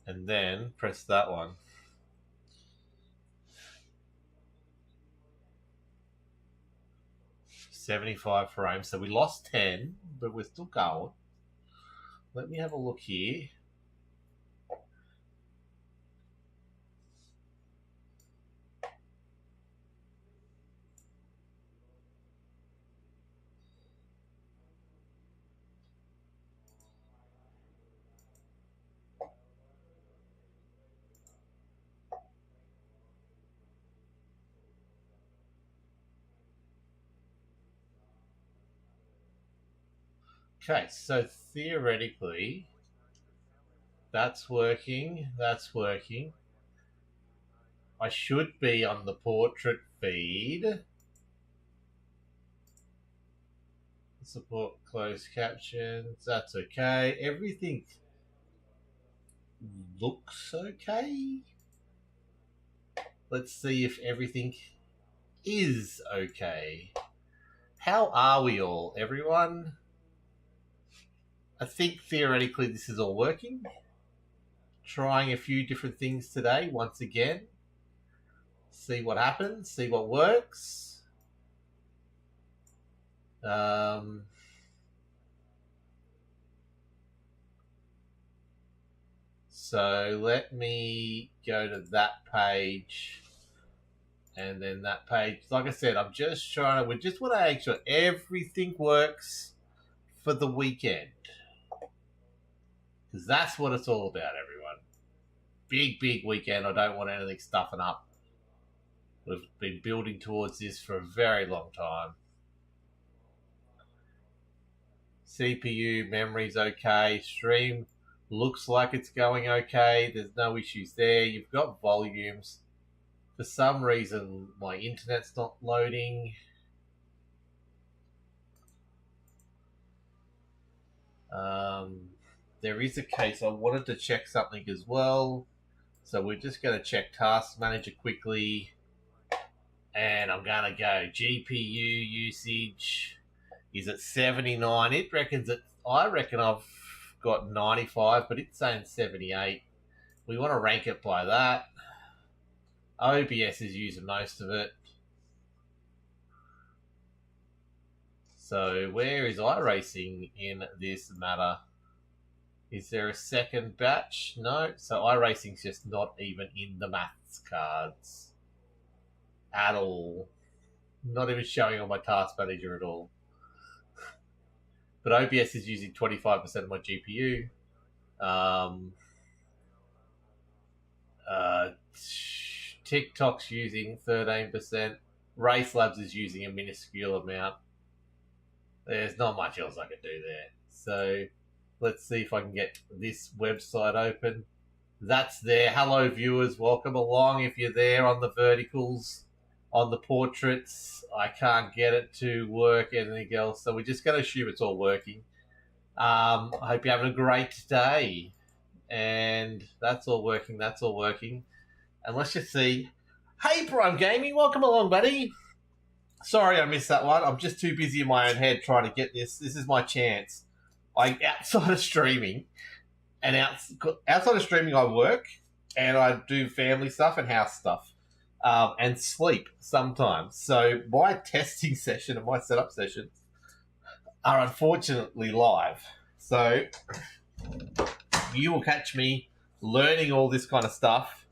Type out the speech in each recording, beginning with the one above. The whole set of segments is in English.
and then press that one. $75 frames. So we lost 10, but we're still going. Let me have a look here. Okay, so theoretically, that's working. That's working. I should be on the portrait feed. Support closed captions. That's okay. Everything looks okay. Let's see if everything is okay. How are we all, everyone? I think theoretically this is all working. Trying a few different things today once again. See what happens, see what works. So let me go to that page. And then that page, like I said, I'm just trying to, we just want to make sure everything works for the weekend. Because that's what it's all about, everyone. Big, big weekend. I don't want anything stuffing up. We've been building towards this for a very long time. CPU, memory's okay. Stream looks like it's going okay. There's no issues there. You've got volumes. For some reason, my internet's not loading. There is a case. I wanted to check something as well. So we're just going to check Task Manager quickly. And I'm going to go GPU usage is at 79. It reckons it. I reckon I've got 95, but it's saying 78. We want to rank it by that. OBS is using most of it. So where is iRacing in this matter? Is there a second batch? No. So iRacing's just not even in the maths cards at all. Not even showing on my task manager at all. But OBS is using 25% of my GPU. TikTok's using 13%. Race Labs is using a minuscule amount. There's not much else I can do there. So let's see if I can get this website open. That's there. Hello, viewers. Welcome along. If you're there on the verticals, on the portraits, I can't get it to work. Anything else? So we're just going to assume it's all working. I hope you're having a great day. And that's all working. That's all working. And let's just see. Hey, Prime Gaming. Welcome along, buddy. Sorry I missed that one. I'm just too busy in my own head trying to get this. This is my chance. Outside of streaming, and outside of streaming, I work and I do family stuff and house stuff, and sleep sometimes. So my testing session and my setup sessions are unfortunately live. So you will catch me learning all this kind of stuff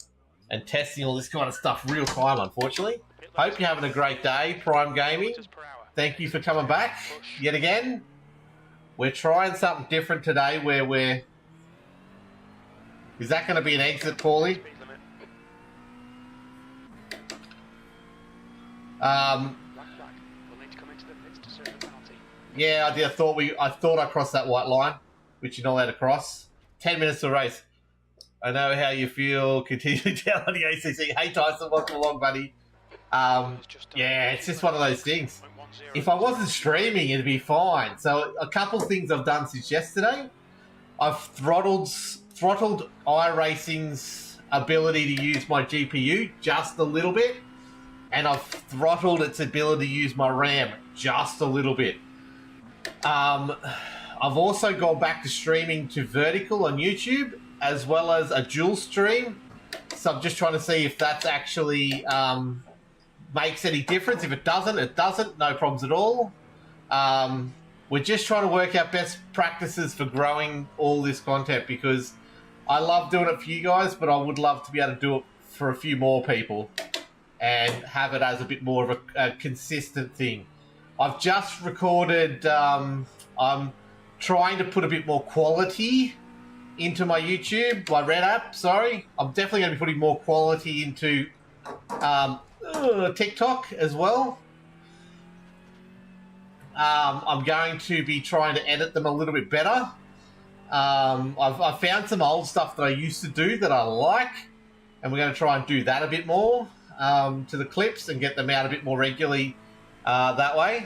and testing all this kind of stuff real time, unfortunately. Hope you're having a great day, Prime Gaming. Thank you for coming back yet again. We're trying something different today where we're... Is that going to be an exit, Paulie? Yeah, I did. I thought I crossed that white line, which you're not allowed to cross. 10 minutes to race. I know how you feel. Continuing down on the ACC. Hey, Tyson, welcome along, buddy. Yeah, it's just one of those things. If I wasn't streaming, it'd be fine. So a couple things I've done since yesterday. I've throttled iRacing's ability to use my GPU just a little bit. And I've throttled its ability to use my RAM just a little bit. I've also gone back to streaming to vertical on YouTube as well as a dual stream. So I'm just trying to see if that's actually makes any difference. If it doesn't, it doesn't. No problems at all. We're just trying to work out best practices for growing all this content, because I love doing it for you guys, but I would love to be able to do it for a few more people and have it as a bit more of a consistent thing. I've just recorded, I'm trying to put a bit more quality into my YouTube, my Red app, sorry. I'm definitely going to be putting more quality into TikTok as well. I'm going to be trying to edit them a little bit better. I've found some old stuff that I used to do that I like, and we're going to try and do that a bit more to the clips and get them out a bit more regularly that way.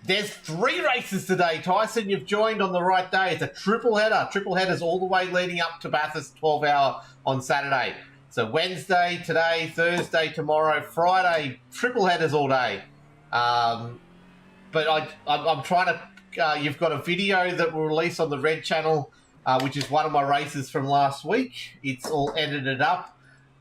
There's 3 races today, Tyson. You've joined on the right day. It's a triple header. Triple headers all the way leading up to Bathurst 12 hour on Saturday. So Wednesday, today, Thursday, tomorrow, Friday, triple headers all day. But I'm trying to, you've got a video that will release on the Red channel, which is one of my races from last week. It's all edited up.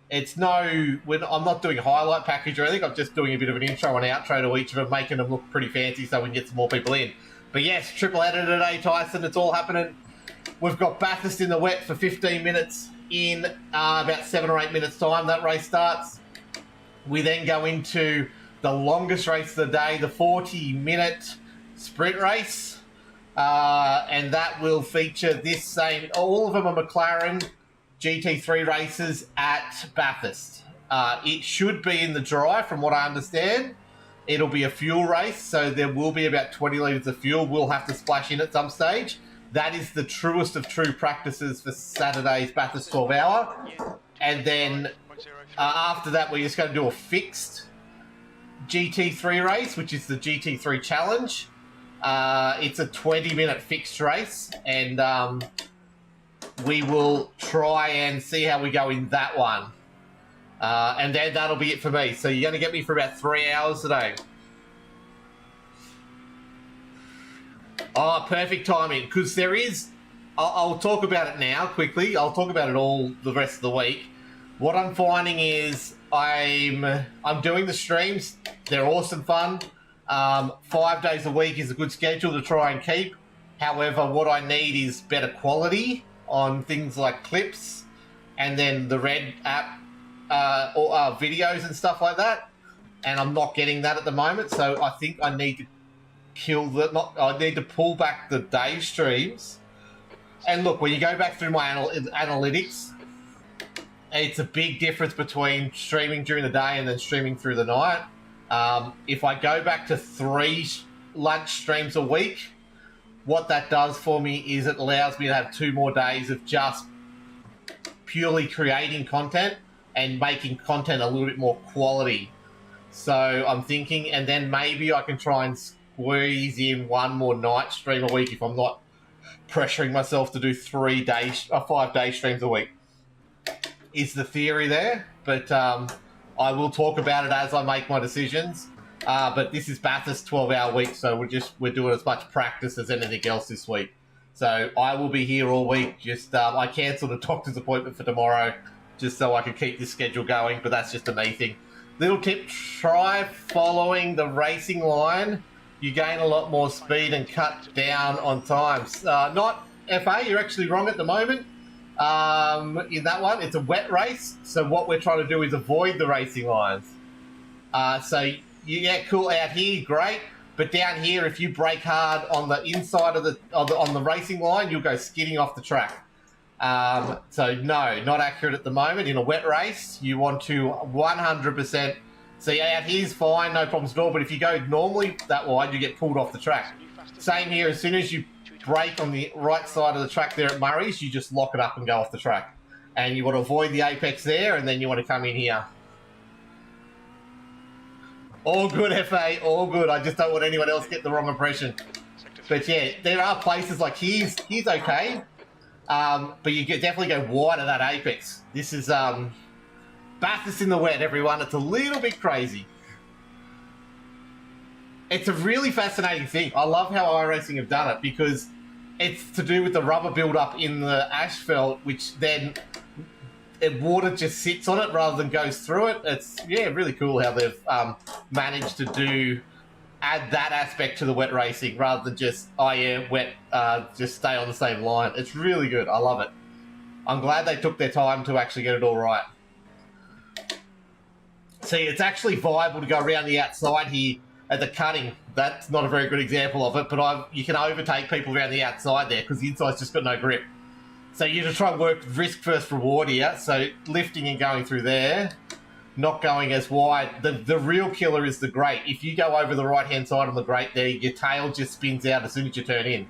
It's I'm not doing a highlight package or anything. I'm just doing a bit of an intro and outro to each of them, making them look pretty fancy so we can get some more people in. But yes, triple header today, Tyson. It's all happening. We've got Bathurst in the wet for 15 minutes in about 7 or 8 minutes time. That race starts. We then go into the longest race of the day, the 40-minute sprint race. And that will feature all of them are McLaren GT3 races at Bathurst. It should be in the dry, from what I understand. It'll be a fuel race, so there will be about 20 litres of fuel. We'll have to splash in at some stage. That is the truest of true practices for Saturday's Bathurst 12 hour. And then after that, we're just going to do a fixed GT3 race, which is the GT3 Challenge. It's a 20-minute fixed race, and we will try and see how we go in that one. And then that'll be it for me. So you're going to get me for about 3 hours today. Oh, perfect timing, because there is... I'll talk about it now, quickly. I'll talk about it all the rest of the week. What I'm finding is I'm doing the streams. They're awesome fun. 5 days a week is a good schedule to try and keep. However, what I need is better quality on things like clips and then the Red app or videos and stuff like that. And I'm not getting that at the moment, so I think I need to I need to pull back the day streams. And look, when you go back through my analytics, it's a big difference between streaming during the day and then streaming through the night. If I go back to 3 lunch streams a week, what that does for me is it allows me to have 2 more days of just purely creating content and making content a little bit more quality. So I'm thinking, and then maybe I can try and squeeze in 1 more night stream a week if I'm not pressuring myself to do 5-day streams a week. Is the theory there, but I will talk about it as I make my decisions. But this is Bathurst 12-hour week, so we're doing as much practice as anything else this week. So I will be here all week. Just I cancelled a doctor's appointment for tomorrow just so I can keep this schedule going, but that's just a me thing. Little tip, try following the racing line. You gain a lot more speed and cut down on times. Not FA, you're actually wrong at the moment. In that one, it's a wet race, so what we're trying to do is avoid the racing lines. So yeah, cool out here, great. But down here, if you brake hard on the inside of on the racing line, you'll go skidding off the track. So no, not accurate at the moment. In a wet race, you want to 100%. See, out here's fine, no problems at all. But if you go normally that wide, you get pulled off the track. Same here. As soon as you brake on the right side of the track there at Murray's, you just lock it up and go off the track. And you want to avoid the apex there, and then you want to come in here. All good, FA, all good. I just don't want anyone else to get the wrong impression. But yeah, there are places like here's okay. But you definitely go wide of that apex. This is Bathurst in the wet, everyone. It's a little bit crazy. It's a really fascinating thing. I love how iRacing have done it, because it's to do with the rubber buildup in the asphalt, which then water just sits on it rather than goes through it. It's really cool how they've managed to add that aspect to the wet racing rather than just wet, just stay on the same line. It's really good. I love it. I'm glad they took their time to actually get it all right. See, it's actually viable to go around the outside here at the cutting. That's not a very good example of it, but you can overtake people around the outside there because the inside's just got no grip. So you just try and work risk first reward here. So lifting and going through there, not going as wide. The real killer is the grate. If you go over the right-hand side on the grate there, your tail just spins out as soon as you turn in.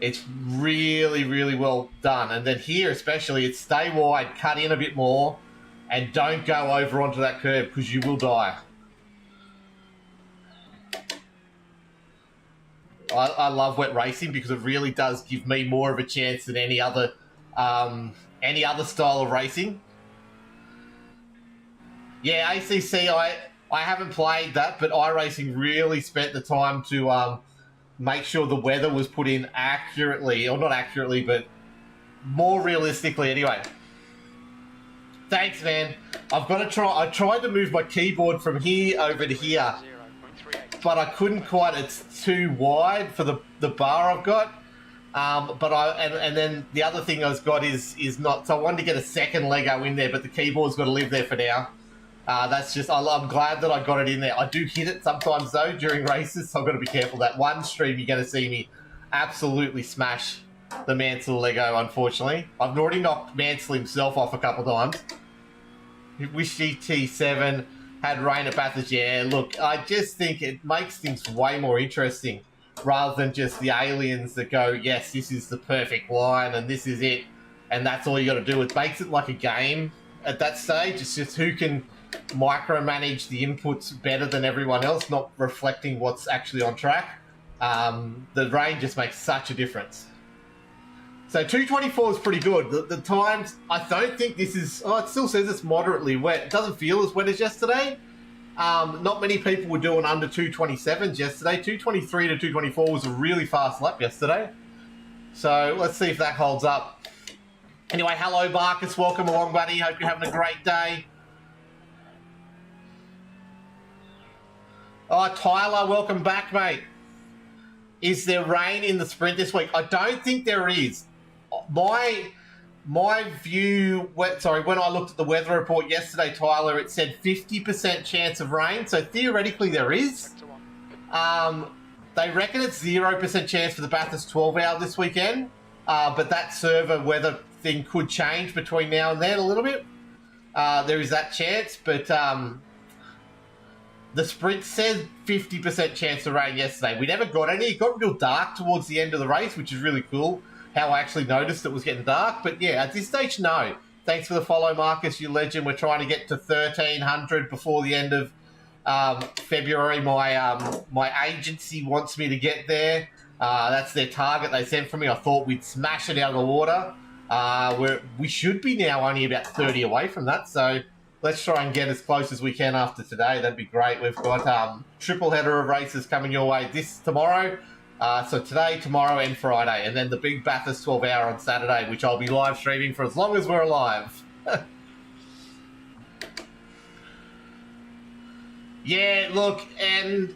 It's really, really well done. And then here especially, it's stay wide, cut in a bit more, and don't go over onto that curb because you will die. I love wet racing because it really does give me more of a chance than any other style of racing. Yeah, ACC, I haven't played that, but iRacing really spent the time to make sure the weather was put in accurately, or not accurately, but more realistically anyway. Thanks, man. I've got to try. I tried to move my keyboard from here over to here, but I couldn't quite. It's too wide for the bar I've got. And then the other thing I've got is not. So I wanted to get a second Lego in there, but the keyboard's got to live there for now. That's just. I'm glad that I got it in there. I do hit it sometimes though during races, so I've got to be careful. That one stream you're going to see me absolutely smash the Mansell Lego. Unfortunately, I've already knocked Mansell himself off a couple of times. Wish GT7 had rain at Bathurst. Yeah, look, I just think it makes things way more interesting rather than just the aliens that go, yes, this is the perfect line and this is it, and that's all you got to do. It makes it like a game at that stage. It's just who can micromanage the inputs better than everyone else, not reflecting what's actually on track. The rain just makes such a difference. So 2:24 is pretty good. The times, I don't think this is... Oh, it still says it's moderately wet. It doesn't feel as wet as yesterday. Not many people were doing under 2:27 yesterday. 2:23 to 2:24 was a really fast lap yesterday. So let's see if that holds up. Anyway, hello Marcus. Welcome along, buddy. Hope you're having a great day. Oh, Tyler, welcome back, mate. Is there rain in the sprint this week? I don't think there is. My view, when I looked at the weather report yesterday, Tyler, it said 50% chance of rain. So theoretically there is. They reckon it's 0% chance for the Bathurst 12 hour this weekend. But that server weather thing could change between now and then a little bit. There is that chance, but the sprint said 50% chance of rain yesterday. We never got any. It got real dark towards the end of the race, which is really cool. How I actually noticed it was getting dark. But yeah, at this stage, no. Thanks for the follow, Marcus, you legend. We're trying to get to 1,300 before the end of February. My agency wants me to get there. That's their target they sent for me. I thought we'd smash it out of the water. We should be now only about 30 away from that. So let's try and get as close as we can after today. That'd be great. We've got triple header of races coming your way tomorrow. So today, tomorrow, and Friday. And then the big Bathurst 12 hour on Saturday, which I'll be live streaming for as long as we're alive. Yeah, look, and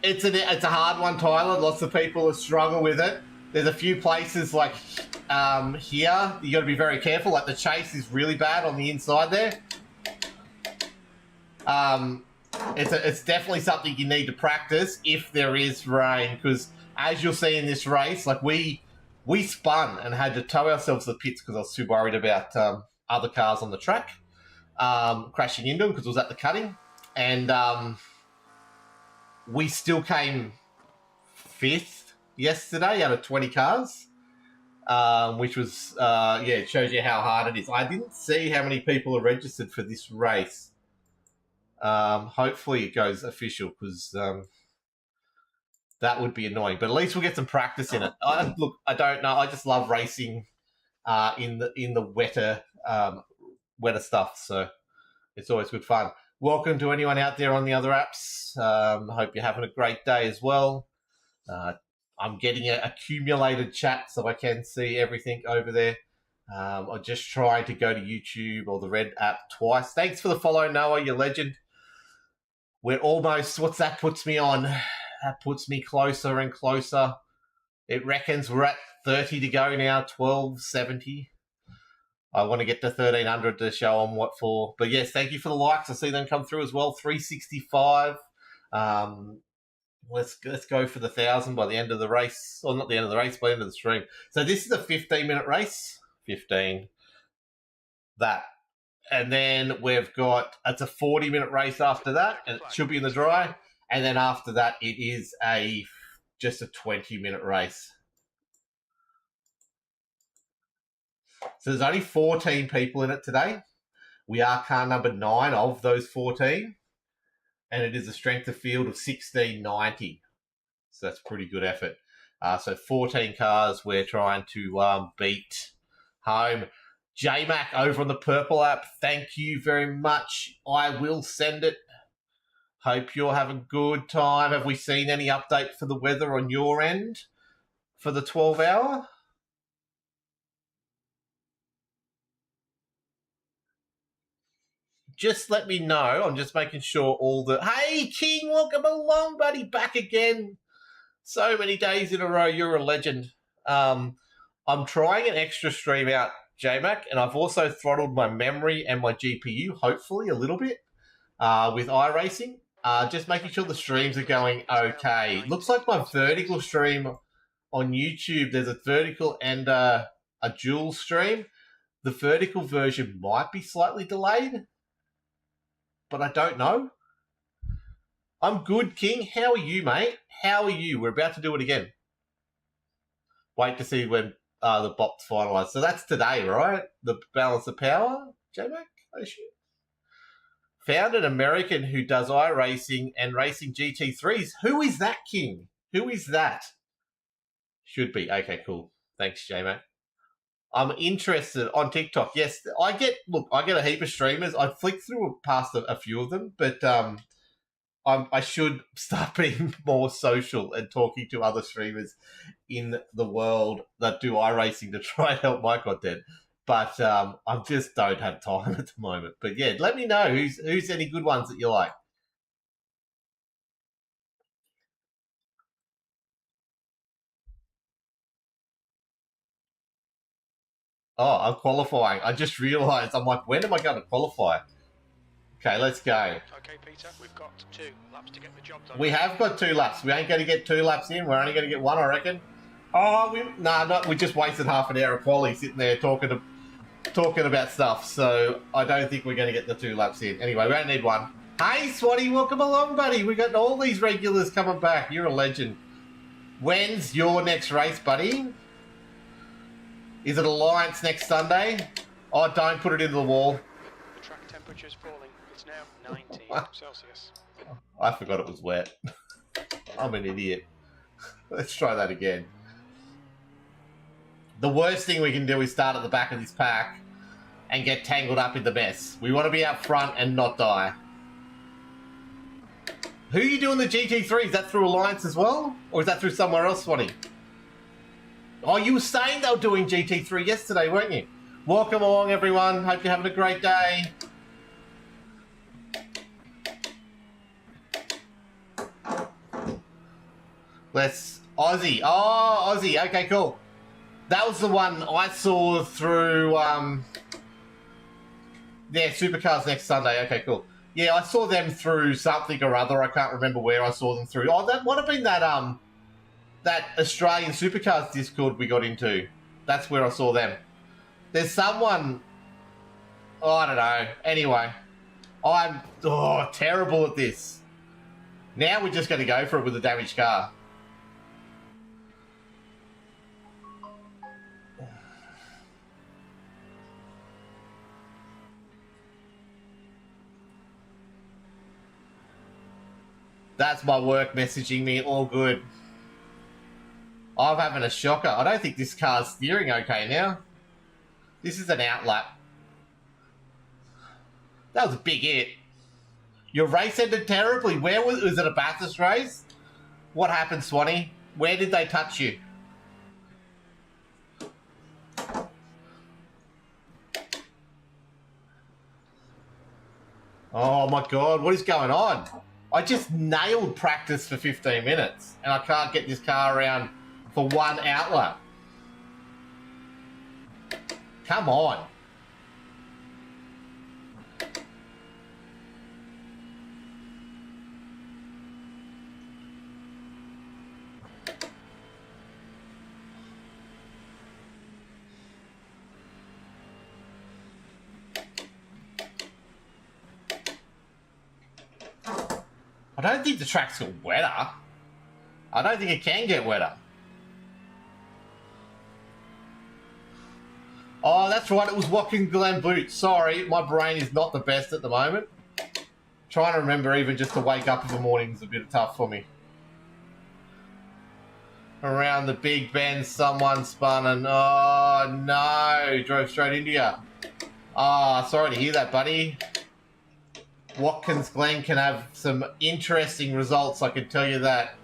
it's a hard one, Tyler. Lots of people struggle with it. There's a few places like here, you got to be very careful. Like the chase is really bad on the inside there. It's definitely something you need to practice if there is rain, because as you'll see in this race, like we spun and had to tow ourselves to the pits because I was too worried about other cars on the track crashing into them because it was at the cutting, and we still came 5th yesterday out of 20 cars, which was it shows you how hard it is. I didn't see how many people are registered for this race. Hopefully it goes official because that would be annoying, but at least we'll get some practice in it. Look, I don't know. I just love racing in the wetter stuff, so it's always good fun. Welcome to anyone out there on the other apps. Hope you're having a great day as well. I'm getting an accumulated chat so I can see everything over there. I'm just trying to go to YouTube or the Red app twice. Thanks for the follow, Noah, you legend. We're almost, what's that puts me on? That puts me closer and closer. It reckons we're at 30 to go now, 1270. I want to get to 1300 to show them what for. But yes, thank you for the likes. I see them come through as well. 365. Let's go for the 1,000 by the end of the race. Or not the end of the race, by the end of the stream. So this is a 15-minute race. 15. That. And then we've got, it's a 40-minute race after that, and it should be in the dry. And then after that, it is just a 20-minute race. So there's only 14 people in it today. We are car number 9 of those 14. And it is a strength of field of 1690. So that's pretty good effort. So 14 cars we're trying to beat home. J-Mac over on the Purple app, thank you very much. I will send it. Hope you're having a good time. Have we seen any update for the weather on your end for the 12-hour? Just let me know. I'm just making sure all the... Hey, King, welcome along, buddy. Back again. So many days in a row. You're a legend. I'm trying an extra stream out, J-Mac, and I've also throttled my memory and my GPU, hopefully, a little bit with iRacing. Just making sure the streams are going okay. Looks like my vertical stream on YouTube, there's a vertical and a dual stream. The vertical version might be slightly delayed, but I don't know. I'm good, King. How are you, mate? How are you? We're about to do it again. Wait to see when the bot's finalised. So that's today, right? The balance of power, J-Mac, I assume. Found an American who does iRacing and racing GT3s. Who is that, King? Who is that? Should be. Okay, cool. Thanks, J-Mac. I'm interested on TikTok. Yes, I get a heap of streamers. I flick through past a few of them, but I should start being more social and talking to other streamers in the world that do iRacing to try and help my content. But I just don't have time at the moment. But yeah, let me know who's any good ones that you like. Oh, I'm qualifying. I just realised, I'm like, when am I going to qualify? Okay, let's go. Okay, Peter, we've got 2 laps to get the job done. We have got 2 laps. We ain't going to get 2 laps in. We're only going to get 1, I reckon. Oh, we just wasted half an hour of quali sitting there talking about stuff. So I don't think we're going to get the 2 laps in. Anyway, we only need 1. Hey, Swatty, welcome along, buddy. We got all these regulars coming back. You're a legend. When's your next race, buddy? Is it Alliance next Sunday? Oh, don't put it into the wall. The track temperature's falling. It's now 90 Celsius. I forgot it was wet. I'm an idiot. Let's try that again. The worst thing we can do is start at the back of this pack and get tangled up in the mess. We want to be out front and not die. Who are you doing the GT3? Is that through Alliance as well? Or is that through somewhere else, Swanee? Oh, you were saying they were doing GT3 yesterday, weren't you? Welcome along, everyone. Hope you're having a great day. Let's... Aussie. Oh, Aussie. Okay, cool. That was the one I saw through... Yeah, Supercars next Sunday. Okay, cool. Yeah, I saw them through something or other. I can't remember where I saw them through. Oh, that would have been that Australian Supercars Discord we got into. That's where I saw them. There's someone... Oh, I don't know. Anyway. I'm terrible at this. Now we're just going to go for it with a damaged car. That's my work messaging me. All good. I'm having a shocker. I don't think this car's steering okay now. This is an outlap. That was a big hit. Your race ended terribly. Where was it? A Bathurst race? What happened, Swanee? Where did they touch you? Oh my God, what is going on? I just nailed practice for 15 minutes and I can't get this car around for one outlet. Come on. I don't think the track's got wetter. I don't think it can get wetter. Oh, that's right. It was Watkins Glen Boot. Sorry, my brain is not the best at the moment. Trying to remember even just to wake up in the morning is a bit tough for me. Around the Big Bend, someone spun and oh no, drove straight into you. Ah, sorry to hear that, buddy. Watkins Glen can have some interesting results, I can tell you that.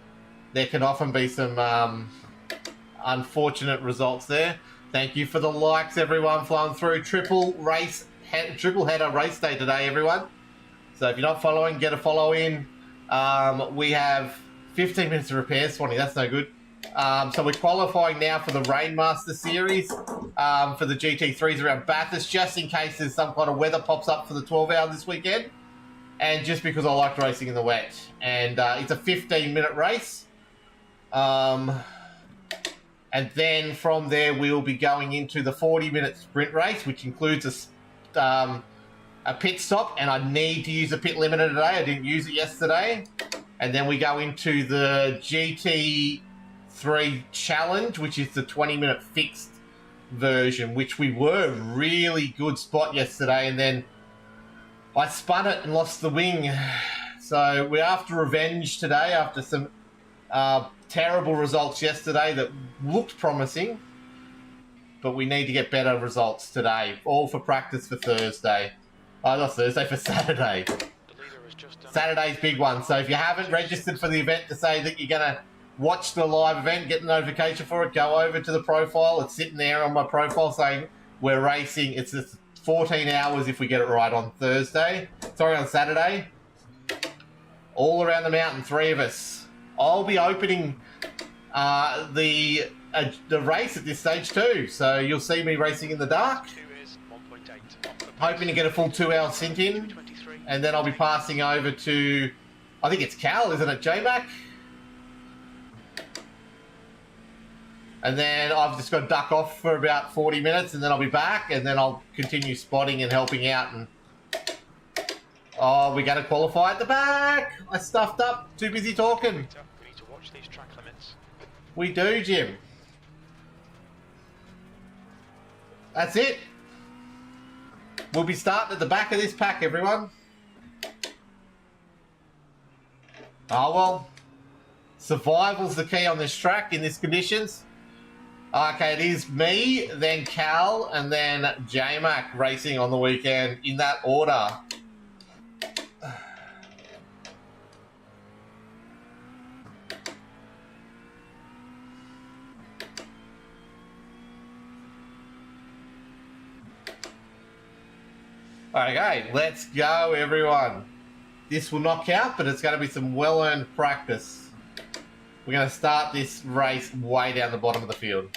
There can often be some unfortunate results there. Thank you for the likes, everyone, flowing through. Triple header race day today, everyone. So if you're not following, get a follow in. We have 15 minutes of repair, Swanee, that's no good. So we're qualifying now for the Rainmaster Series for the GT3s around Bathurst, just in case there's some kind of weather pops up for the 12 hour this weekend. And just because I like racing in the wet. And it's a 15-minute race. And then from there, we'll be going into the 40-minute sprint race, which includes a pit stop. And I need to use a pit limiter today. I didn't use it yesterday. And then we go into the GT3 Challenge, which is the 20-minute fixed version, which we were really good spot yesterday. And then I spun it and lost the wing. So we're after revenge today after some terrible results yesterday that looked promising. But we need to get better results today. All for practice for Thursday. Oh, not Thursday, for Saturday. Saturday's big one. So if you haven't registered for the event to say that you're going to watch the live event, get the notification for it, go over to the profile. It's sitting there on my profile saying we're racing. It's just 14 hours if we get it right on on Saturday. All around the mountain, 3 of us. I'll be opening the race at this stage too, so you'll see me racing in the dark. Hoping to get a full 2 hour sync in, and then I'll be passing over to, I think it's Cal, isn't it, J-Mac? And then I've just got to duck off for about 40 minutes and then I'll be back and then I'll continue spotting and helping out. And oh, we got to qualify at the back. I stuffed up. Too busy talking. We need to watch these track limits. We do, Jim. That's it. We'll be starting at the back of this pack, everyone. Oh, well. Survival's the key on this track in these conditions. Okay, it is me, then Cal, and then J-Mac racing on the weekend in that order. Okay, let's go, everyone. This will not count, but it's going to be some well-earned practice. We're going to start this race way down the bottom of the field.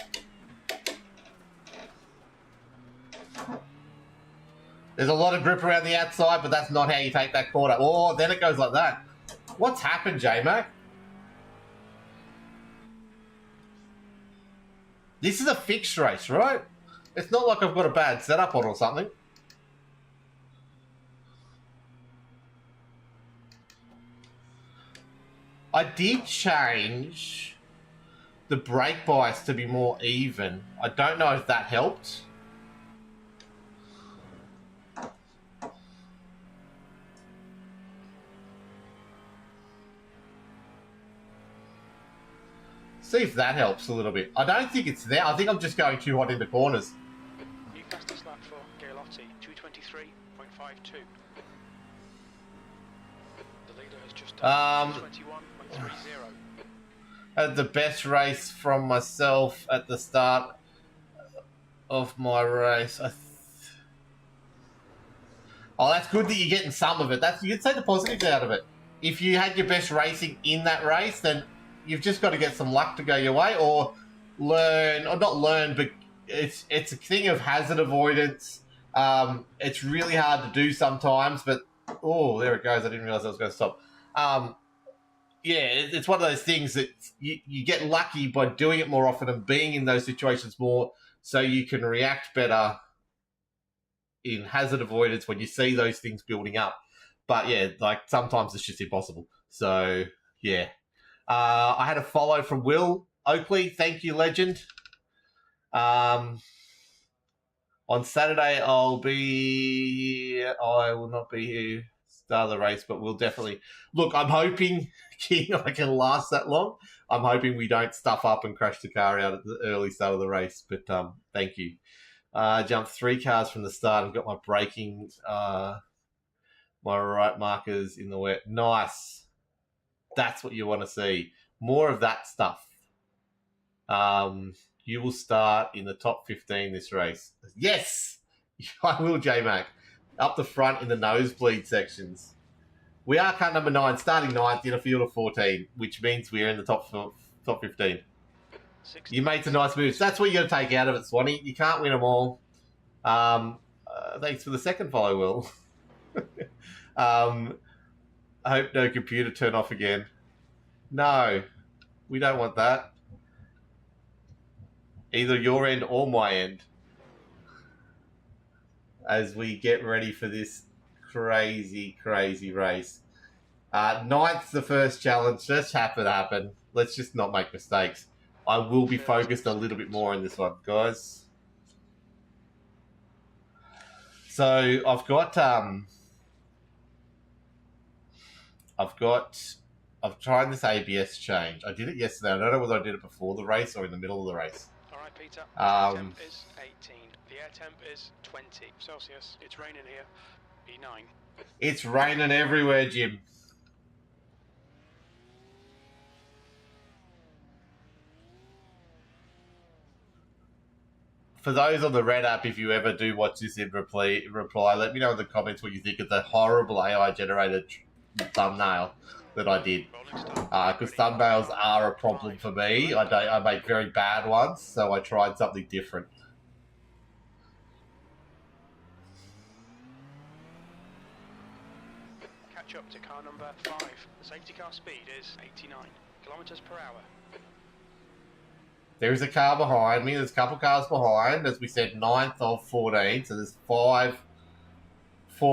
There's a lot of grip around the outside, but that's not how you take that quarter. Oh, then it goes like that. What's happened, J-Mac? This is a fixed race, right? It's not like I've got a bad setup on or something. I did change the brake bias to be more even. I don't know if that helped. See if that helps a little bit. I don't think it's there. I think I'm just going too hot into corners. New fastest lap for Gailotti, 2:23.52. The leader has just done 21.30. Had the best race from myself at the start of my race. Oh, that's good that you're getting some of it. You could say the positives out of it. If you had your best racing in that race, then you've just got to get some luck to go your way, or learn, or not learn, but it's a thing of hazard avoidance. It's really hard to do sometimes, but oh, there it goes. I didn't realize I was going to stop. Yeah, it's one of those things that you get lucky by doing it more often and being in those situations more, so you can react better in hazard avoidance when you see those things building up. But yeah, like sometimes it's just impossible. So yeah. I had a follow from Will Oakley. Thank you, legend. On Saturday, I will not be here start of the race, but we'll definitely look. I'm hoping, King, I can last that long. I'm hoping we don't stuff up and crash the car out at the early start of the race. But thank you. Jumped 3 cars from the start and got my braking, my right markers in the wet. Nice. That's what you want to see. More of that stuff. You will start in the top 15 this race. Yes, I will, J-Mac. Up the front in the nosebleed sections. We are car number 9, starting 9th in a field of 14, which means we're in the top 15. You made some nice moves. That's what you got to take out of it, Swanee. You can't win them all. Thanks for the second follow, Will. I hope no computer turn off again. No, we don't want that. Either your end or my end. As we get ready for this crazy, crazy race. 9th's the first challenge. Just happen. Let's just not make mistakes. I will be focused a little bit more on this one, guys. So I'm trying this ABS change. I did it yesterday. I don't know whether I did it before the race or in the middle of the race. All right, Peter. The temp is 18. The air temp is 20 Celsius. It's raining here. E9. It's raining everywhere, Jim. For those on the Red app, if you ever do watch this in reply, let me know in the comments what you think of the horrible AI-generated thumbnail that I did. Because thumbnails are a problem for me. I make very bad ones, so I tried something different. Catch up to car number 5. The safety car speed is 89 kilometers per hour. There is a car behind me. There's a couple cars behind. As we said, 9th of 14. So there's 4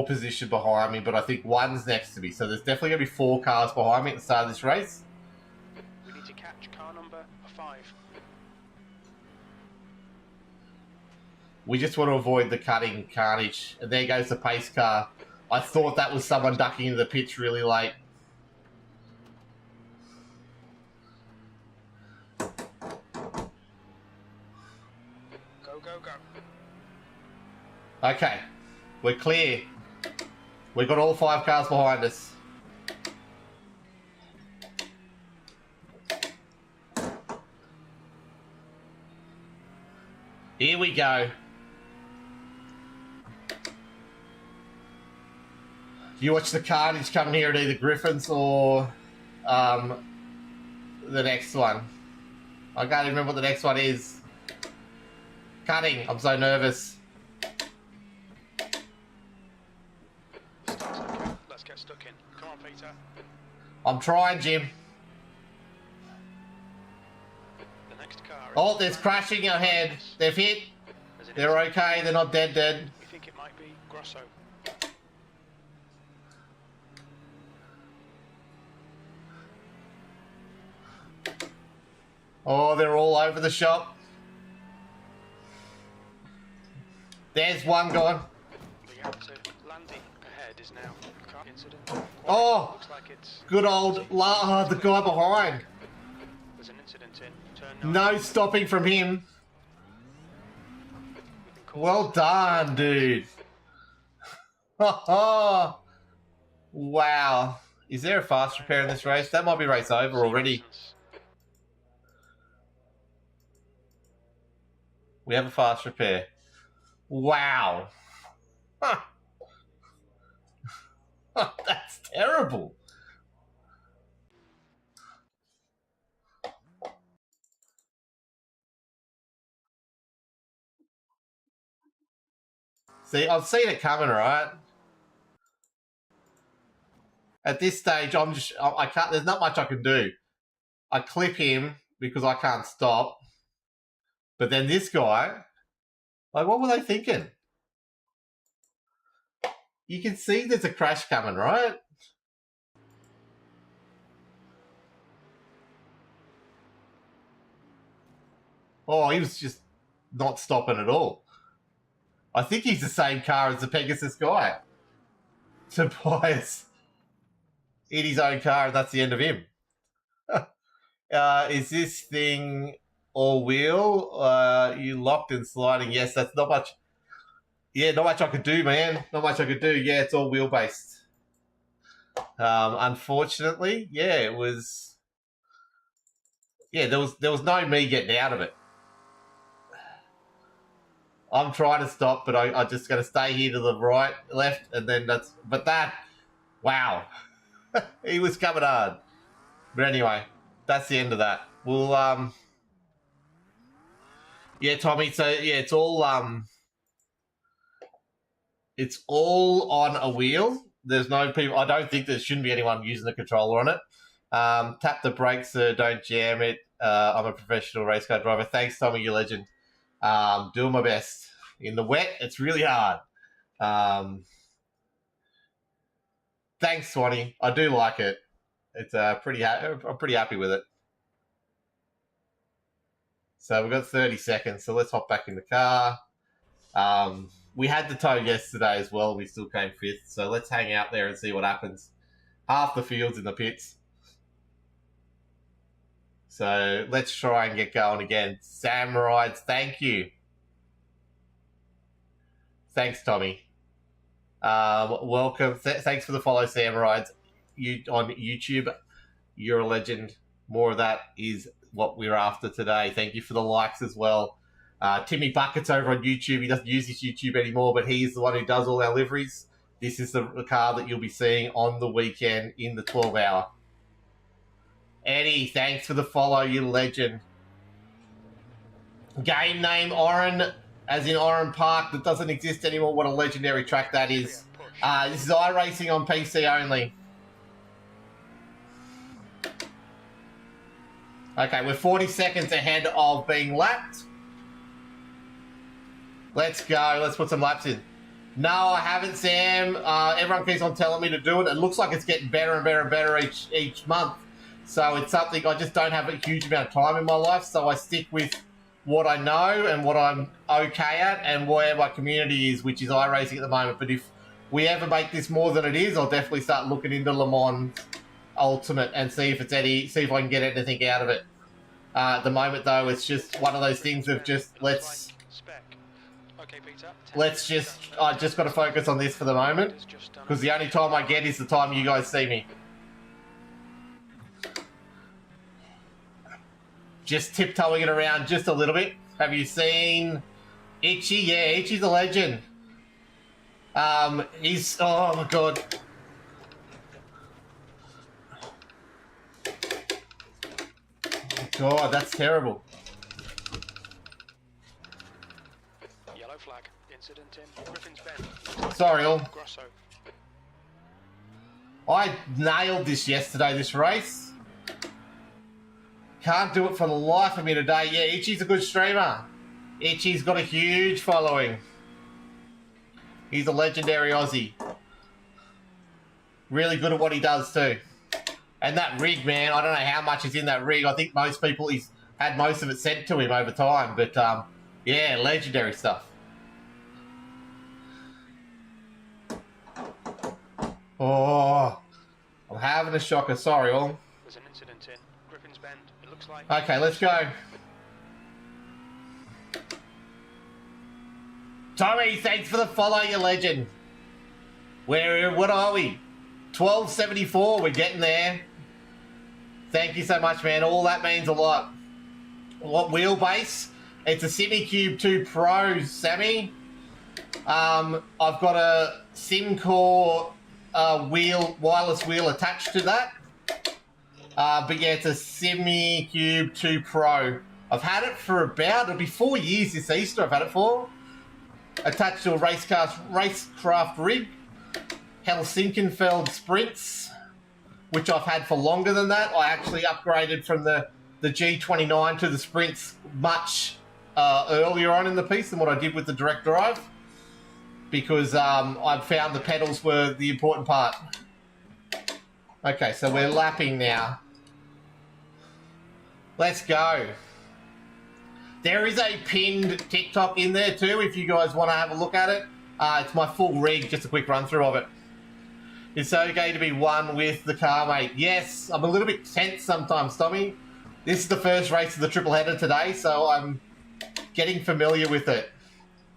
position behind me, but I think 1's next to me. So there's definitely going to be 4 cars behind me at the start of this race. We need to catch car number 5. We just want to avoid the cutting carnage. And there goes the pace car. I thought that was someone ducking into the pitch really late. Go. Okay, we're clear. We've got all 5 cars behind us. Here we go. You watch the carnage coming here at either Griffin's or the next one. I can't even remember what the next one is. Cutting. I'm so nervous. Let's get stuck in. Come on, Peter. I'm trying, Jim. The next car. Oh, there's crashing ahead. They've hit. They're okay. They're not dead. We think it might be Grosso. Oh, they're all over the shop. There's one gone. The outer landing ahead is now car incident. Oh, looks like it's good old the guy behind. There's an incident in turn 9. No stopping from him. Well done, dude. Wow. Is there a fast repair in this race? That might be race over already. We have a fast repair. Wow. Huh. That's terrible. See, I've seen it coming, right? At this stage, I can't, there's not much I can do. I clip him because I can't stop. But then this guy, like, what were they thinking? You can see there's a crash coming, right? Oh, he was just not stopping at all. I think he's the same car as the Pegasus guy. Tobias in his own car, and that's the end of him. Is this thing all wheel? You locked and sliding. Yes, that's not much. Yeah, not much I could do, man. Not much I could do. Yeah, it's all wheel based. Unfortunately, yeah, it was. Yeah, there was no me getting out of it. I'm trying to stop, but I'm just going to stay here to the right, left, and then that's. But that, wow, he was coming hard. But anyway, that's the end of that. We'll yeah, Tommy. So yeah, it's all on a wheel. There's no people. I don't think there shouldn't be anyone using the controller on it. Tap the brakes, sir. Don't jam it. I'm a professional race car driver. Thanks, Tommy. You legend. Doing my best. In the wet, it's really hard. Thanks, Swanee. I do like it. It's I'm pretty happy with it. So we've got 30 seconds. So let's hop back in the car. We had the tow yesterday as well. We still came fifth. So let's hang out there and see what happens. Half the field's in the pits. So let's try and get going again. Sam Rides, thank you. Thanks, Tommy. Welcome. Thanks for the follow, Sam Rides. You on YouTube. You're a legend. More of that is what we're after today. Thank you for the likes as well. Timmy Bucket's over on YouTube. He doesn't use his YouTube anymore, but he's the one who does all our liveries. This is the car that you'll be seeing on the weekend in the 12-hour. Eddie, thanks for the follow, you legend. Game name Oran, as in Oran Park, that doesn't exist anymore. What a legendary track that is. This is iRacing on PC only. Okay, we're 40 seconds ahead of being lapped. Let's go. Let's put some laps in. No, I haven't, Sam. Everyone keeps on telling me to do it. It looks like it's getting better and better and better each month. So it's something, I just don't have a huge amount of time in my life, so I stick with what I know and what I'm okay at and where my community is, which is iRacing at the moment. But if we ever make this more than it is, I'll definitely start looking into Le Mans Ultimate and see if I can get anything out of it. At the moment, though, it's just one of those things of just I just got to focus on this for the moment, because the only time I get is the time you guys see me. Just tiptoeing it around just a little bit. Have you seen Itchy? Yeah, Itchy's a legend. He's, oh my god. God, that's terrible. Yellow flag. Incident in Griffin's Bend. Sorry, all. I nailed this yesterday, this race. Can't do it for the life of me today. Yeah, Itchy's a good streamer. Itchy's got a huge following. He's a legendary Aussie. Really good at what he does too. And that rig, man, I don't know how much is in that rig. I think most people, he's had most of it sent to him over time. But, yeah, legendary stuff. Oh, I'm having a shocker. Sorry, all. There's an incident in Griffin's Bend. It looks like... Okay, let's go. Tommy, thanks for the follow, you legend. What are we? 1274, we're getting there. Thank you so much, man. All that means a lot. What wheelbase? It's a SimiCube 2 Pro, Sammy. I've got a SimCore wireless wheel attached to that. But yeah, it's a SimiCube 2 Pro. I've had it for about, it'll be 4 years this Easter I've had it for. Attached to a racecraft rig. Helsinkenfeld Sprints, which I've had for longer than that. I actually upgraded from the G29 to the Sprints much earlier on in the piece than what I did with the direct drive, because I found the pedals were the important part. Okay, so we're lapping now. Let's go. There is a pinned TikTok in there too if you guys want to have a look at it. It's my full rig, just a quick run through of it. It's okay to be one with the car, mate. Yes, I'm a little bit tense sometimes, Tommy. This is the first race of the triple header today, so I'm getting familiar with it.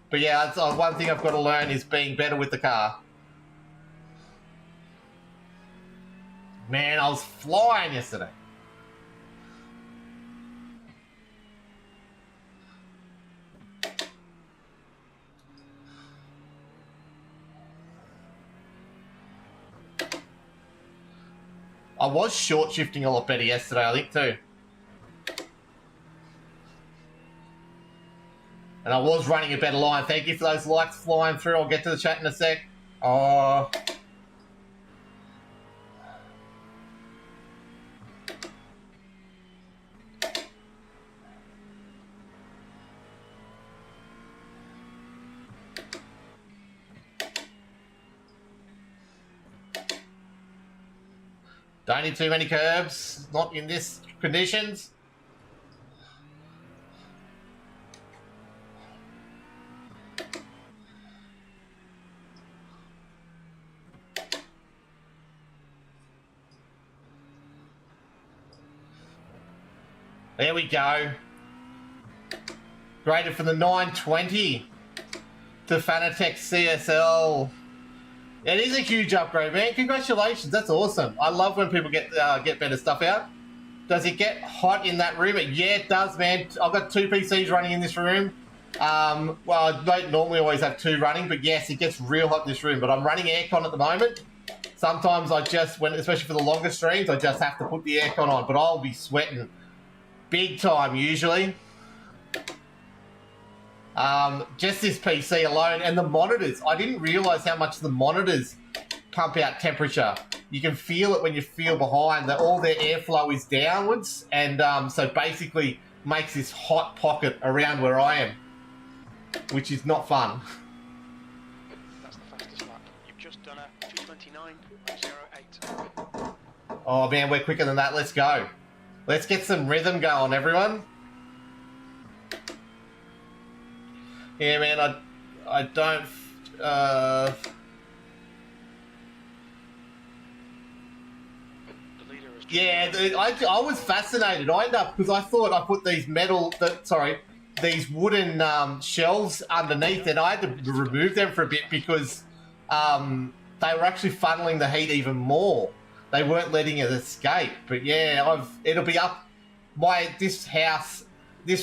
But yeah, that's one thing I've got to learn is being better with the car. Man, I was flying yesterday. I was short shifting a lot better yesterday, I think, too. And I was running a better line. Thank you for those likes flying through. I'll get to the chat in a sec. Oh. Don't need too many curbs, not in this conditions. There we go. Graded from the 920 to Fanatec CSL. It is a huge upgrade, man. Congratulations. That's awesome. I love when people get better stuff out. Does it get hot in that room? Yeah, it does, man. I've got 2 PCs running in this room. Well, I don't normally always have 2 running, but yes, it gets real hot in this room. But I'm running aircon at the moment. Sometimes I just, especially for the longer streams, I just have to put the aircon on. But I'll be sweating big time usually. Just this PC alone and the monitors. I didn't realise how much the monitors pump out temperature. You can feel it when you feel behind that all their airflow is downwards, and so basically makes this hot pocket around where I am, which is not fun. That's the fastest lap. You've just done a 2:29.08. Oh man, we're quicker than that. Let's go. Let's get some rhythm going, everyone. Yeah, man, I don't... Yeah, I was fascinated. I ended up, because I thought I put these these wooden shells underneath, and I had to remove them for a bit because they were actually funneling the heat even more. They weren't letting it escape. But yeah, it'll be up. This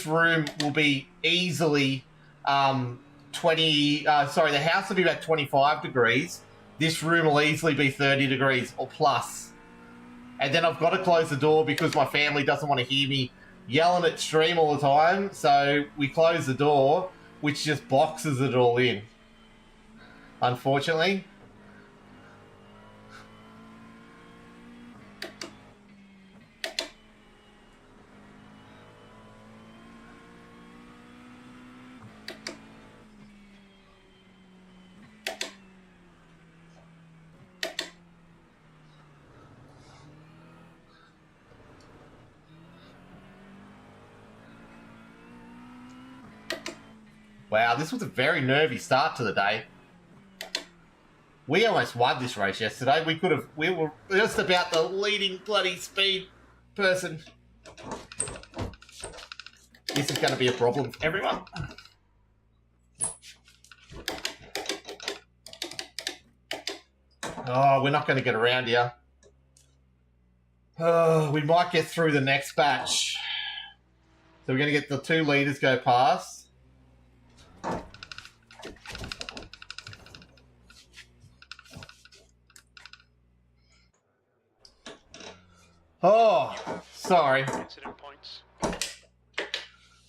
room will be easily... the house will be about 25 degrees. This room will easily be 30 degrees or plus. And then I've got to close the door because my family doesn't want to hear me yelling at stream all the time. So we close the door, which just boxes it all in, unfortunately. Wow, this was a very nervy start to the day. We almost won this race yesterday. We were just about the leading bloody speed person. This is going to be a problem for everyone. Oh, we're not going to get around here. Oh, we might get through the next batch. So we're going to get the 2 leaders go past. Oh, sorry. Incident points.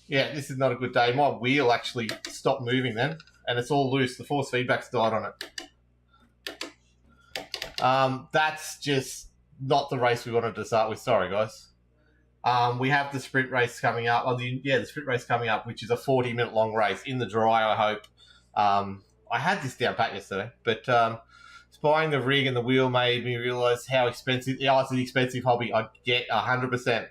Yeah, this is not a good day. My wheel actually stopped moving then, and it's all loose. The force feedback's died on it. That's just not the race we wanted to start with. Sorry, guys. We have the sprint race coming up. The sprint race coming up, which is a 40-minute long race in the dry, I hope. I had this down pat yesterday, but buying the rig and the wheel made me realise how expensive. Yeah, it's an expensive hobby. I get 100%.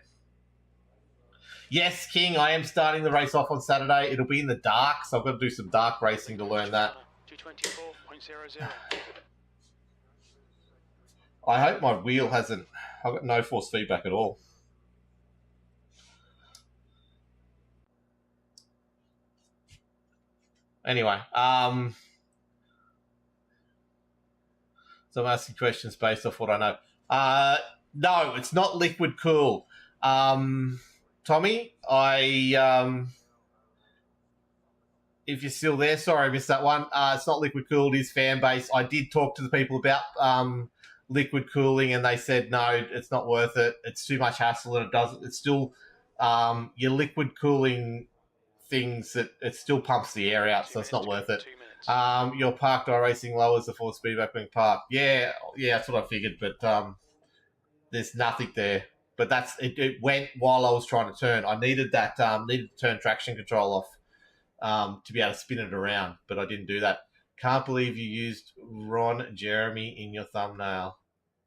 Yes, King, I am starting the race off on Saturday. It'll be in the dark, so I've got to do some dark racing to learn that. 224.00. I hope my wheel hasn't... I've got no force feedback at all. Anyway, so I'm asking questions based off what I know. No, it's not liquid cool. Tommy, if you're still there, sorry I missed that one. It's not liquid cooled, it is fan based. I did talk to the people about liquid cooling, and they said no, it's not worth it. It's too much hassle, and it's still your liquid cooling things that it still pumps the air out, so it's not worth it. Your parked iRacing lowers the force feedback being parked. Yeah, that's what I figured, but there's nothing there. But it went while I was trying to turn. I needed that needed to turn traction control off to be able to spin it around, but I didn't do that. Can't believe you used Ron Jeremy in your thumbnail.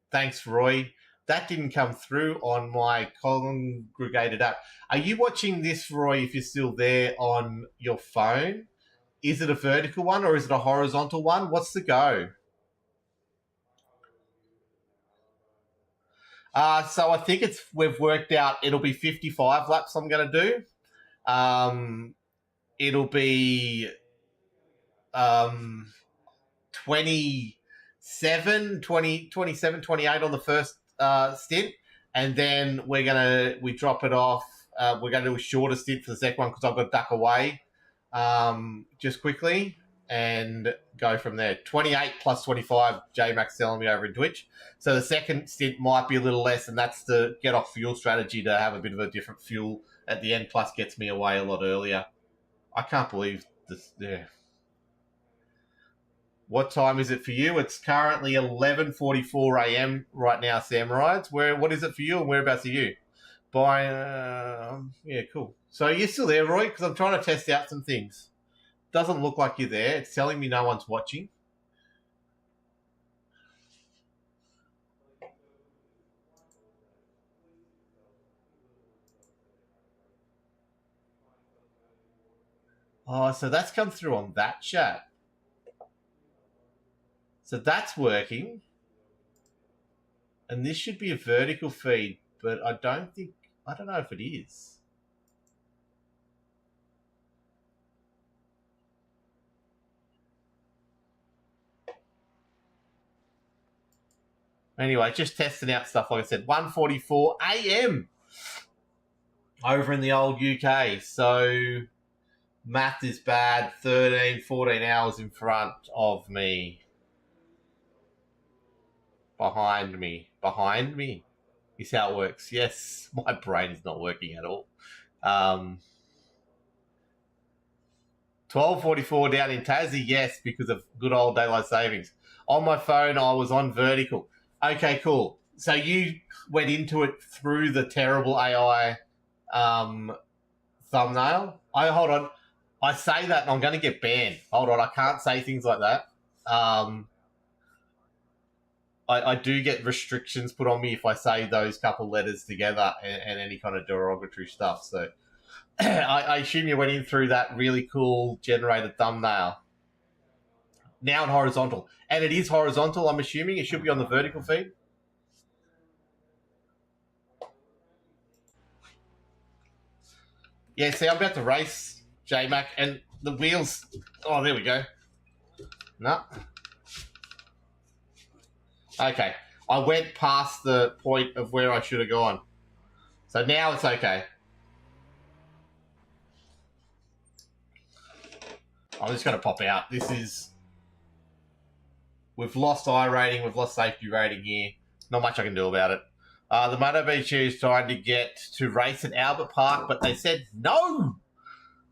Thanks, Roy. That didn't come through on my congregated app. Are you watching this, Roy, if you're still there, on your phone? Is it a vertical one or is it a horizontal one? What's the go? So I think we've worked out it'll be 55 laps I'm going to do. It'll be 27, 28 on the first stint, and then we drop it off. We're going to do a shorter stint for the second one because I've got to duck away just quickly and go from there. 28 plus 25, J-Max telling me over in Twitch. So the second stint might be a little less, and that's the get off fuel strategy to have a bit of a different fuel at the end, plus gets me away a lot earlier. I can't believe this. Yeah. What time is it for you? It's currently 11:44 a.m. right now, Sam Rides. What is it for you, and whereabouts are you? Yeah, cool. So are you still there, Roy? Because I'm trying to test out some things. Doesn't look like you're there. It's telling me no one's watching. Oh, so that's come through on that chat. So that's working. And this should be a vertical feed, but I don't know if it is. Anyway, just testing out stuff, like I said. 1:44 a.m. over in the old UK. So math is bad. 13, 14 hours in front of me. Behind me is how it works. Yes, my brain is not working at all. 12:44 down in Tassie, yes, because of good old daylight savings. On my phone, I was on vertical. Okay, cool. So you went into it through the terrible AI thumbnail. Hold on. I say that and I'm going to get banned. Hold on, I can't say things like that. I do get restrictions put on me if I say those couple letters together and any kind of derogatory stuff. So I assume you went in through that really cool generated thumbnail. Now in horizontal. And it is horizontal, I'm assuming. It should be on the vertical feed. Yeah, see, I'm about to race, J-Mac, and the wheels... Oh, there we go. No. Okay. I went past the point of where I should have gone. So now it's okay. I'm just going to pop out. This is... We've lost iRating. We've lost safety rating here. Not much I can do about it. The MotoGP is trying to get to race at Albert Park, but they said no.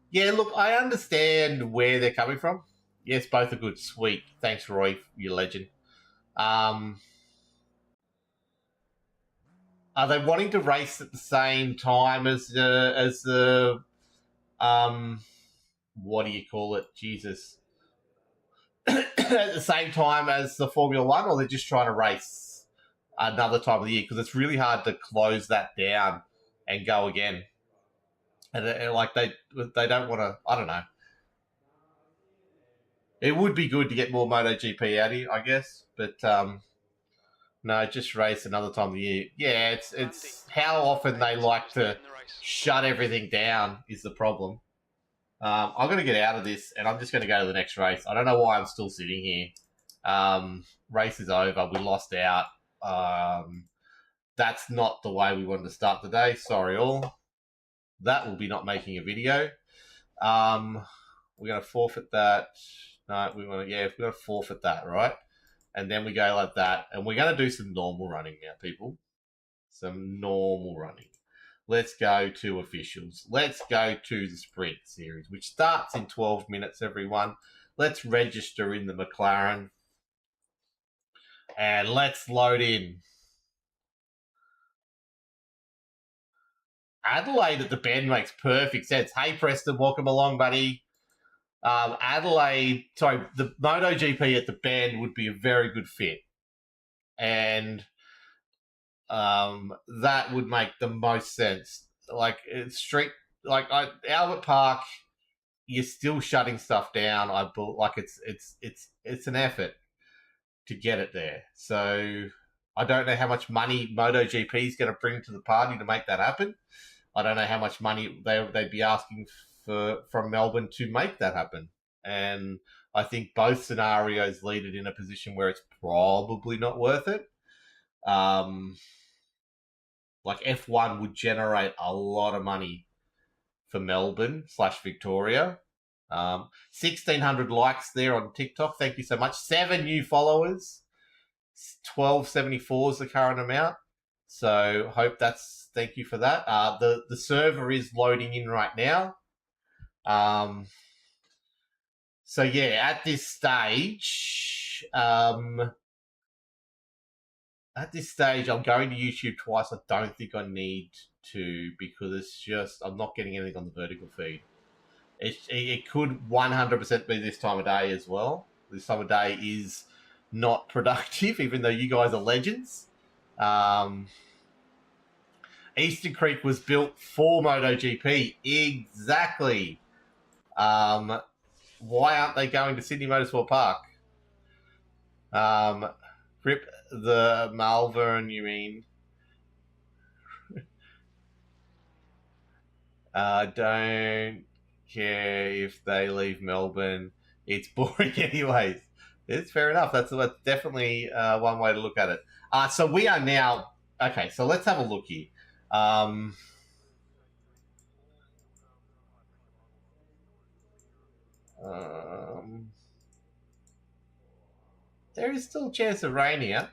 Yeah, look, I understand where they're coming from. Yes, both are good. Sweet. Thanks, Roy, you legend. Are they wanting to race at the same time as the what do you call it? Jesus. At the same time as the Formula One, or they're just trying to race another time of the year? Because it's really hard to close that down and go again. And like they don't want to. I don't know. It would be good to get more MotoGP out here, I guess, but no, just race another time of the year. Yeah, it's how often they like to shut everything down is the problem. I'm going to get out of this, and I'm just going to go to the next race. I don't know why I'm still sitting here. Race is over. We lost out. That's not the way we wanted to start the day. Sorry, all. That will be not making a video. We're going to forfeit that. No, we're going to forfeit that, right? And then we go like that. And we're going to do some normal running now, people. Some normal running. Let's go to officials. Let's go to the Sprint series, which starts in 12 minutes, everyone. Let's register in the McLaren. And let's load in. Adelaide at the bend makes perfect sense. Hey, Preston, welcome along, buddy. The MotoGP at the bend would be a very good fit. And that would make the most sense. Like it's strict, Albert Park, you're still shutting stuff down. It's an effort to get it there. So I don't know how much money MotoGP is going to bring to the party to make that happen. I don't know how much money they'd be asking from Melbourne to make that happen. And I think both scenarios lead it in a position where it's probably not worth it. Like F1 would generate a lot of money for Melbourne / Victoria. 1,600 likes there on TikTok. Thank you so much. 7 new followers. 1274 is the current amount. So thank you for that. The server is loading in right now. So yeah, at this stage, I'm going to YouTube twice. I don't think I need to, because I'm not getting anything on the vertical feed. It could 100% be this time of day as well. This time of day is not productive, even though you guys are legends. Eastern Creek was built for MotoGP. Exactly. Why aren't they going to Sydney Motorsport Park? Rip the Malvern, you mean? Don't care if they leave Melbourne. It's boring anyways. It's fair enough. That's definitely one way to look at it. So we are now... Okay, so let's have a look here. There is still a chance of rain here.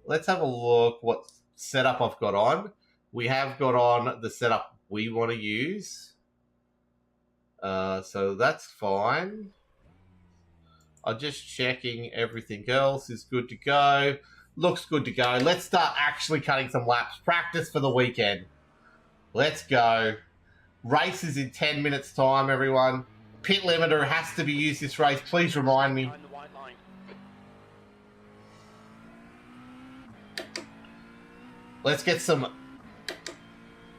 Let's have a look what setup I've got on. We have got on the setup we want to use. So that's fine. I'm just checking everything else is good to go. Looks good to go. Let's start actually cutting some laps. Practice for the weekend. Let's go. Race is in 10 minutes time, everyone. Pit limiter has to be used this race. Please remind me. Let's get some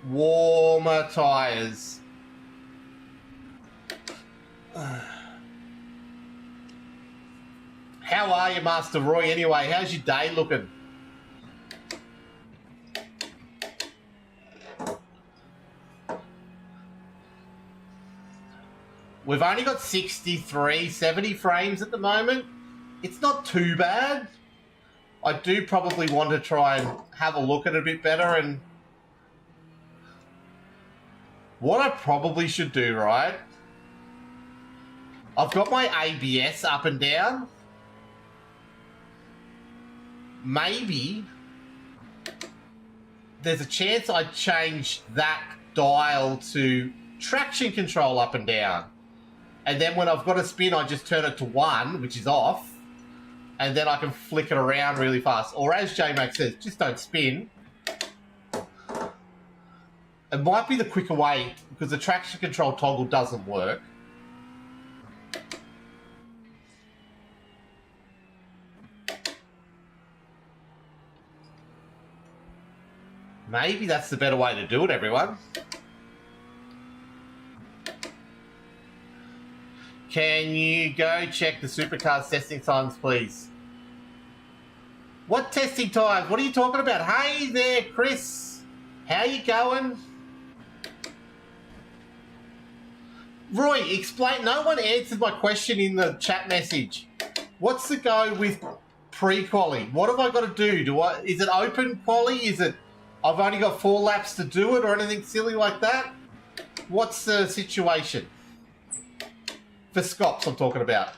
warmer tyres. How are you, Master Roy? Anyway, how's your day looking? We've only got 63, 70 frames at the moment. It's not too bad. I do probably want to try and have a look at it a bit better. And what I probably should do, right, I've got my ABS up and down. Maybe there's a chance I change that dial to traction control up and down. And then when I've got a spin, I just turn it to 1, which is off. And then I can flick it around really fast. Or as J-Mac says, just don't spin. It might be the quicker way because the traction control toggle doesn't work. Maybe that's the better way to do it, everyone. Can you go check the supercars testing times, please? What testing times? What are you talking about? Hey there, Chris. How you going? Roy, explain. No one answered my question in the chat message. What's the go with pre-quali? What have I got to do? Is it open quali? Is it I've only got 4 laps to do it or anything silly like that? What's the situation? For Scops, I'm talking about.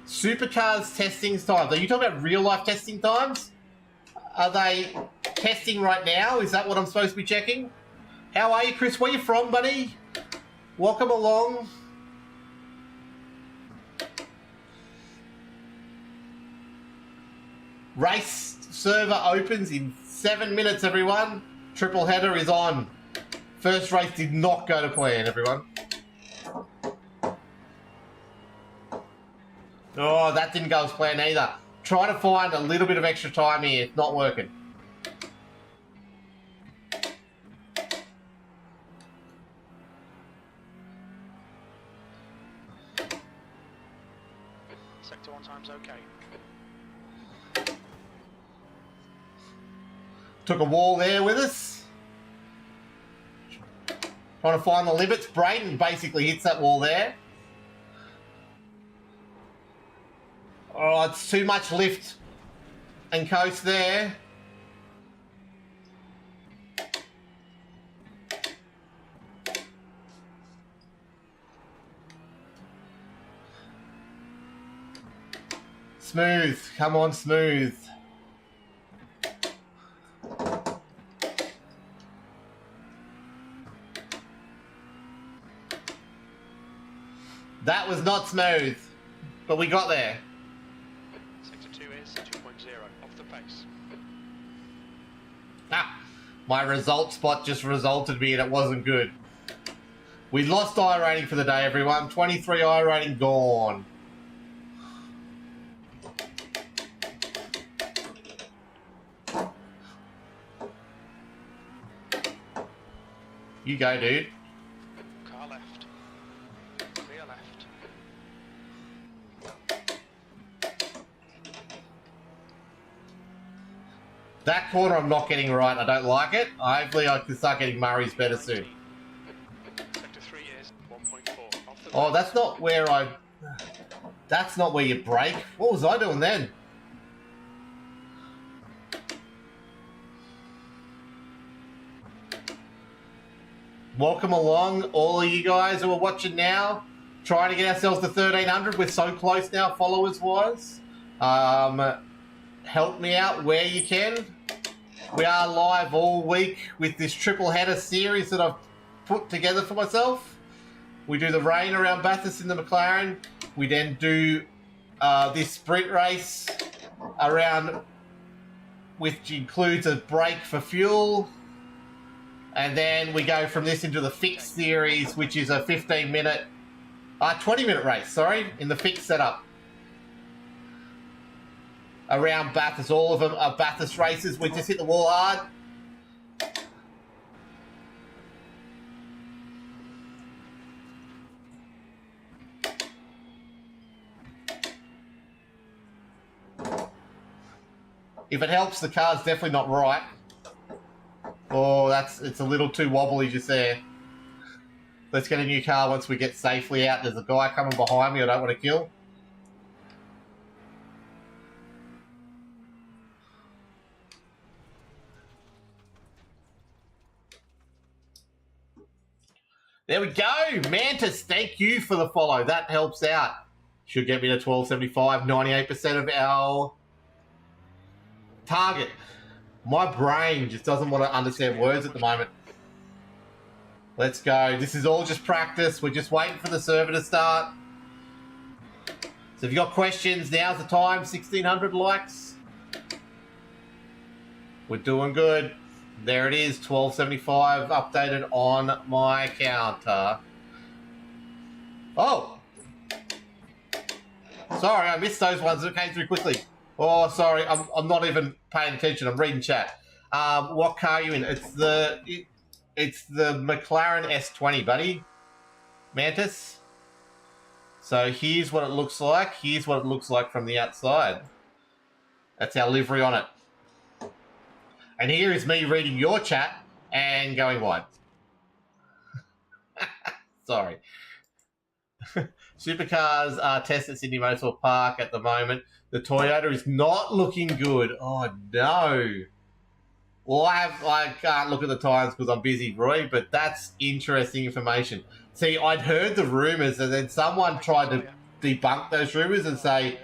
Supercars testing times. Are you talking about real life testing times? Are they testing right now? Is that what I'm supposed to be checking? How are you, Chris? Where you from, buddy? Welcome along. Race server opens in 7 minutes, everyone. Triple header is on. First race did not go to plan, everyone. Oh, that didn't go as planned either. Trying to find a little bit of extra time here. It's not working. Sector 1 time's okay. Took a wall there with us. Trying to find the limits. Brayden basically hits that wall there. Oh, it's too much lift and coast there. Smooth. Come on, smooth. That was not smooth, but we got there. Sector 2 is 2.0, off the pace. Ah, my result spot just resulted me and it wasn't good. We lost I rating for the day, everyone. 23 I rating gone. You go, dude. Car left. Clear left. That corner I'm not getting right. I don't like it. Hopefully I can start getting Murray's better soon. Sector 3 is 1.4, off the Oh, that's not where I... That's not where you brake. What was I doing then? Welcome along, all of you guys who are watching now. Trying to get ourselves to 1,300. We're so close now, followers-wise. Help me out where you can. We are live all week with this triple header series that I've put together for myself. We do the rain around Bathurst in the McLaren. We then do this sprint race around, which includes a break for fuel. And then we go from this into the fixed series, which is a 15-minute, 20-minute race, sorry, in the fixed setup. Around Bathurst, all of them are Bathurst races. We just hit the wall hard. If it helps, the car's definitely not right. Oh, it's a little too wobbly just there. Let's get a new car once we get safely out. There's a guy coming behind me I don't want to kill. There we go. Mantis, thank you for the follow. That helps out. Should get me to 1275, 98% of our target. My brain just doesn't want to understand words at the moment. Let's go. This is all just practice. We're just waiting for the server to start. So if you've got questions, now's the time. 1,600 likes. We're doing good. There it is, 1275 updated on my counter. Oh! Sorry, I missed those ones that came through quickly. Oh, sorry, I'm not even paying attention. I'm reading chat. What car are you in? It's the McLaren S20, buddy. Mantis. So here's what it looks like. Here's what it looks like from the outside. That's our livery on it. And here is me reading your chat and going wide. Sorry. Supercars are tested at Sydney Motorsport Park at the moment. The Toyota is not looking good. Oh, no. Well, I can't look at the times because I'm busy, Roy, but that's interesting information. See, I'd heard the rumours and then someone tried to debunk those rumours and say...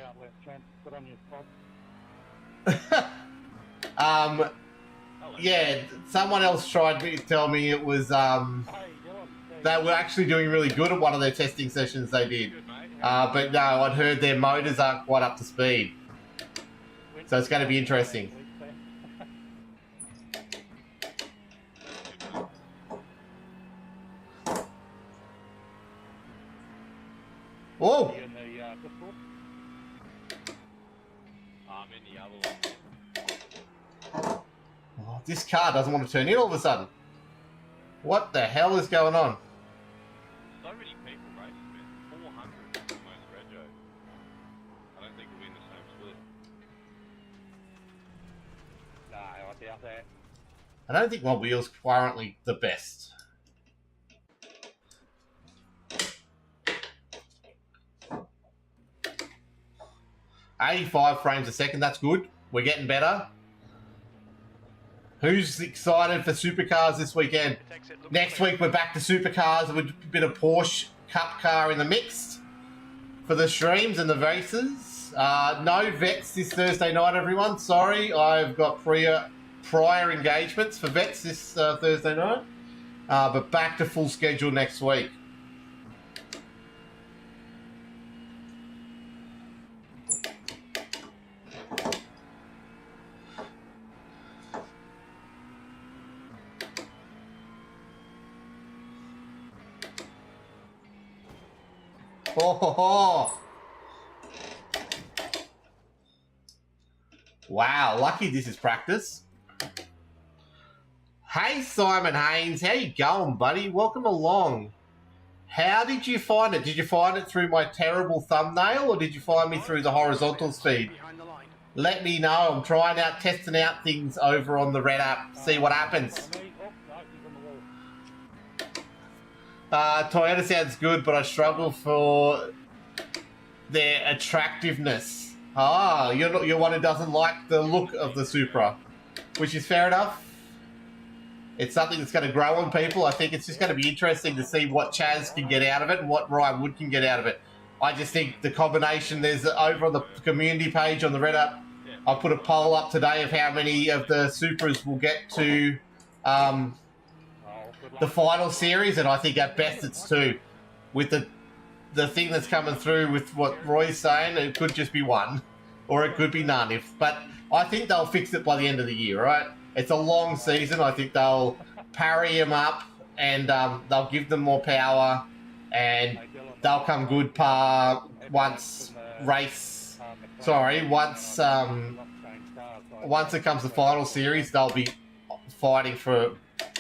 yeah, someone else tried to tell me it was... they were actually doing really good at one of their testing sessions they did. But no, I'd heard their motors aren't quite up to speed. So it's going to be interesting. Oh! Oh, this car doesn't want to turn in all of a sudden. What the hell is going on? So many people racing, man. 400 for most rego. I don't think we'll be in the same split. No, I doubt that. I don't think my wheel's currently the best. $85 frames a second, that's good. We're getting better. Who's excited for supercars this weekend? Next week we're back to supercars with a bit of Porsche Cup car in the mix for the streams and the races. No vets this Thursday night, everyone. Sorry, I've got prior engagements for vets this Thursday night. But back to full schedule next week. Oh, wow, lucky this is practice. Hey, Simon Haynes, how you going, buddy? Welcome along. How did you find it? Did you find it through my terrible thumbnail or did you find me through the horizontal speed? Let me know. I'm trying out, testing out things over on the Red app. See what happens. Toyota sounds good, but I struggle for their attractiveness. Ah, you're one who doesn't like the look of the Supra, which is fair enough. It's something that's going to grow on people. I think it's just going to be interesting to see what Chaz can get out of it and what Ryan Wood can get out of it. I just think the combination, there's over on the community page on the Red app, I put a poll up today of how many of the Supras will get to the final series, and I think at best it's 2. With the thing that's coming through with what Roy's saying, it could just be 1, or it could be none. But I think they'll fix it by the end of the year, right? It's a long season. I think they'll parry him up, and they'll give them more power, and they'll come good once it comes to final series, they'll be fighting for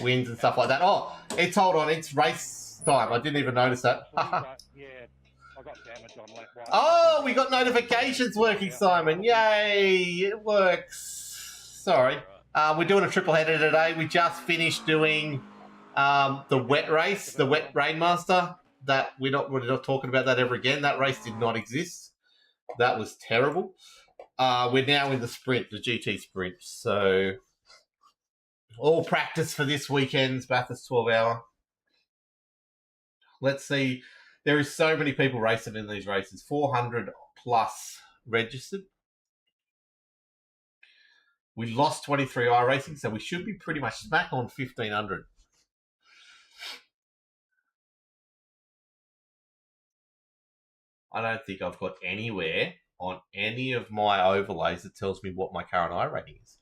wins and stuff like that. Oh, hold on, it's race time. I didn't even notice that. Oh, we got notifications working, Simon. Yay, it works. Sorry. We're doing a triple header today. We just finished doing the wet race, the wet Rainmaster. That we're not talking about that ever again. That race did not exist. That was terrible. We're now in the sprint, the GT Sprint. So all practice for this weekend's Bathurst 12 hour. Let's see. There is so many people racing in these races. 400 plus registered. We lost 23 iRacing, so we should be pretty much smack on 1,500. I don't think I've got anywhere on any of my overlays that tells me what my current iRating is.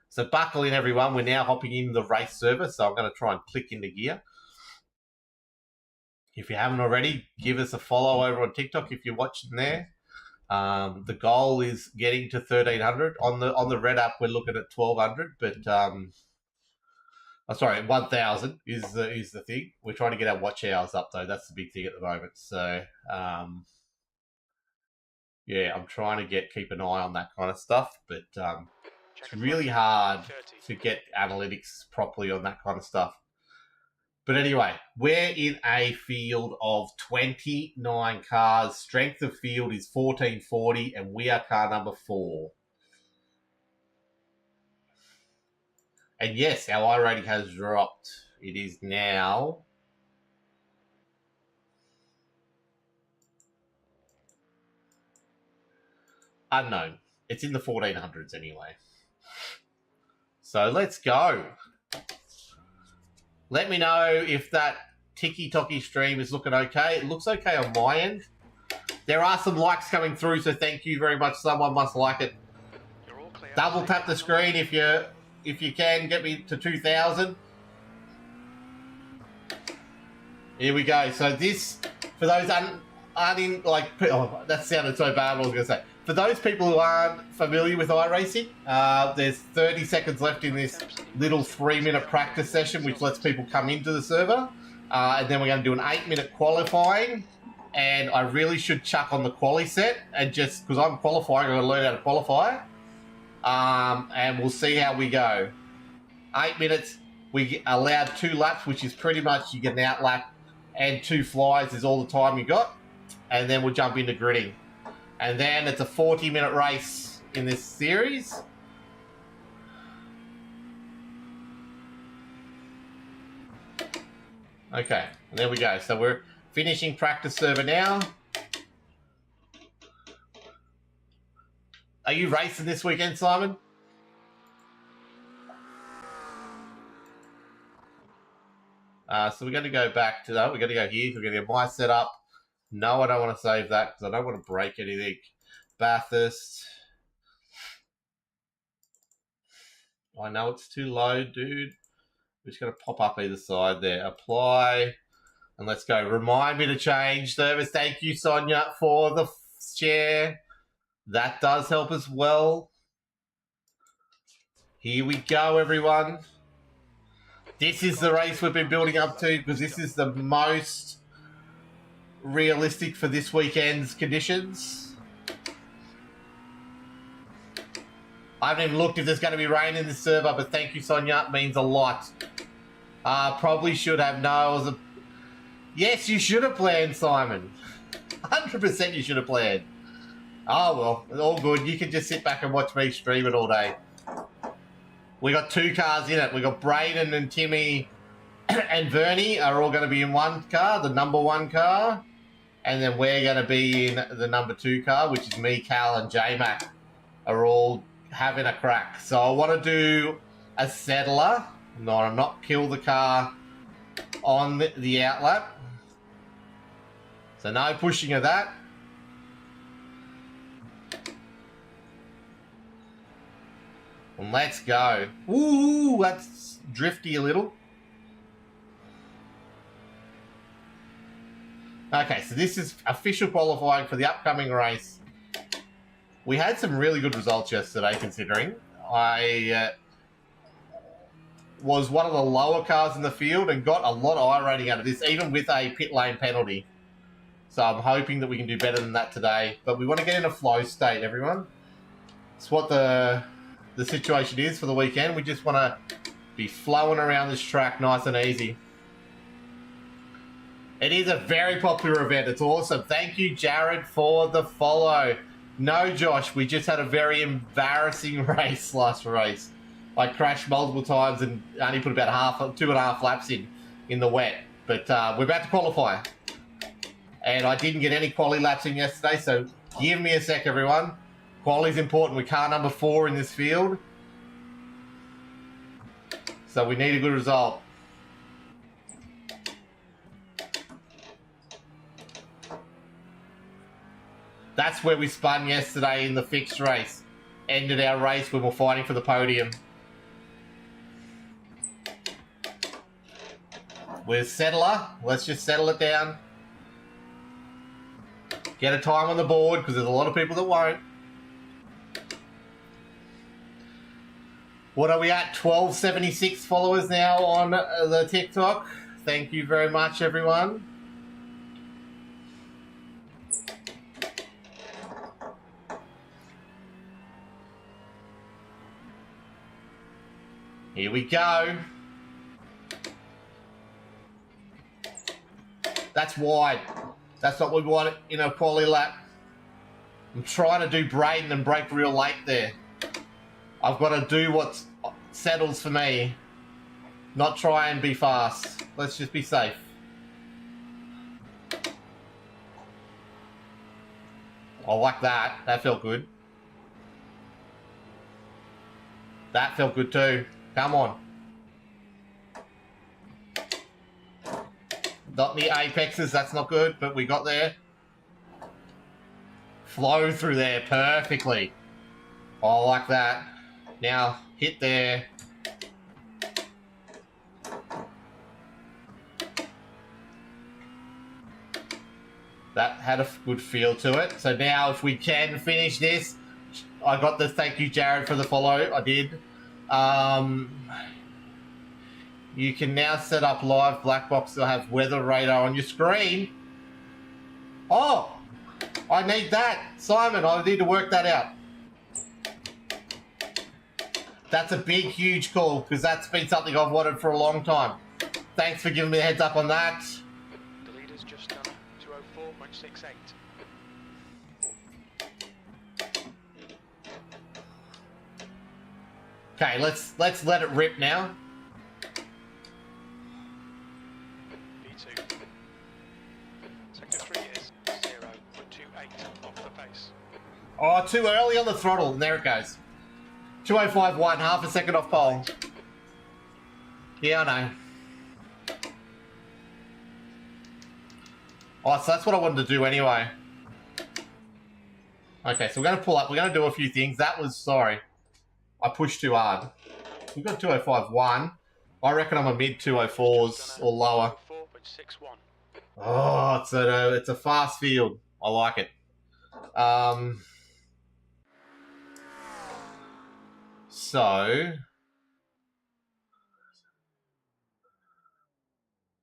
So buckle in, everyone. We're now hopping in the race server, so I'm going to try and click into gear. If you haven't already, give us a follow over on TikTok if you're watching there. The goal is getting to 1,300. On the red app, we're looking at 1,200, but sorry, 1,000 is the thing. We're trying to get our watch hours up though. That's the big thing at the moment. So yeah, I'm trying to keep an eye on that kind of stuff, but it's really hard to get analytics properly on that kind of stuff. But anyway, we're in a field of 29 cars. Strength of field is 1440, and we are car number 4. And yes, our iRating has dropped. It is now unknown. It's in the 1400s anyway. So let's go. Let me know if that Tiki-Toki stream is looking okay. It looks okay on my end. There are some likes coming through, so thank you very much. Someone must like it. Double tap the screen if you can. Get me to 2,000. Here we go. So this, for those aren't in, like, oh, that sounded so bad, what I was going to say. For those people who aren't familiar with iRacing, there's 30 seconds left in this little 3-minute practice session, which lets people come into the server. And then we're going to do an 8-minute qualifying. And I really should chuck on the quali set, and just because I'm qualifying, I'm going to learn how to qualify. And we'll see how we go. 8 minutes, we allowed 2 laps, which is pretty much you get an out lap, and 2 flies is all the time you got. And then we'll jump into gridding. And then it's a 40-minute race in this series. Okay, there we go. So we're finishing practice server now. Are you racing this weekend, Simon? So we're going to go back to that. We're going to go here. We're going to get my setup. No, I don't want to save that because I don't want to break anything. Bathurst. I know it's too low, dude. We're just going to pop up either side there. Apply. And let's go. Remind me to change service. Thank you, Sonia, for the share. That does help as well. Here we go, everyone. This is the race we've been building up to because this is the most realistic for this weekend's conditions. I haven't even looked if there's going to be rain in this server, but thank you, Sonia. It means a lot. Probably should have known. Yes, you should have planned, Simon. 100% you should have planned. Oh, well, all good. You can just sit back and watch me stream it all day. We got 2 cars in it. We got Braden and Timmy and Vernie are all going to be in one car, the number 1 car. And then we're going to be in the number 2 car, which is me, Cal, and J-Mac are all having a crack. So I want to do a settler. Not kill the car on the outlap. So no pushing of that. And let's go. Ooh, that's drifty a little. Okay, so this is official qualifying for the upcoming race. We had some really good results yesterday, considering. I was one of the lower cars in the field and got a lot of iRating out of this, even with a pit lane penalty. So I'm hoping that we can do better than that today. But we want to get in a flow state, everyone. It's what the situation is for the weekend. We just want to be flowing around this track nice and easy. It is a very popular event. It's awesome. Thank you, Jared, for the follow. No, Josh, we just had a very embarrassing race last race. I crashed multiple times and only put about 2.5 laps in the wet. But we're about to qualify. And I didn't get any quality laps in yesterday, so give me a sec, everyone. Quality's important. We're car number 4 in this field. So we need a good result. That's where we spun yesterday in the fixed race. Ended our race when we're fighting for the podium. We're settler. Let's just settle it down. Get a time on the board, because there's a lot of people that won't. What are we at? 1276 followers now on the TikTok. Thank you very much, everyone. Here we go. That's wide. That's not what we want in a quality lap. I'm trying to do Braden and break real late there. I've got to do what settles for me. Not try and be fast. Let's just be safe. I like that. That felt good. That felt good too. Come on. Not the apexes, that's not good, but we got there. Flow through there perfectly. I like that. Now, hit there. That had a good feel to it. So now if we can finish this, I got the thank you, Jared, for the follow. I did. You can now set up live black box to have weather radar on your screen. Oh, I need that. Simon, I need to work that out. That's a big, huge call, because that's been something I've wanted for a long time. Thanks for giving me a heads up on that. The leader's just done 204.68. Okay, let's let it rip now. V2. Sector 3 is 0.28 off the pace. Oh, too early on the throttle, and there it goes. 2051, half a second off pole. Yeah, I know. Oh, so that's what I wanted to do anyway. Okay, so we're going to pull up. We're going to do a few things. That was, sorry, I pushed too hard. We've got 2051. I reckon I'm a mid 204s or lower. 4.61. Oh, it's a fast field. I like it. So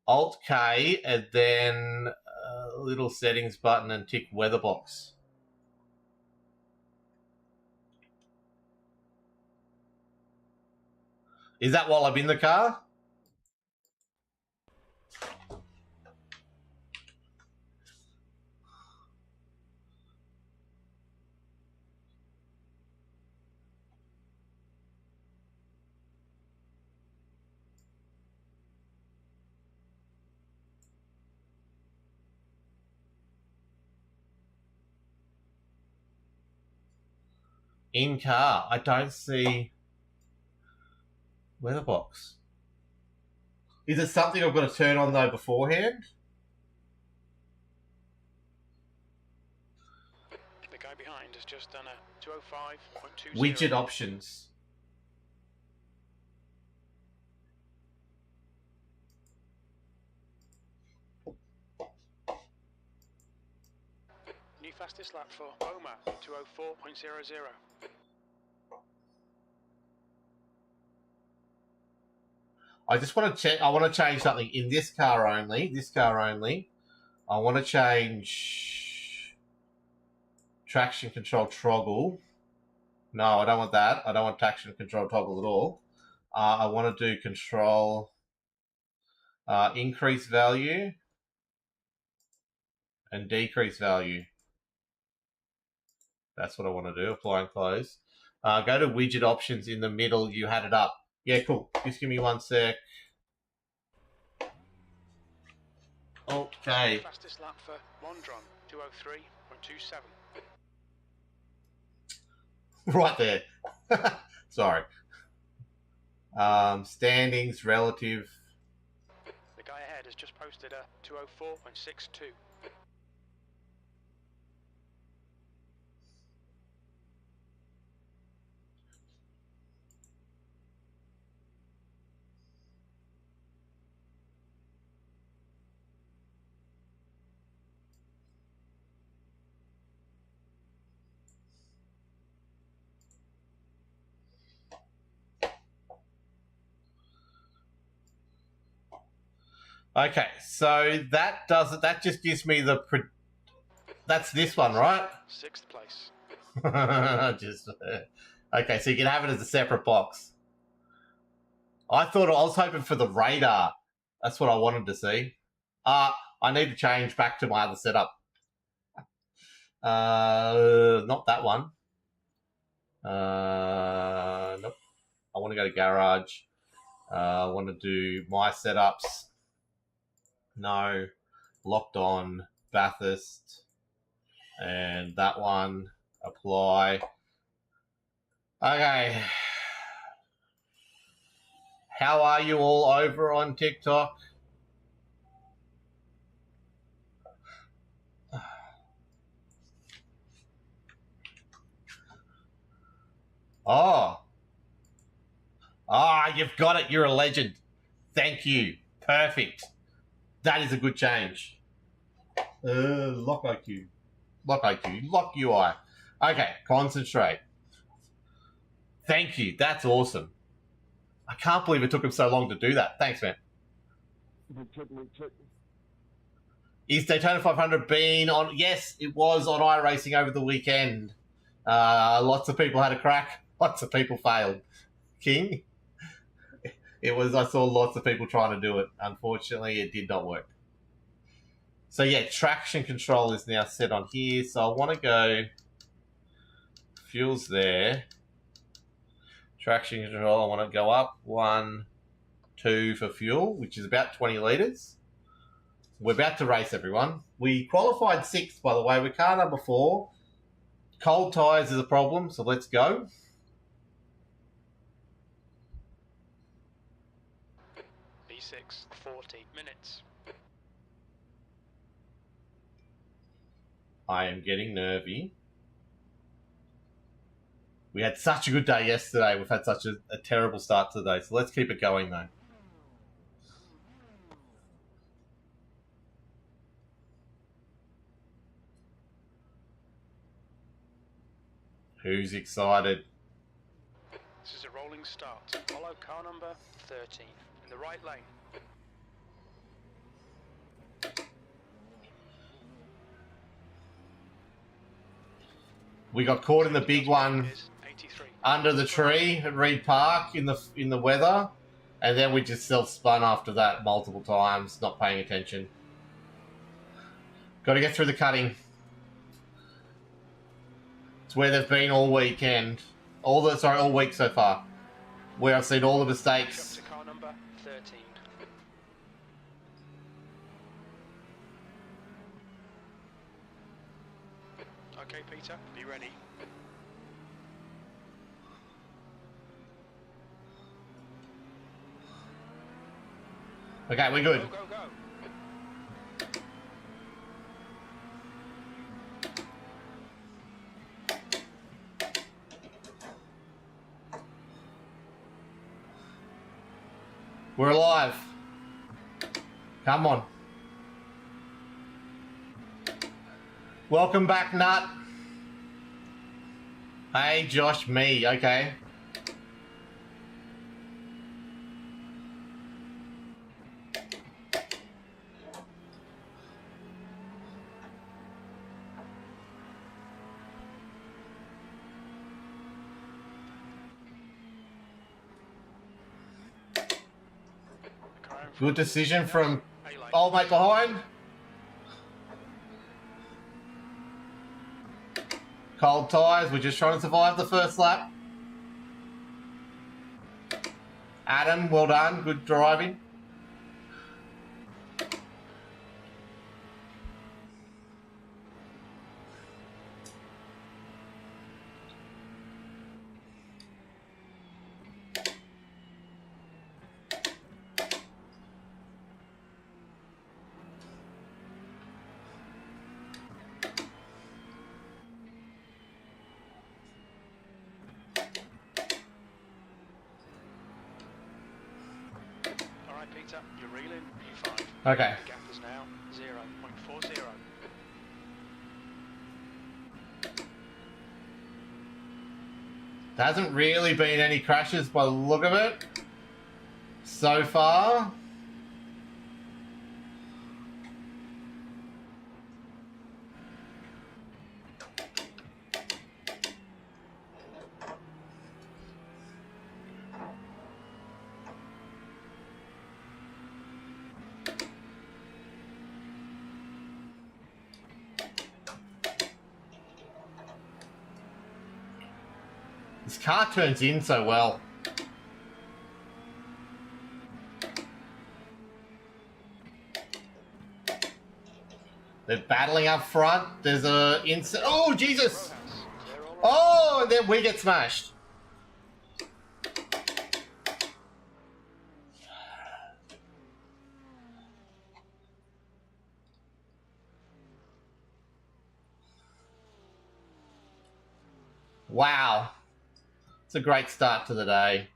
Alt K and then a little settings button and tick weather box. Is that while I'm in the car? In car, I don't see weather box. Is it something I've got to turn on though beforehand? The guy behind has just done a 205.20. Widget options. New fastest lap for Boma, 204.00. I just want to check. I want to change something in this car only. This car only. I want to change traction control toggle. No, I don't want that. I don't want traction control toggle at all. I want to do control increase value and decrease value. That's what I want to do. Apply and close. Go to widget options in the middle. You had it up. Yeah, cool. Just give me one sec. Alt Okay. Fastest lap for Londron, 203.27. Right there. Sorry. Standings relative. The guy ahead has just posted a 204.62. Okay, so that does it. That just gives me the. That's this one, right? 6th place. Just okay. So you can have it as a separate box. I was hoping for the radar. That's what I wanted to see. I need to change back to my other setup. Not that one. Nope. I want to go to garage. I want to do my setups. No. Locked on. Bathurst. And that one. Apply. Okay. How are you all over on TikTok? Oh. Ah, you've got it. You're a legend. Thank you. Perfect. That is a good change. Lock IQ. Lock IQ. Lock UI. Okay, concentrate. Thank you. That's awesome. I can't believe it took him so long to do that. Thanks, man. Is Daytona 500 been on? Yes, it was on iRacing over the weekend. Lots of people had a crack. Lots of people failed. King? It was. I saw lots of people trying to do it. Unfortunately, it did not work. So yeah, traction control is now set on here. So I want to go fuels there. Traction control, I want to go up 1, 2 for fuel, which is about 20 litres. We're about to race, everyone. We qualified 6th, by the way. We're car number 4. Cold tyres is a problem, so let's go. B6, 40 minutes. I am getting nervy. We had such a good day yesterday. We've had such a terrible start to the day, so let's keep it going, though. Who's excited? This is a rolling start. Follow car number 13 in the right lane. We got caught in the big one under the tree at Reed Park in the weather, and then we just self-spun after that multiple times, not paying attention. Got to get through the cutting. It's where they've been all weekend. All week so far. Where I've seen all the mistakes. Car number 13. Okay, Peter, be ready. Okay, we're good. Go, go, go. We're alive. Come on. Welcome back, Nut. Hey, Josh, me. Okay. Good decision from old mate behind. Cold tyres. We're just trying to survive the first lap. Adam, well done. Good driving. right, Peter. You're reeling. P5. Okay. The gap is now 0.40. There hasn't really been any crashes by the look of it so far. This car turns in so well. They're battling up front. There's a oh Jesus! Oh, and then we get smashed. Wow. It's a great start to the day.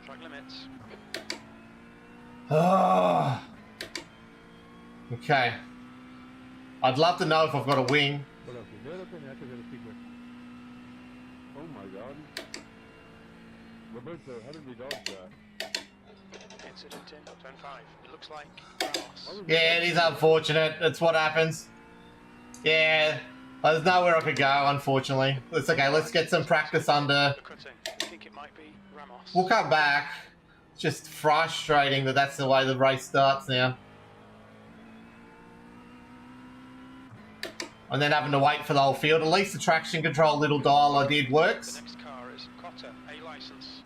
Track limits. Oh. Okay. I'd love to know if I've got a wing. Oh my god. Roberto, how did we dodge that? Incident in turn 5. It looks like Ramos. Yeah, it is unfortunate. That's what happens. Yeah, there's nowhere I could go, unfortunately. It's okay, let's get some practice under. The cutting. I think it might be Ramos. We'll come back. It's just frustrating that that's the way the race starts now. And then having to wait for the whole field. At least the traction control little dial I did works. The next car is Cotter, A license.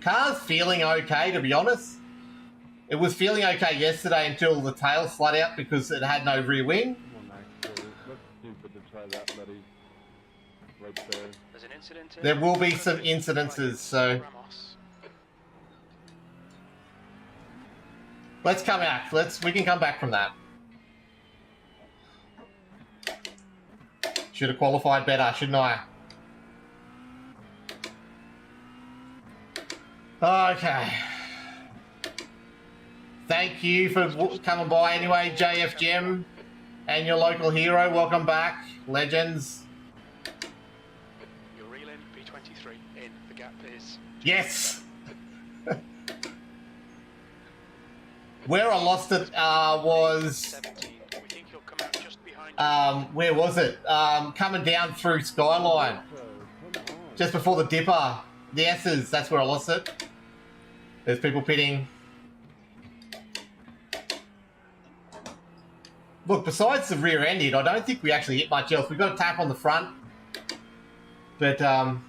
Car's feeling okay, to be honest. It was feeling okay yesterday until the tail slid out because it had no rear wing. Come on, Max. Let's stupid to try that, buddy. Right there. There's an incident in. There will be some incidences, so Ramos. let's come back. We can come back from that. Should have qualified better, shouldn't I? Okay. Thank you for coming by anyway, JF Gem and your local hero. Welcome back, legends. You're reeling. P23 in. The gap is. Yes. Where I lost it was 17. We think he'll come out just behind you. where was it? Coming down through Skyline, Come on. just before the dipper. The S's. That's where I lost it. There's people pitting. Look, besides the rear ended, I don't think we actually hit much else. We got a tap on the front, but P23.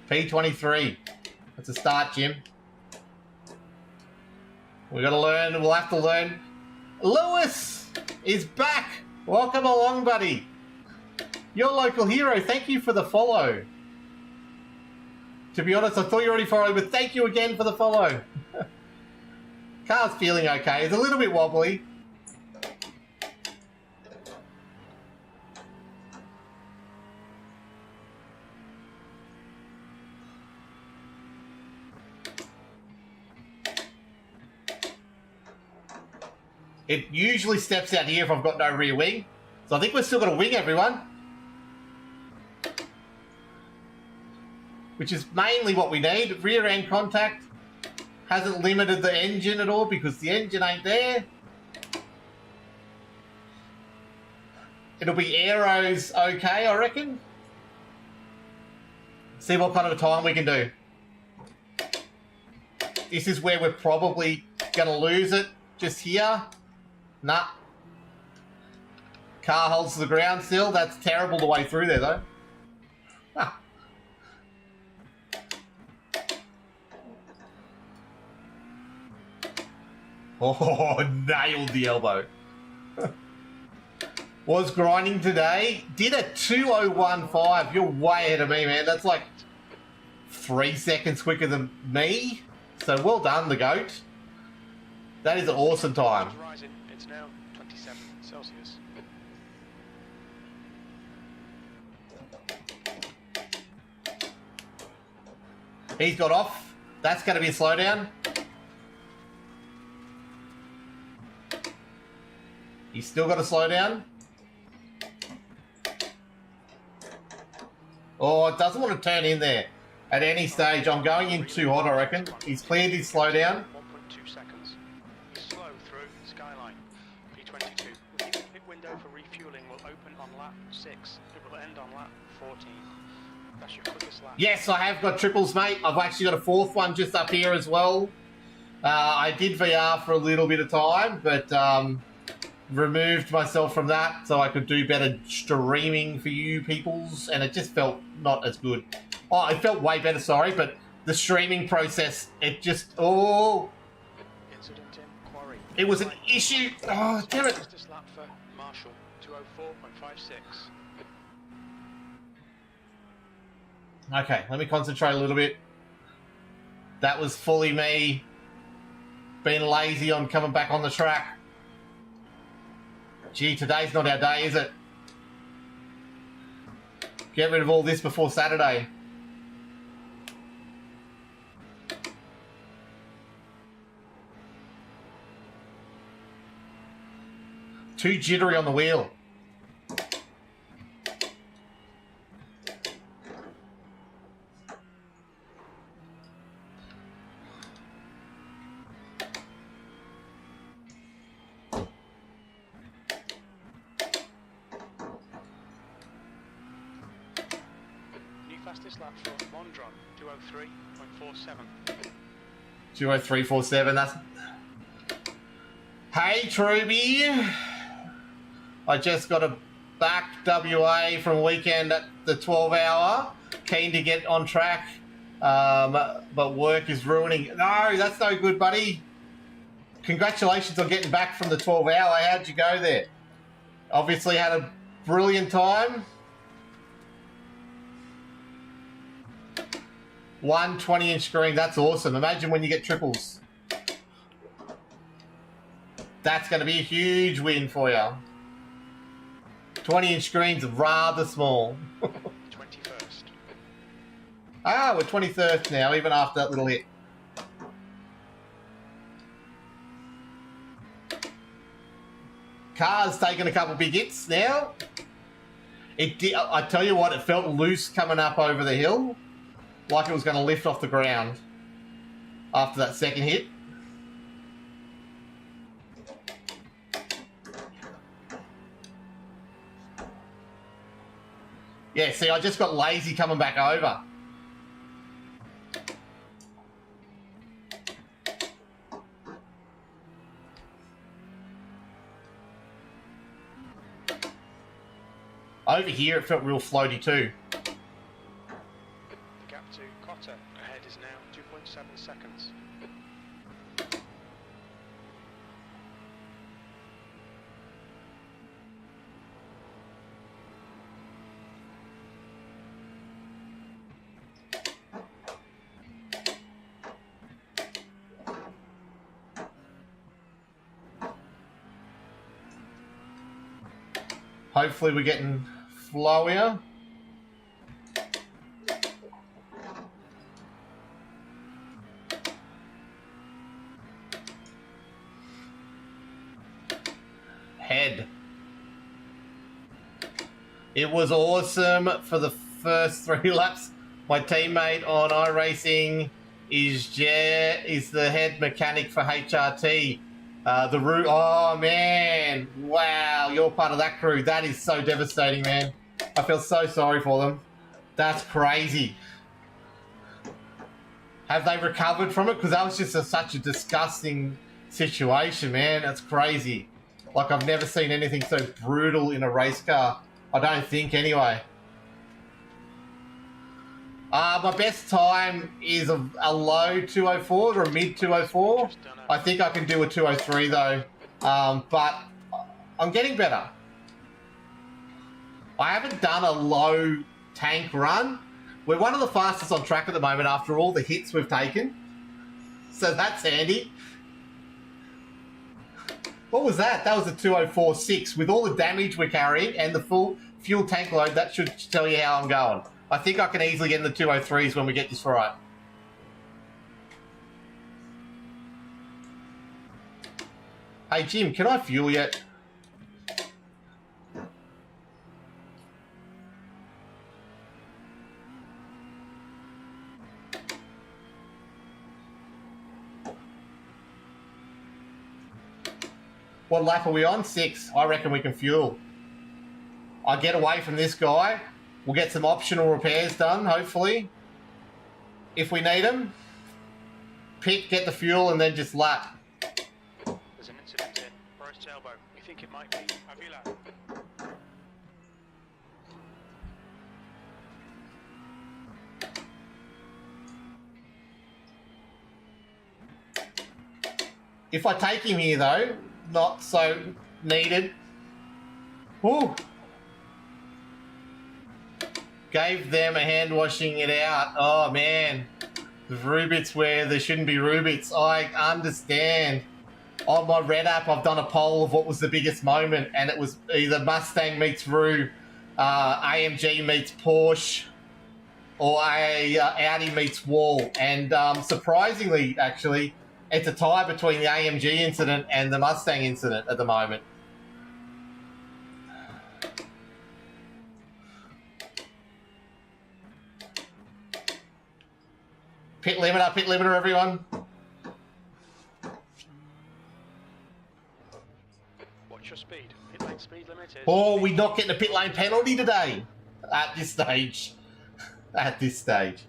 P23. That's a start, Jim. We got to learn. We'll have to learn. Lewis is back. Welcome along, buddy. Your local hero. Thank you for the follow. To be honest, I thought you already followed, but thank you again for the follow. Car's feeling okay. It's a little bit wobbly. It usually steps out here if I've got no rear wing. So I think we've still got a wing, everyone. Which is mainly what we need. Rear end contact. Hasn't limited the engine at all because the engine ain't there. It'll be aeros okay, I reckon. See what kind of a time we can do. This is where we're probably going to lose it. Just here. Nah. Car holds the ground still. That's terrible the way through there, though. Ah. Oh, nailed the elbow. Was grinding today. Did a 2:01.5. You're way ahead of me, man. That's like 3 seconds quicker than me. So So well done, the goat. That is an awesome time. It's rising. It's now 27 Celsius. He's got off. That's going to be a slowdown. He's still got a slowdown. Oh, it doesn't want to turn in there at any stage. I'm going in too hot, I reckon. He's cleared his slowdown. 1.2 seconds. He's slow through Skyline. P22. The pit window for refueling will open on lap 6. It will end on lap 14. That's your quickest lap. Yes, I have got triples, mate. I've actually got a fourth one just up here as well. I did VR for a little bit of time, but removed myself from that so I could do better streaming for you peoples, and it just felt not as good. Oh, it felt way better, sorry, but the streaming process, it just, oh. Incident in quarry. It was an issue. Oh, damn it. Fastest lap for Marshall, 204.56. Okay, let me concentrate a little bit. That was fully me being lazy on coming back on the track. Gee, today's not our day, is it? Get rid of all this before Saturday. Too jittery on the wheel. Fastest lap for Mondron, 203.47. 203.47, that's... Hey, Truby. I just got a back WA from weekend at the 12-hour. Keen to get on track, but work is ruining... No, that's no good, buddy. Congratulations on getting back from the 12-hour. How'd you go there? Obviously had a brilliant time. 1 20-inch screen, that's awesome. Imagine when you get triples. That's going to be a huge win for you. 20-inch screen's rather small. 21st. Ah, we're 23rd now, even after that little hit. Car's taking a couple big hits now. It did, I tell you what, it felt loose coming up over the hill. Like it was going to lift off the ground after that second hit. Yeah, see, I just got lazy coming back over. Over here, it felt real floaty too. Ahead is now 2.7 seconds. Hopefully we're getting flowier. Head. It was awesome for the first 3 laps. My teammate on iRacing is the head mechanic for HRT. Oh man, wow, you're part of that crew. That is so devastating, man. I feel so sorry for them. That's crazy. Have they recovered from it? Because that was just such a disgusting situation, man. That's crazy. Like, I've never seen anything so brutal in a race car. I don't think, anyway. My best time is a low 204 or a mid 204. I think I can do a 203 though, but I'm getting better. I haven't done a low tank run. We're one of the fastest on track at the moment after all the hits we've taken. So that's handy. What was that? That was a 204.6. With all the damage we're carrying and the full fuel tank load, that should tell you how I'm going. I think I can easily get in the 203s when we get this right. Hey, Jim, can I fuel yet? What lap are we on? 6. I reckon we can fuel. I get away from this guy. We'll get some optional repairs done, hopefully. If we need them. Pick, get the fuel, and then just lap. There's an incident here. Right elbow. We think it might be Avila. If I take him here, though, not so needed. Woo! Gave them a hand washing it out. Oh, man. The Rubits where there shouldn't be Rubits. I understand. On my Red app, I've done a poll of what was the biggest moment, and it was either Mustang meets Roo, AMG meets Porsche, or Audi meets Wall. And surprisingly, actually, it's a tie between the AMG incident and the Mustang incident at the moment. Pit limiter, everyone. What's your speed? Pit lane speed limit is... Oh, we're not getting a pit lane penalty today. At this stage. At this stage.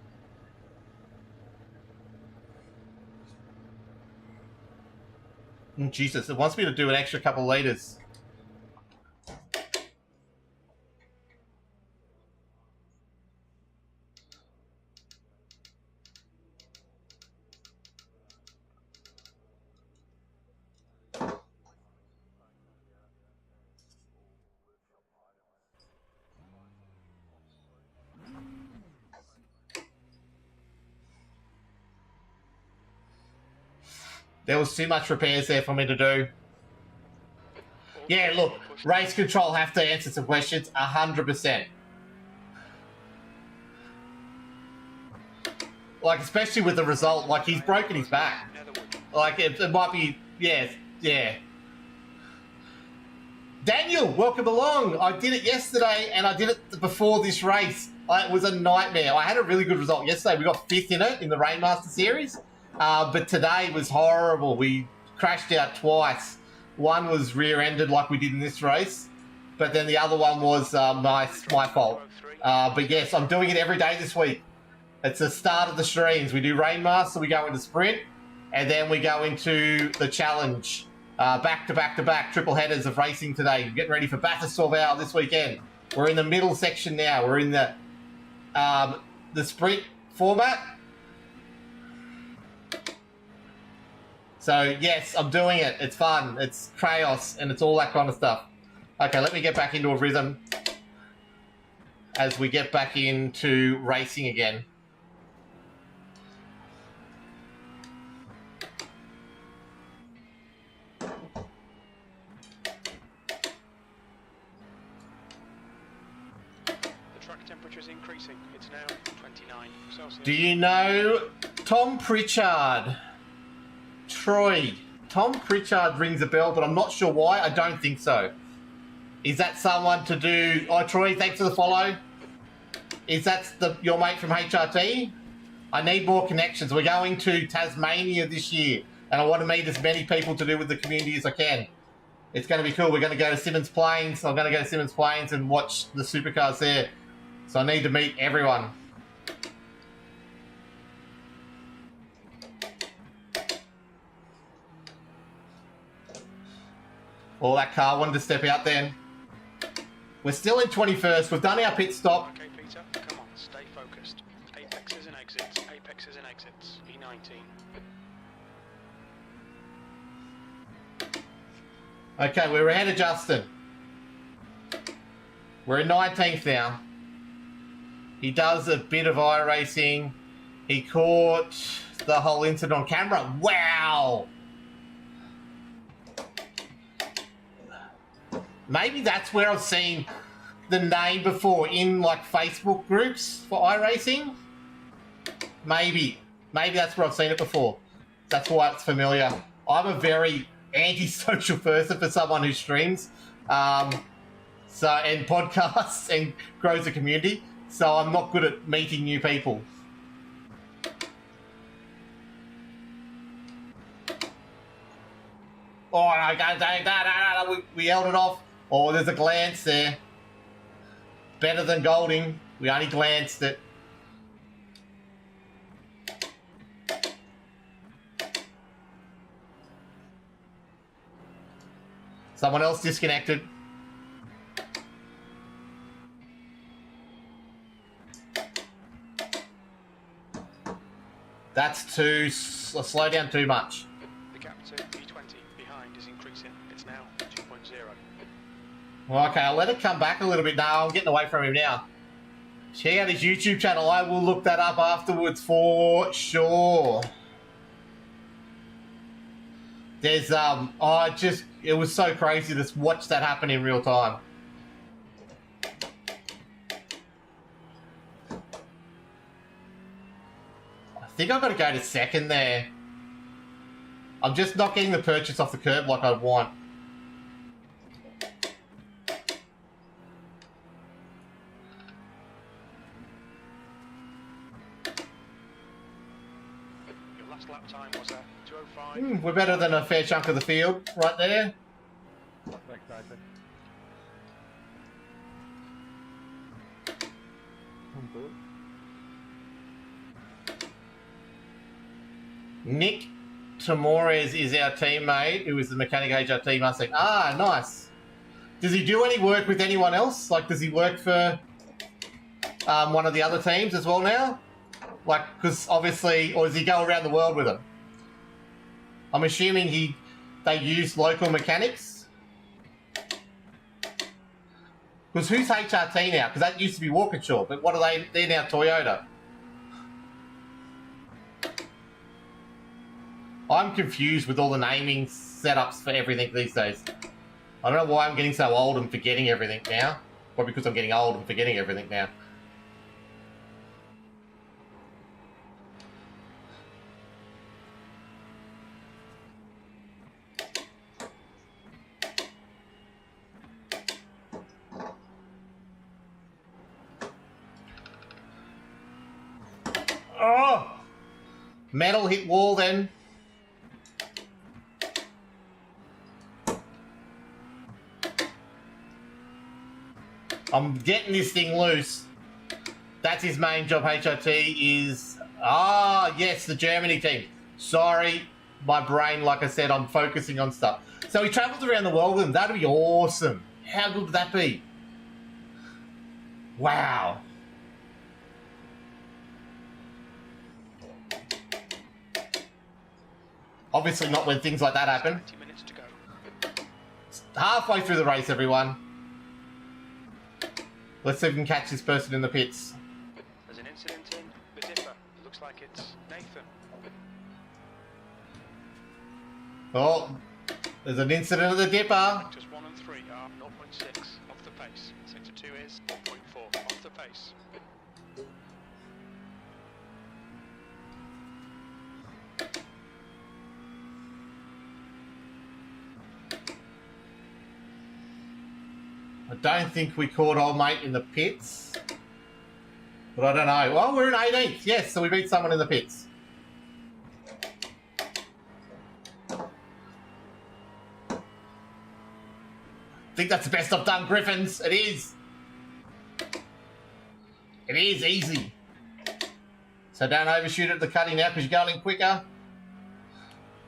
Jesus, it wants me to do an extra couple litres. There was too much repairs there for me to do. Yeah, look, race control have to answer some questions, 100%. Like, especially with the result, like, he's broken his back. Like, it might be, yeah. Daniel, welcome along. I did it yesterday, and I did it before this race. It was a nightmare. I had a really good result yesterday. We got 5th in it in the Rainmaster Series. But today was horrible. We crashed out twice. One was rear-ended like we did in this race, but then the other one was my fault. But yes, I'm doing it every day this week. It's the start of the streams. We do Rainmaster, we go into Sprint, and then we go into the Challenge. Back to back to back, triple headers of racing today. Getting ready for Bathurst 12 Hour this weekend. We're in the middle section now. We're in the Sprint format. So, yes, I'm doing it. It's fun. It's chaos, and it's all that kind of stuff. Okay, let me get back into a rhythm as we get back into racing again. The track temperature is increasing. It's now 29 Celsius. Do you know Tom Pritchard? Troy. Tom Pritchard rings a bell, but I'm not sure why. I don't think so. Is that someone to do... Oh, Troy, thanks for the follow. Is that your mate from HRT? I need more connections. We're going to Tasmania this year, and I want to meet as many people to do with the community as I can. It's going to be cool. We're going to go to Simmons Plains. I'm going to go to Simmons Plains and watch the supercars there. So I need to meet everyone. Oh, that car wanted to step out then. We're still in 21st. We've done our pit stop. Okay, Peter, come on, stay focused. Apexes and exits, apexes and exits. E19. Okay, we're ahead of Justin. We're in 19th now. He does a bit of iRacing. He caught the whole incident on camera. Wow. Maybe that's where I've seen the name before in like Facebook groups for iRacing. Maybe that's where I've seen it before. That's why it's familiar. I'm a very anti-social person for someone who streams, and podcasts and grows a community. So I'm not good at meeting new people. Oh, no, we held it off. Oh, there's a glance there. Better than Golding. We only glanced it. Someone else disconnected. That's too... slow down too much. The gap to P20 behind is increasing. It's now 2.0. Well, okay, I'll let it come back a little bit now. I'm getting away from him now. Check out his YouTube channel. I will look that up afterwards for sure. There's, it was so crazy to watch that happen in real time. I think I've got to go to second there. I'm just not getting the purchase off the curb like I want. Your last lap time was 2:05. We're better than a fair chunk of the field right there. Thanks, Isaac. I'm good. Nick Tamores is our teammate, who is the Mechanic HRT Mustang. Ah, nice. Does he do any work with anyone else? Like, does he work for one of the other teams as well now? Like, because obviously, or does he go around the world with them? I'm assuming they use local mechanics. Because who's HRT now? Because that used to be Walkinshaw, but what are they? They're now Toyota. I'm confused with all the naming setups for everything these days. I don't know why I'm getting so old and forgetting everything now. Probably because I'm getting old and forgetting everything now. Oh! Metal hit wall then. I'm getting this thing loose. That's his main job, HRT, is... Ah, yes, the Germany team. Sorry, my brain, like I said, I'm focusing on stuff. So he travels around the world with them. That'd be awesome. How good would that be? Wow. Obviously not when things like that happen. 20 minutes to go. Halfway through the race, everyone. Let's see if we can catch this person in the pits. There's an incident in the dipper. It looks like it's Nathan. Oh, there's an incident at the dipper. Sectors 1 and 3 are 0.6 off the pace. Sector 2 is 0.4 off the pace. I don't think we caught old mate in the pits. But I don't know. Well, we're in 18th. Yes, so we beat someone in the pits. I think that's the best I've done, Griffins. It is. It is easy. So don't overshoot at the cutting now because you're going quicker.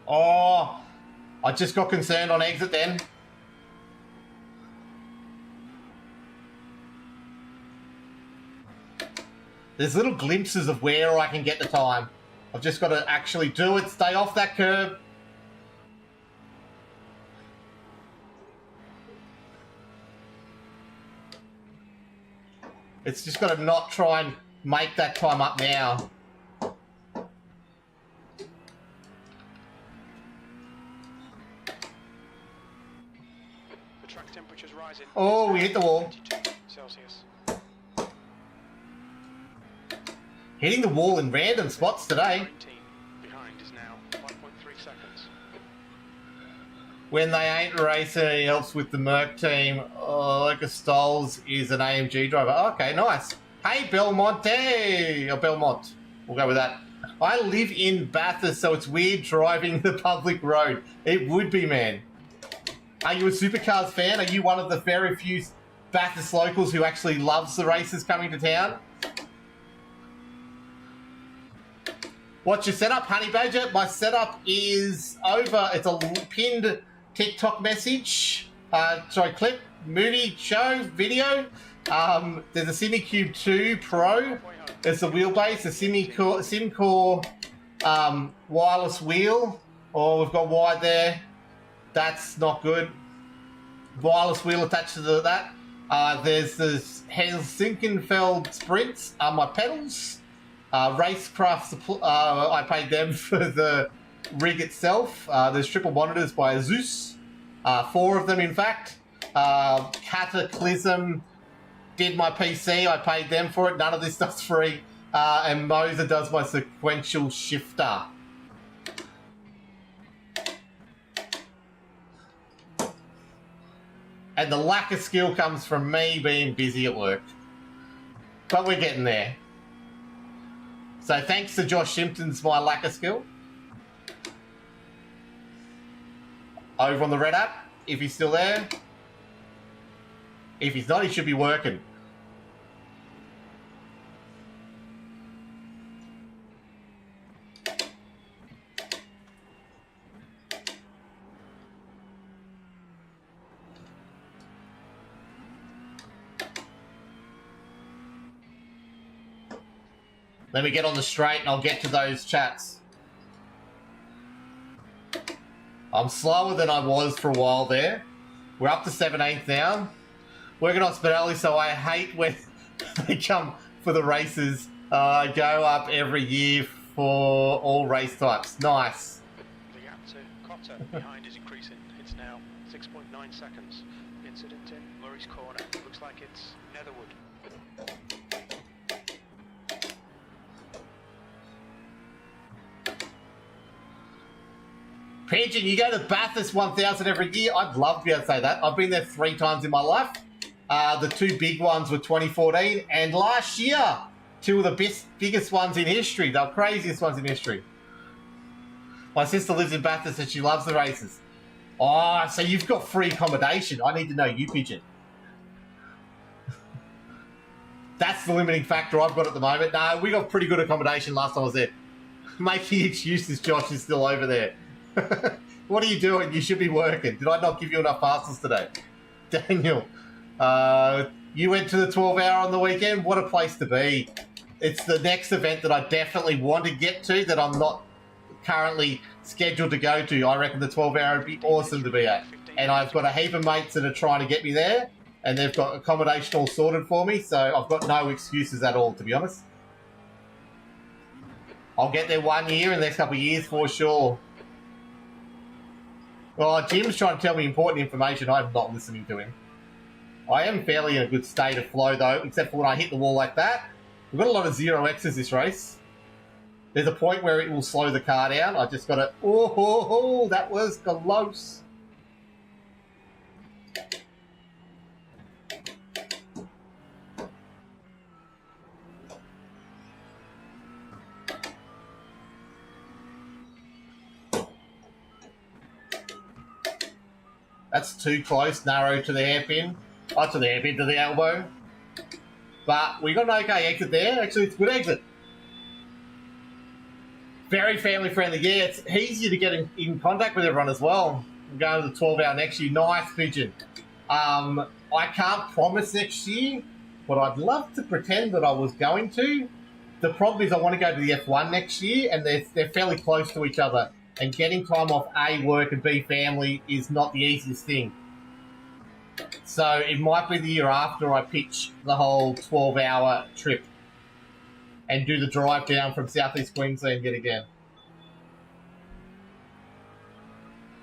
Oh, I just got concerned on exit then. There's little glimpses of where I can get the time. I've just got to actually do it, stay off that curb. It's just got to not try and make that time up now. Track temperature's rising. Oh, we hit the wall. 22 Celsius. Hitting the wall in random spots today. 19 behind is now 5.3 seconds. When they ain't racing, it helps with the Merc team. Lucas Stoles is an AMG driver. Okay, nice. Hey, Belmonte! Or Belmont. We'll go with that. I live in Bathurst, so it's weird driving the public road. It would be, man. Are you a supercars fan? Are you one of the very few Bathurst locals who actually loves the races coming to town? What's your setup, Honey Badger? My setup is over. It's a pinned TikTok message. Clip, movie, show, video. There's a SimiCube 2 Pro. There's the wheelbase, the SimCore wireless wheel. Oh, we've got wide there. That's not good. Wireless wheel attached to that. There's the Helsinkenfeld Sprints are my pedals. Racecraft, I paid them for the rig itself. There's triple monitors by Zeus. 4 of them, in fact. Cataclysm did my PC. I paid them for it. None of this stuff's free. And Moser does my sequential shifter. And the lack of skill comes from me being busy at work. But we're getting there. So thanks to Josh Simpson's my lack of skill. Over on the Red app, if he's still there. If he's not, he should be working. Let me get on the straight and I'll get to those chats. I'm slower than I was for a while there. We're up to 17th now. Working on Spinelli, so I hate when they come for the races. I go up every year for all race types. Nice. The gap to Cotter behind is increasing. It's now 6.9 seconds. Incident in Murray's corner. Looks like it's Netherwood. Pigeon, you go to Bathurst 1000 every year. I'd love to be able to say that. I've been there 3 times in my life. The 2 big ones were 2014 and last year. 2 of the biggest ones in history. The craziest ones in history. My sister lives in Bathurst and she loves the races. Oh, so you've got free accommodation. I need to know you, Pigeon. That's the limiting factor I've got at the moment. No, we got pretty good accommodation last time I was there. Making excuses, Josh is still over there. What are you doing? You should be working. Did I not give you enough parcels today? Daniel, you went to the 12-hour on the weekend? What a place to be. It's the next event that I definitely want to get to that I'm not currently scheduled to go to. I reckon the 12-hour would be awesome to be at. And I've got a heap of mates that are trying to get me there, and they've got accommodation all sorted for me, so I've got no excuses at all, to be honest. I'll get there 1 year in the next couple of years for sure. Well, Jim's trying to tell me important information. I'm not listening to him. I am fairly in a good state of flow, though, except for when I hit the wall like that. We've got a lot of 0Xs this race. There's a point where it will slow the car down. I just got to... Oh, that was close. That's too close, narrow to the hairpin. Oh, to the hairpin, to the elbow. But we got an okay exit there. Actually, it's a good exit. Very family-friendly. Yeah, it's easier to get in contact with everyone as well. I'm going to the 12-hour next year. Nice, Pigeon. I can't promise next year, but I'd love to pretend that I was going to. The problem is I want to go to the F1 next year, and they're fairly close to each other. And getting time off A, work, and B, family is not the easiest thing. So it might be the year after I pitch the whole 12-hour trip and do the drive down from Southeast Queensland yet again.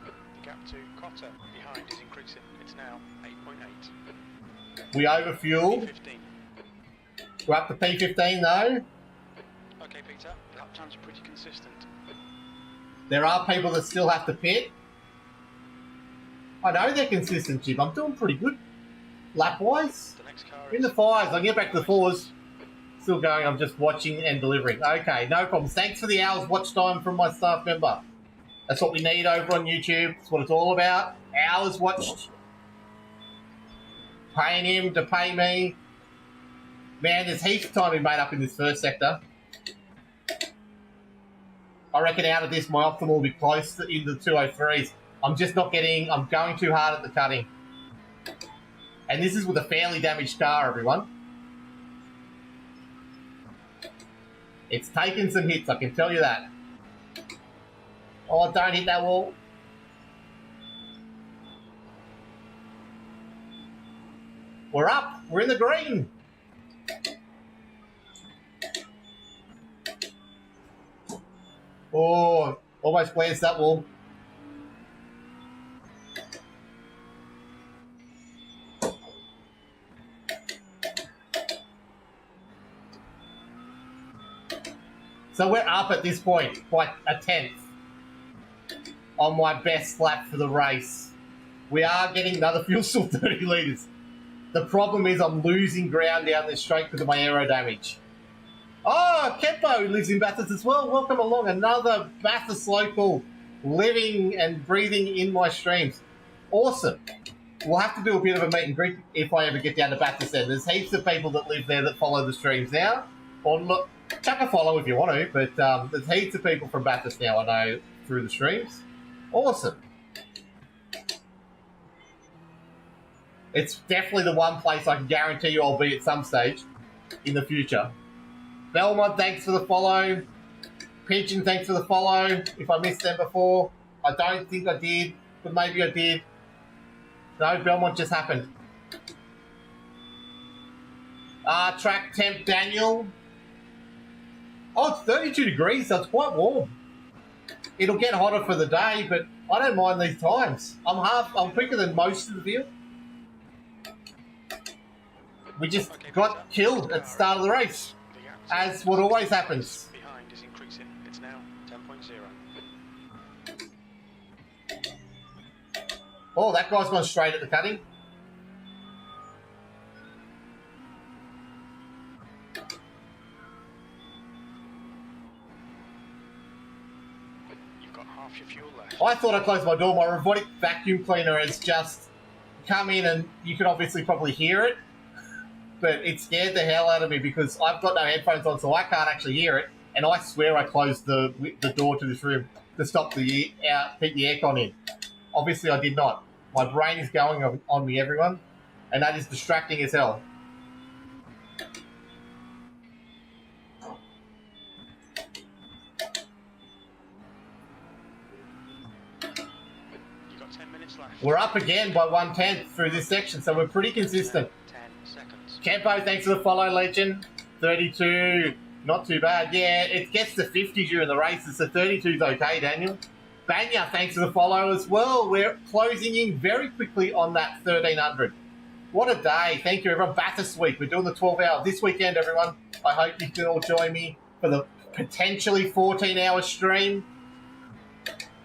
The gap to Cotter behind is increasing. It's now 8.8. We overfueled. 15. We're up to P15 though. Okay, Peter, lap times are pretty consistent. There are people that still have to pit. I know they're consistent, Jim. I'm doing pretty good lap-wise. The next car In the fives. I'll get back to the fours. Still going. I'm just watching and delivering. Okay, no problems. Thanks for the hours watch time from my staff member. That's what we need over on YouTube. That's what it's all about. Hours watched. Paying him to pay me. Man, there's heaps of time we made up in this first sector. I reckon out of this, my optimal will be close to in the 203s. I'm just not getting... I'm going too hard at the cutting. And this is with a fairly damaged car, everyone. It's taken some hits, I can tell you that. Oh, don't hit that wall. We're up. We're in the green. Oh, almost glanced that wall. So we're up at this point by a 10th on my best lap for the race. We are getting another fuel still 30 litres. The problem is I'm losing ground down this straight because of my aero damage. Oh, Kempo lives in Bathurst as well. Welcome along. Another Bathurst local living and breathing in my streams. Awesome. We'll have to do a bit of a meet and greet if I ever get down to Bathurst then. There's heaps of people that live there that follow the streams now. Or look, chuck a follow if you want to, but there's heaps of people from Bathurst now I know through the streams. Awesome. It's definitely the one place I can guarantee you I'll be at some stage in the future. Belmont, thanks for the follow. Pigeon, thanks for the follow. If I missed them before, I don't think I did, but maybe I did. No, Belmont just happened. Track temp, Daniel. Oh, it's 32 degrees, so it's quite warm. It'll get hotter for the day, but I don't mind these times. I'm quicker than most of the field. We just got killed at the start of the race, as what always happens. Behind is increasing. It's now 10.0. Oh, that guy's gone straight at the cutting. You've got half your fuel left. I thought I closed my door. My robotic vacuum cleaner has just come in, and you can obviously probably hear it. But it scared the hell out of me because I've got no headphones on, so I can't actually hear it. And I swear I closed the door to this room to stop keep the aircon in. Obviously, I did not. My brain is going on me, everyone, and that is distracting as hell. You've got 10 minutes left. We're up again by 1/10 through this section, so we're pretty consistent. 10 seconds. Campo, thanks for the follow, legend. 32, not too bad. Yeah, it gets to 50 during the races, so 32's okay, Daniel. Banya, thanks for the follow as well. We're closing in very quickly on that 1300. What a day. Thank you, everyone. Bathurst week. We're doing the 12 hour this weekend, everyone. I hope you can all join me for the potentially 14-hour stream.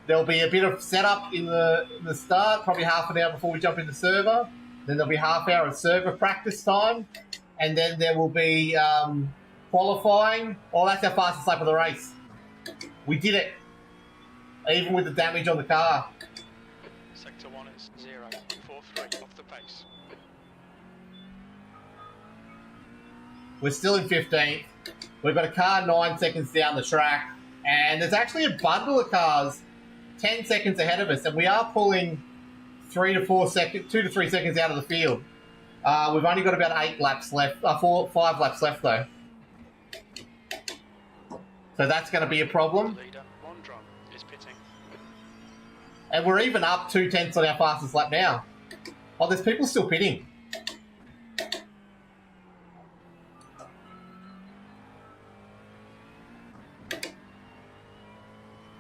There'll be a bit of setup in the start, probably half an hour before we jump into server. Then there'll be half hour of server practice time. And then there will be qualifying. Oh, that's our fastest lap of the race. We did it. Even with the damage on the car. Sector 1 is 0.43 off the pace. We're still in 15th. We've got a car 9 seconds down the track. And there's actually a bundle of cars 10 seconds ahead of us. And we are pulling 2 to 3 seconds out of the field. We've only got about 5 laps left though. So that's going to be a problem. Leader, Wondron, is pitting. And we're even up 2/10 on our fastest lap now. Oh, there's people still pitting.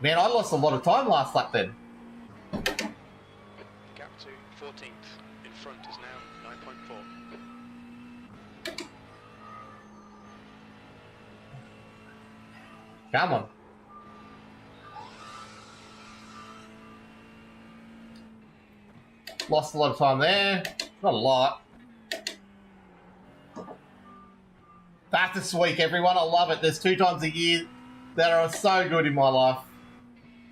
Man, I lost a lot of time last lap then. to 14th. In front is now 9.4. Come on. Lost a lot of time there. Not a lot. Bathurst week, everyone. I love it. There's 2 times a year that are so good in my life.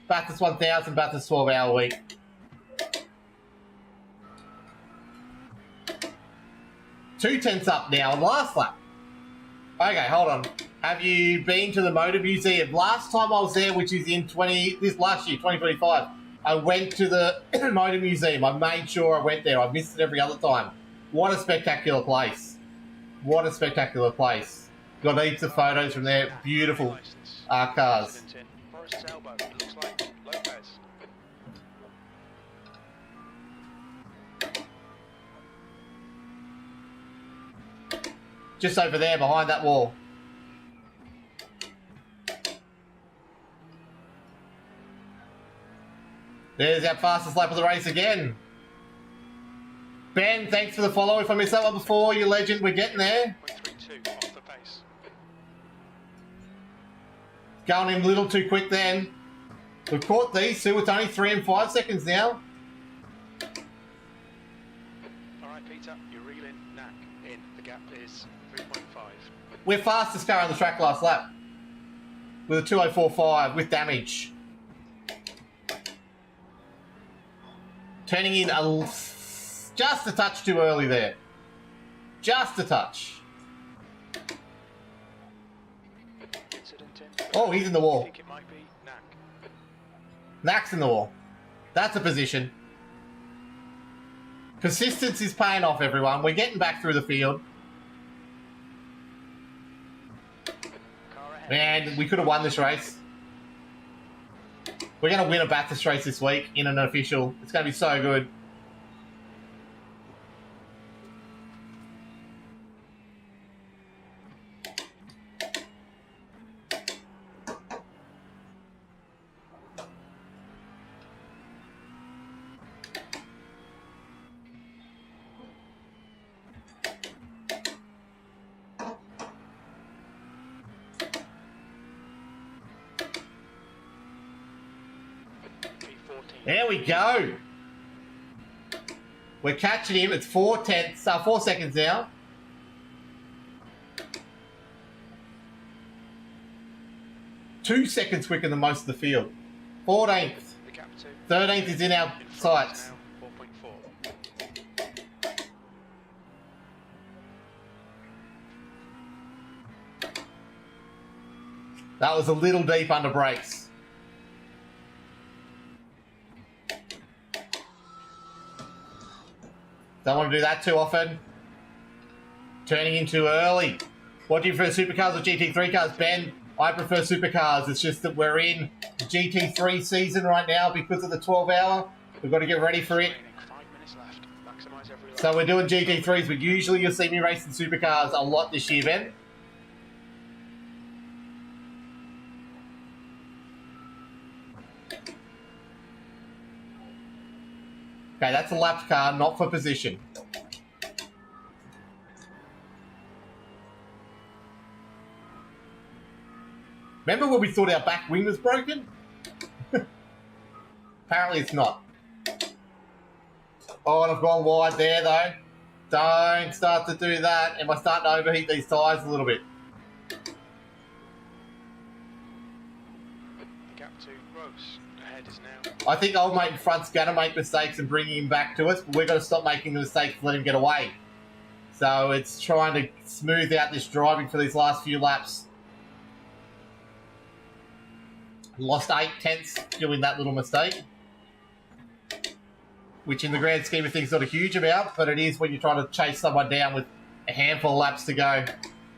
Bathurst 1000, Bathurst 12-hour week. Two tenths up now on last lap. Okay, hold on. Have you been to the Motor Museum? Last time I was there, which is in last year, 2025, I went to the Motor Museum. I made sure I went there. I missed it every other time. What a spectacular place. What a spectacular place. Got heaps of photos from there. Beautiful cars. Forrest's elbow. It looks like Lopez. Just over there behind that wall. There's our fastest lap of the race again. Ben, thanks for the follow. If I missed that one before, you legend, we're getting there. 0.32 off the pace. Going in a little too quick then. We've caught these two. It's only 3 and 5 seconds now. Alright, Peter, you're reeling. Knack in. The gap is 3.5. We're fastest car on the track last lap. With a 2:04.5 with damage. Turning in just a touch too early there. Just a touch. Incident in. Oh, he's in the I wall. think it might be Knack. Knack's in the wall. That's a position. Consistency is paying off, everyone. We're getting back through the field. Car ahead. And we could have won this race. We're going to win a Bathurst race this week in an official. It's going to be so good. There we go. We're catching him. It's 4 seconds now. Two seconds quicker than most of the field. 14th. The gap to 13th is in our in front sights. is now 4.4. That was a little deep under brakes. Don't want to do that too often. Turning in too early. What do you prefer, supercars or GT3 cars, Ben? I prefer supercars. It's just that we're in the GT3 season right now because of the 12-hour. We've got to get ready for it. 5 minutes left. Maximise every lap. So we're doing GT3s, but usually you'll see me racing supercars a lot this year, Ben. Okay, that's a lapped car, not for position. Remember when we thought our back wing was broken? Apparently it's not. Oh, and I've gone wide there though. Don't start to do that. Am I starting to overheat these tyres a little bit? The gap to Rose. Ahead is now. I think old mate in front's going to make mistakes and bring him back to us, but we've got to stop making the mistakes and let him get away. So it's trying to smooth out this driving for these last few laps. Lost 8 tenths doing that little mistake. Which in the grand scheme of things is not a huge amount, but it is when you're trying to chase someone down with a handful of laps to go.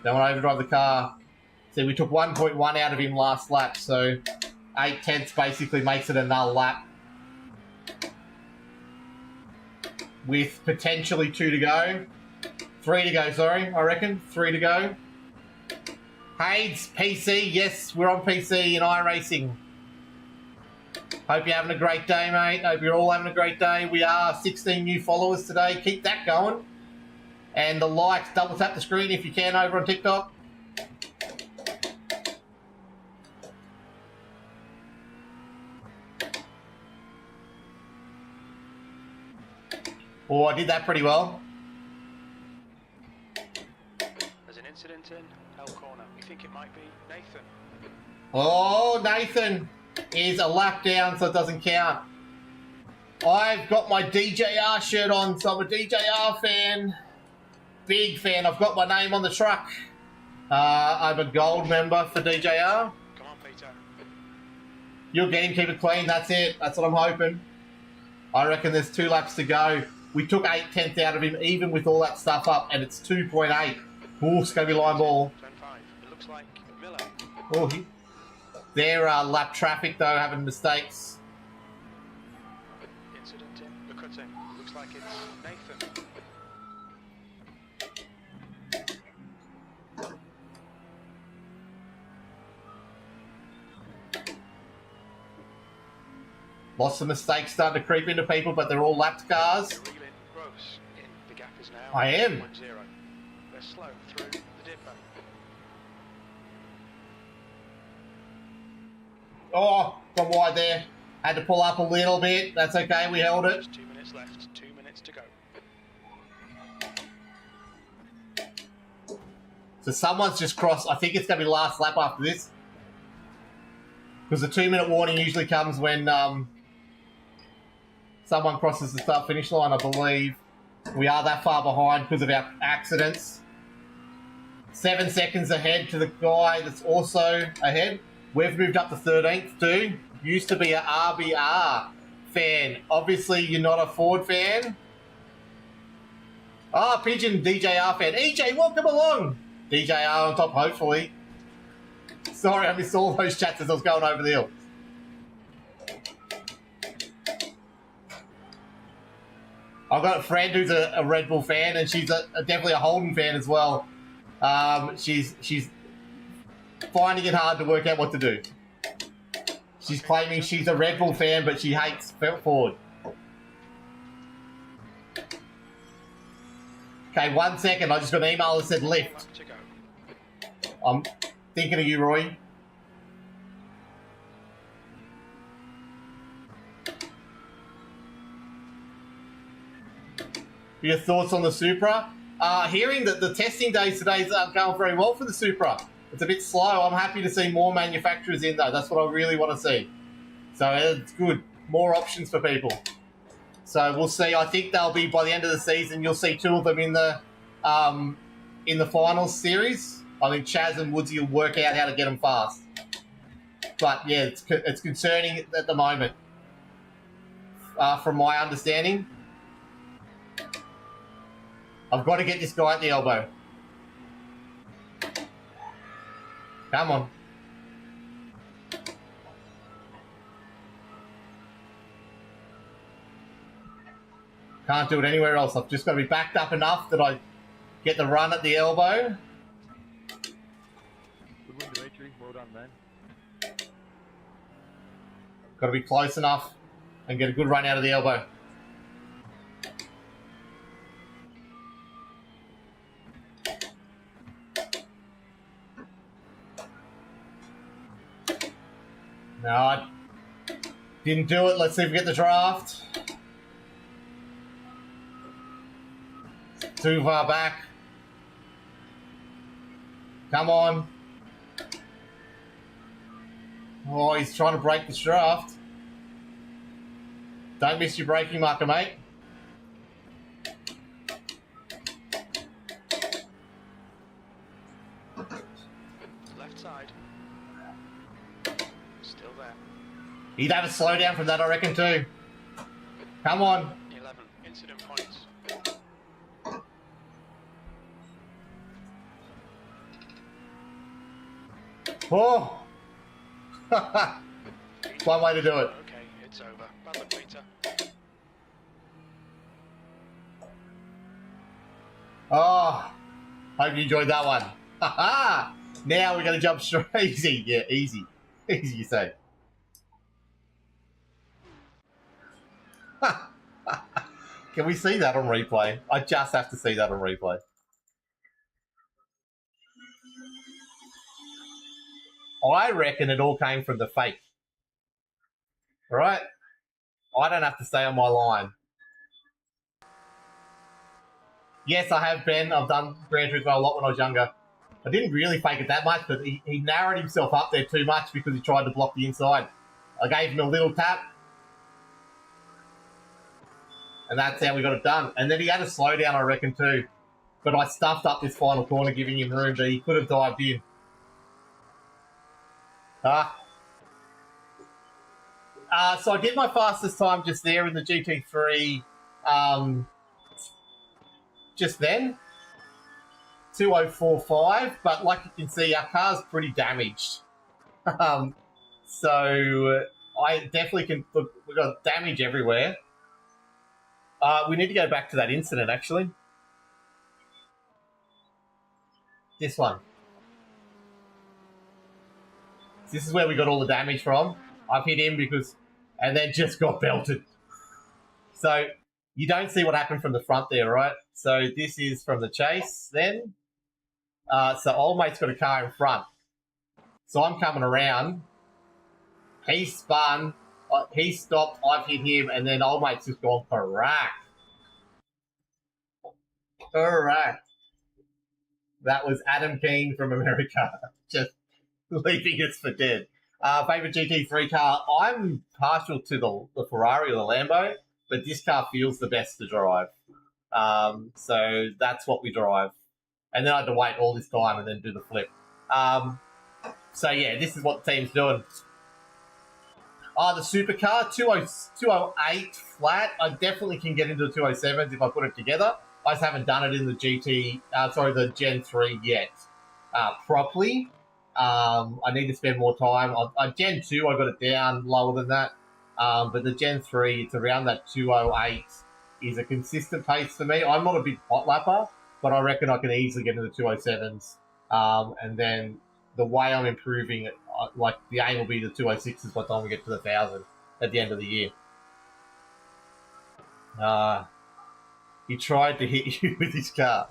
Don't want to overdrive the car. So we took 1.1 out of him last lap, so 8 tenths basically makes it a null lap. With potentially 2 to go. 3 to go, sorry, I reckon. 3 to go. Hayes, PC, yes, we're on PC in iRacing. Hope you're having a great day, mate. Hope you're all having a great day. We are 16 new followers today. Keep that going. And the likes, double tap the screen if you can over on TikTok. Oh, I did that pretty well. There's an incident in L corner. We think it might be Nathan. Oh, Nathan is a lap down, so it doesn't count. I've got my DJR shirt on, so I'm a DJR fan. Big fan. I've got my name on the truck. I'm a gold member for DJR. Come on, Peter. You'll get him, keep it clean. That's it. That's what I'm hoping. I reckon there's 2 laps to go. We took 8/10 out of him, even with all that stuff up, and it's 2.8. Ooh, it's going to be line ball. Turn 5. It looks like Miller. Oh, they're lap traffic, though, having mistakes. Incident in the cutting. Looks like it's Nathan. Lots of mistakes starting to creep into people, but they're all lapped cars. You're reeling Gross in. The gap is now I am. 1-0. They're slow through the dipper. Oh, gone wide there. Had to pull up a little bit. That's okay. We held it. Just 2 minutes left. 2 minutes to go. So someone's just crossed. I think it's going to be last lap after this. Because the 2-minute warning usually comes when someone crosses the start-finish line, I believe. We are that far behind because of our accidents. 7 seconds ahead to the guy that's also ahead. We've moved up to 13th too. Used to be a RBR fan. Obviously, you're not a Ford fan. Ah, Pigeon DJR fan. EJ, welcome along. DJR on top, hopefully. Sorry, I missed all those chats as I was going over the hill. I've got a friend who's a Red Bull fan, and she's definitely a Holden fan as well. She's finding it hard to work out what to do. She's claiming she's a Red Bull fan, but she hates Ford. Okay, 1 second. I just got an email that said lift. I'm thinking of you, Roy. Your thoughts on the Supra? Hearing that the testing days today aren't going very well for the Supra. It's a bit slow. I'm happy to see more manufacturers in, though. That's what I really want to see. So it's good. More options for people. So we'll see. I think they'll be, by the end of the season, you'll see 2 of them in the finals series. I think Chaz and Woodsy will work out how to get them fast. But, yeah, it's concerning at the moment, from my understanding. I've got to get this guy at the elbow. Come on. Can't do it anywhere else. I've just got to be backed up enough that I get the run at the elbow. Good win, Dimitri. Well done, man. Got to be close enough and get a good run out of the elbow. No, I didn't do it. Let's see if we get the draft. Too far back. Come on. Oh, he's trying to break the draft. Don't miss your braking marker, mate. Left side. Still there. He'd have a slowdown from that, I reckon, too. Come on. 11. Incident points. Oh! One way to do it. Okay, it's over. Bad luck, Peter. Oh, hope you enjoyed that one. Now we're going to jump straight. Easy, yeah, easy. Easy, you say. Can we see that on replay? I just have to see that on replay. I reckon it all came from the fake. All right? I don't have to stay on my line. Yes, I have, Ben. I've done Gran Turismo a lot when I was younger. I didn't really fake it that much, but he narrowed himself up there too much because he tried to block the inside. I gave him a little tap, and that's how we got it done. And then he had a slowdown, I reckon, too. But I stuffed up this final corner, giving him room, but he could have dived in. So I did my fastest time just there in the GT3 just then. 2045, but like you can see, our car's pretty damaged. So I definitely can... Look, we've got damage everywhere. We need to go back to that incident, actually. This one. This is where we got all the damage from. I've hit him because... And then just got belted. So you don't see what happened from the front there, right? So this is from the chase then. So old mate's got a car in front. So I'm coming around. He spun. He stopped. I've hit him. And then old mate's just gone crack. Correct. That was Adam Keane from America. Just leaving us for dead. Favourite GT3 car? I'm partial to the Ferrari or the Lambo, but this car feels the best to drive. So that's what we drive. And then I had to wait all this time and then do the flip. So yeah, this is what the team's doing. The supercar, 208 flat. I definitely can get into the 207s if I put it together. I just haven't done it in the the Gen 3 yet properly. I need to spend more time. Gen 2, I got it down lower than that. But the Gen 3, it's around that 208 is a consistent pace for me. I'm not a big hot lapper, but I reckon I can easily get into the 207s. And then the way I'm improving it, like the aim will be the 206s by the time we get to the 1,000 at the end of the year. He tried to hit you with his car.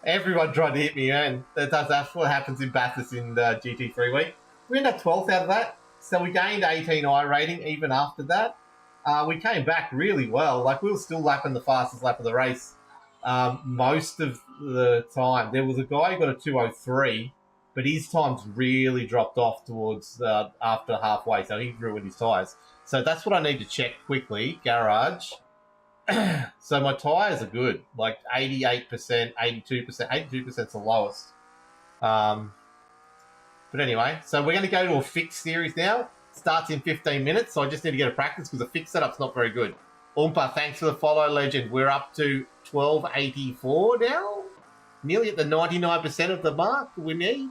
Everyone tried to hit me, and that's what happens in Bathurst in the GT3 week. We ended up 12th out of that, so we gained 18 I rating even after that. We came back really well. Like, we were still lapping the fastest lap of the race most of the time. There was a guy who got a 203, but his times really dropped off towards after halfway, so he ruined his tyres. So that's what I need to check quickly, garage. So my tyres are good, like 88%, 82%. 82% is the lowest. But anyway, so we're going to go to a fixed series now. Starts in 15 minutes, so I just need to get a practice because the fixed setup's not very good. Oompa, thanks for the follow, legend. We're up to 1284 now. Nearly at the 99% of the mark we need.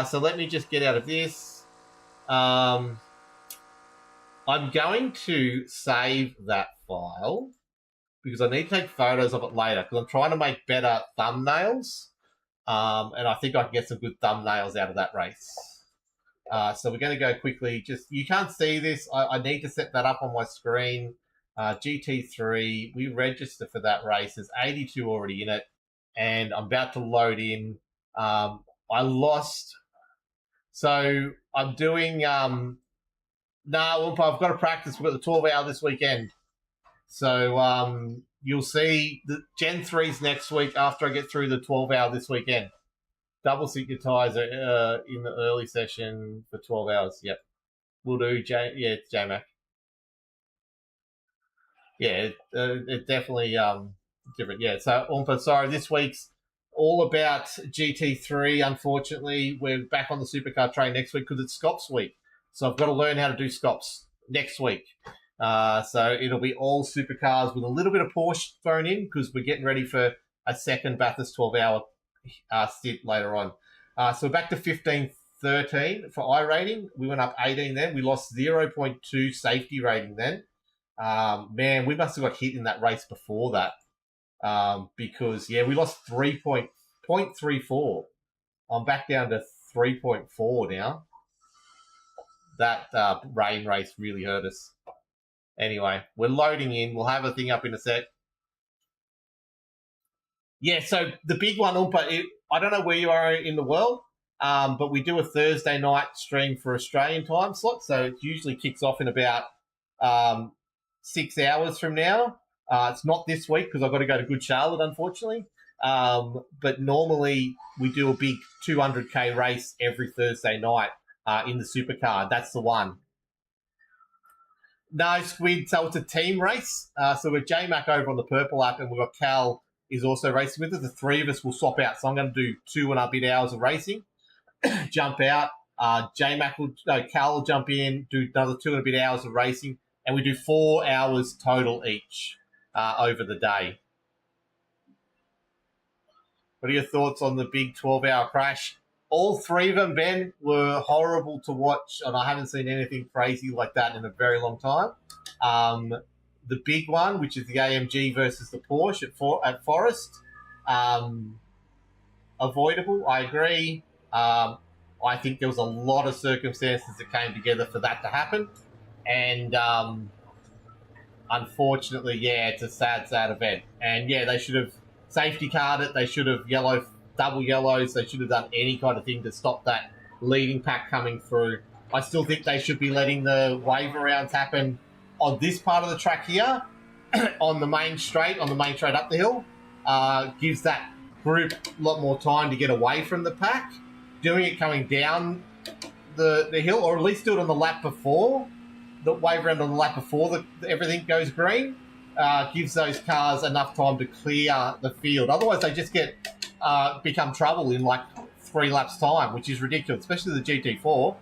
So let me just get out of this. I'm going to save that file because I need to take photos of it later because I'm trying to make better thumbnails. And I think I can get some good thumbnails out of that race. So we're going to go quickly. You can't see this. I need to set that up on my screen. GT3, we register for that race. There's 82 already in it. And I'm about to load in. I lost. So I'm doing... I've got to practice. We've got the 12 hour this weekend. So you'll see the Gen 3's next week after I get through the 12 hour this weekend. Double seat your tyres are in the early session for 12 hours. Yep. We'll do, it's J-Mac. Yeah, it definitely different. Yeah, so Oompa, sorry, this week's all about GT3. Unfortunately, we're back on the supercar train next week because it's Scops week. So I've got to learn how to do Scops next week. So it'll be all supercars with a little bit of Porsche thrown in because we're getting ready for a second Bathurst 12-hour stint later on. So we're back to 15.13 for I rating. We went up 18 then. We lost 0.2 safety rating then. Man, we must have got hit in that race before that because, yeah, we lost 3.34. I'm back down to 3.4 now. That rain race really hurt us. Anyway, we're loading in. We'll have a thing up in a sec. Yeah, so the big one, Oompa, I don't know where you are in the world, but we do a Thursday night stream for Australian time slot, so it usually kicks off in about 6 hours from now. It's not this week because I've got to go to Good Charlotte, unfortunately. But normally we do a big 200k race every Thursday night in the supercar. That's the one. No, Squid, so it's a team race. So we're J-Mac over on the Purple app, and we've got Cal is also racing with us. The three of us will swap out. So I'm going to do 2.5 hours of racing, jump out. Cal will jump in, do another 2.5 hours of racing, and we do 4 hours total each over the day. What are your thoughts on the big 12-hour crash? All three of them, Ben, were horrible to watch, and I haven't seen anything crazy like that in a very long time. The big one, which is the AMG versus the Porsche at Forest, avoidable, I agree. I think there was a lot of circumstances that came together for that to happen. And unfortunately, yeah, it's a sad, sad event. And, yeah, they should have safety carded it. They should have double yellows. They should have done any kind of thing to stop that leading pack coming through. I still think they should be letting the wave arounds happen on this part of the track here, on the main straight up the hill. Gives that group a lot more time to get away from the pack. Doing it coming down the hill, or at least do it on the lap before, the wave around on the lap before everything goes green, gives those cars enough time to clear the field. Otherwise, they just become trouble in like 3 laps time, which is ridiculous, especially the GT4.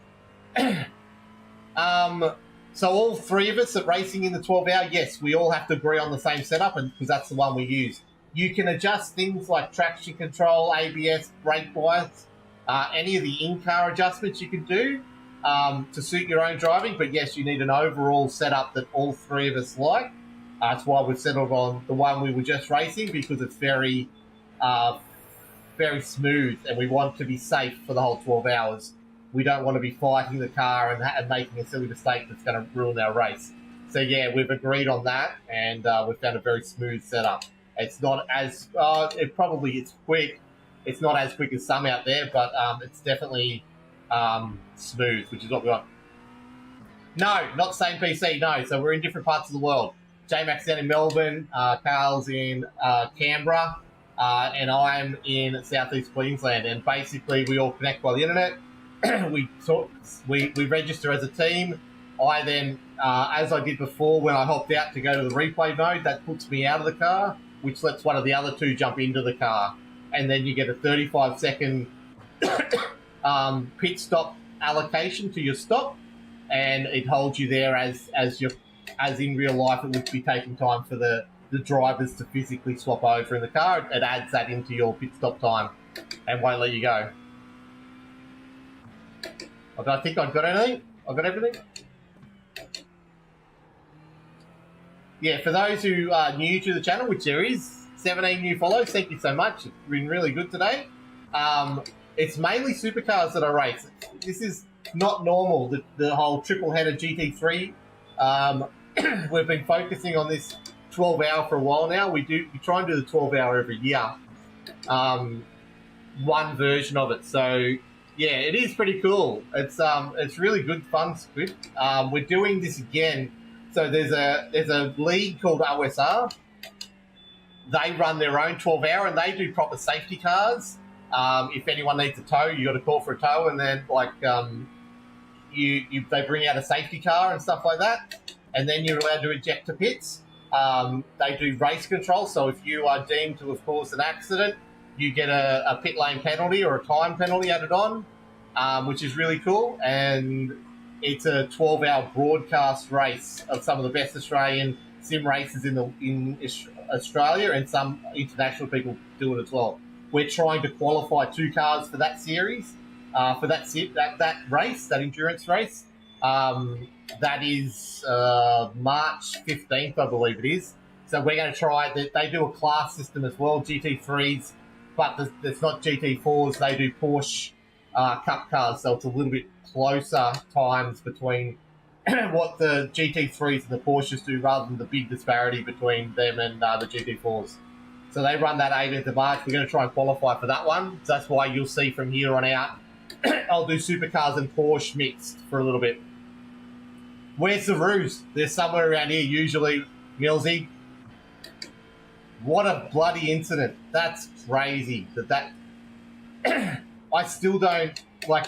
So all three of us are racing in the 12-hour. Yes, we all have to agree on the same setup, and because that's the one we use. You can adjust things like traction control, ABS, brake bias, any of the in-car adjustments you can do to suit your own driving. But yes, you need an overall setup that all three of us like. That's why we've settled on the one we were just racing, because it's very, very smooth, and we want to be safe for the whole 12 hours. We don't want to be fighting the car and making a silly mistake that's going to ruin our race. So, yeah, we've agreed on that, and we've found a very smooth setup. It's not as it's quick. It's not as quick as some out there, but it's definitely smooth, which is what we want. No, not same PC, no. So we're in different parts of the world. J-Mac's down in Melbourne, Carl's in Canberra, and I'm in southeast Queensland. And basically, we all connect by the internet. we register as a team. I then, as I did before when I hopped out to go to the replay mode, that puts me out of the car, which lets one of the other two jump into the car. And then you get a 35-second pit stop allocation to your stop, and it holds you there as in real life it would be taking time for the drivers to physically swap over in the car. It adds that into your pit stop time and won't let you go. I think I've got anything. I've got everything. Yeah, for those who are new to the channel, which there is 17 new follows, thank you so much. It's been really good today. It's mainly supercars that I race. This is not normal, the whole triple-header GT3. We've been focusing on this 12-hour for a while now. We try and do the 12-hour every year. One version of it. So, yeah, it is pretty cool. It's really good fun, Squid. We're doing this again. So there's a league called OSR. They run their own 12-hour, and they do proper safety cars. If anyone needs a tow, you got to call for a tow, and then they bring out a safety car and stuff like that, and then you're allowed to eject to pits. They do race control, so if you are deemed to have caused an accident, you get a pit lane penalty or a time penalty added on, which is really cool. And it's a 12-hour broadcast race of some of the best Australian sim races in Australia, and some international people do it as well. We're trying to qualify 2 cars for that series, for that race, that endurance race. That is March 15th, I believe it is. So we're going to try that. They do a class system as well, GT3s, but it's not GT4s. They do Porsche Cup cars, so it's a little bit closer times between what the GT3s and the Porsches do rather than the big disparity between them and the GT4s. So they run that 18th of March. We're going to try and qualify for that one. So that's why you'll see from here on out, I'll do supercars and Porsche mixed for a little bit. Where's the ruse? They're somewhere around here, usually, Millsy. What a bloody incident. That's crazy. That I still don't, like,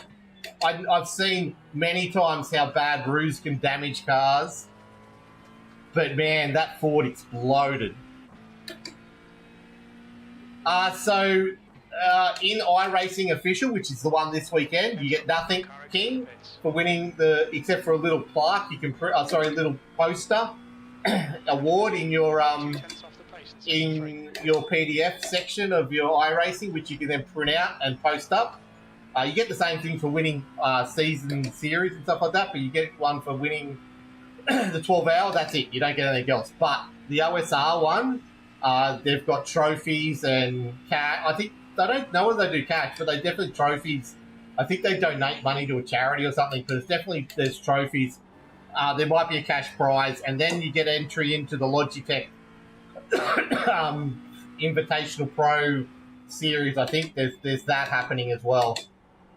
I've seen many times how bad ruse can damage cars. But, man, that Ford exploded. In iRacing Official, which is the one this weekend, you get nothing, King, for winning except for a little plaque. You can, a little poster award in your PDF section of your iRacing, which you can then print out and post up. You get the same thing for winning season series and stuff like that, but you get one for winning the 12 hour. That's it. You don't get anything else. But the OSR one, they've got trophies and cash. I think they don't know whether they do cash, but they definitely trophies. I think they donate money to a charity or something. But there's trophies. There might be a cash prize, and then you get entry into the Logitech Invitational Pro series. I think there's that happening as well.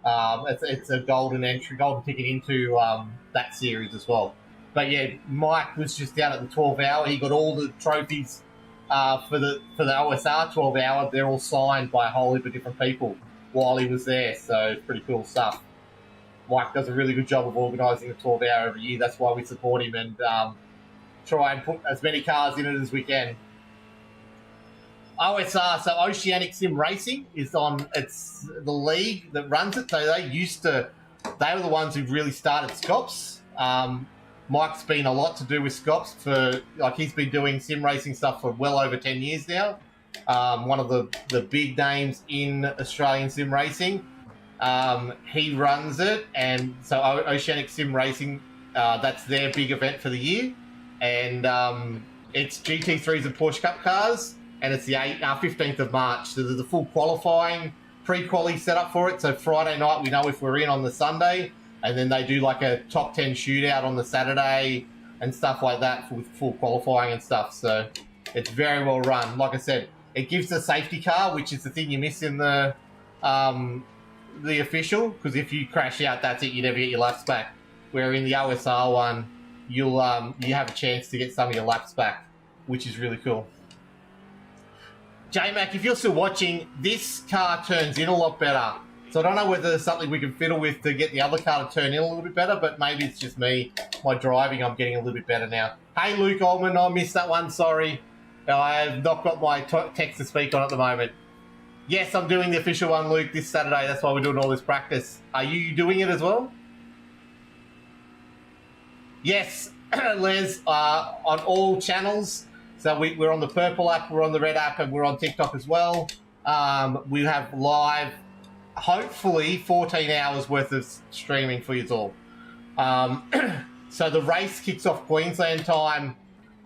It's a golden ticket into that series as well. But yeah, Mike was just down at the 12 hour. He got all the trophies for the OSR 12 hour. They're all signed by a whole heap of different people while he was there. So it's pretty cool stuff. Mike does a really good job of organising the 12 hour every year. That's why we support him and try and put as many cars in it as we can. OSR, so Oceanic Sim Racing is on. It's the league that runs it. So they were the ones who really started Scops. Mike's been a lot to do with Scops he's been doing sim racing stuff for well over 10 years now. One of the big names in Australian sim racing. He runs it, and so Oceanic Sim Racing, that's their big event for the year. And it's GT3s and Porsche Cup cars. And it's the 15th of March. So there's a full qualifying, pre-quali set up for it. So Friday night, we know if we're in on the Sunday. And then they do like a top 10 shootout on the Saturday and stuff like that with full qualifying and stuff. So it's very well run. Like I said, it gives a safety car, which is the thing you miss in the official. Because if you crash out, that's it. You never get your laps back. Where in the OSR one, you have a chance to get some of your laps back, which is really cool. J-Mac, if you're still watching, this car turns in a lot better. So I don't know whether there's something we can fiddle with to get the other car to turn in a little bit better, but maybe it's just me. My driving, I'm getting a little bit better now. Hey, Luke Ullman, I missed that one, sorry. I have not got my text to speak on at the moment. Yes, I'm doing the official one, Luke, this Saturday. That's why we're doing all this practice. Are you doing it as well? Yes, Les, on all channels. So we're on the purple app, we're on the red app, and we're on TikTok as well. We have live, hopefully, 14 hours worth of streaming for you all. So the race kicks off Queensland time.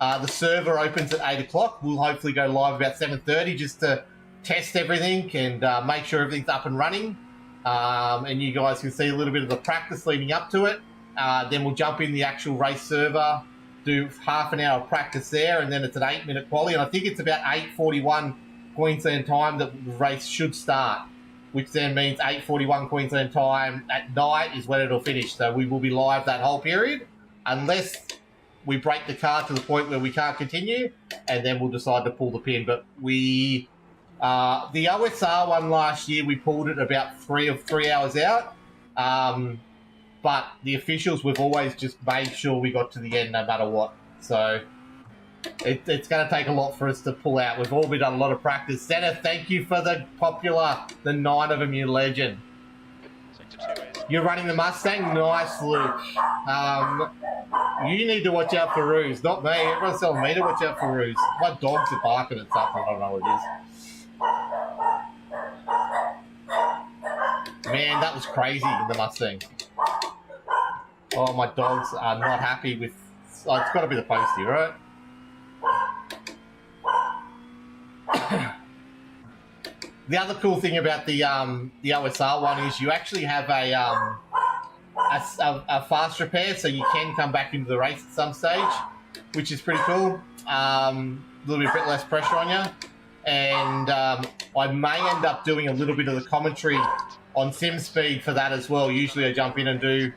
The server opens at 8 o'clock. We'll hopefully go live about 7:30 just to test everything and make sure everything's up and running. And you guys can see a little bit of the practice leading up to it. Then we'll jump in the actual race server, do half an hour of practice there, and then it's an 8-minute quali. And I think it's about 8:41 Queensland time that the race should start, which then means 8:41 Queensland time at night is when it'll finish. So we will be live that whole period, unless we break the car to the point where we can't continue, and then we'll decide to pull the pin. But the OSR one last year, we pulled it about 3 hours out. But the officials, we've always just made sure we got to the end no matter what. So it's going to take a lot for us to pull out. We've all been done a lot of practice. Senna, thank you for the 9 of them, you legend. You're running the Mustang? Nice, Luke. You need to watch out for Ruse, not me. Everyone's telling me to watch out for Ruse. My dogs are barking at something. I don't know what it is. Man, that was crazy in the Mustang. Oh, my dogs are not happy with... Oh, it's got to be the postie, right? The other cool thing about the OSR one is you actually have a a fast repair, so you can come back into the race at some stage, which is pretty cool. A little bit less pressure on you. And I may end up doing a little bit of the commentary on sim speed for that as well. Usually I jump in and do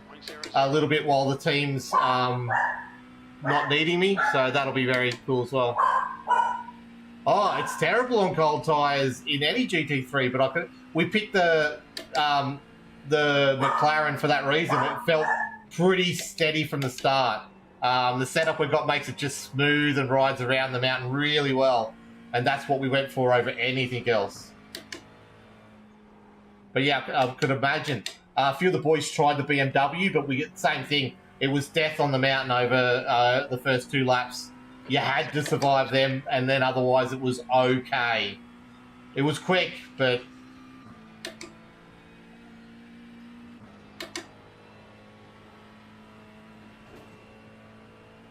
a little bit while the team's not needing me, so that'll be very cool as well. Oh, it's terrible on cold tyres in any GT3, but we picked the McLaren for that reason. It felt pretty steady from the start. The setup we got makes it just smooth and rides around the mountain really well, and that's what we went for over anything else. But yeah, I could imagine. A few of the boys tried the BMW, but we get the same thing. It was death on the mountain over the first 2 laps. You had to survive them, and then otherwise it was okay. It was quick, but...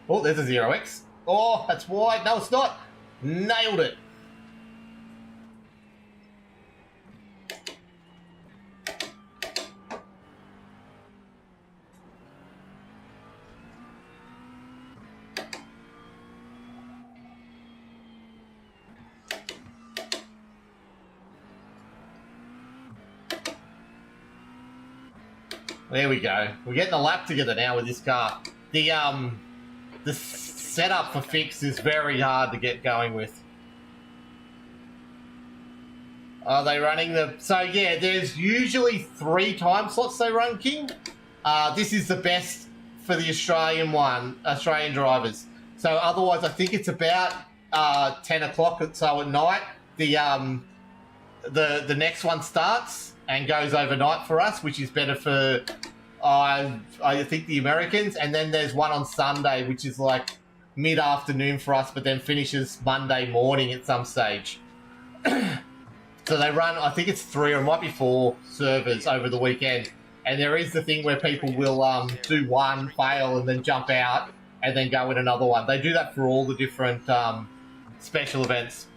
Oh, there's a 0x. Oh, that's wide. No, it's not. Nailed it. There we go. We're getting a lap together now with this car. The setup for fix is very hard to get going with. Are they running the... So yeah, there's usually 3 time slots they run, King. This is the best for the Australian drivers. So otherwise I think it's about 10 o'clock or so at night. The next one starts and goes overnight for us, which is better for, I think, the Americans. And then there's one on Sunday, which is like mid-afternoon for us, but then finishes Monday morning at some stage. So they run, I think it's 3 or it might be 4 servers over the weekend. And there is the thing where people will do one, fail, and then jump out, and then go in another one. They do that for all the different special events.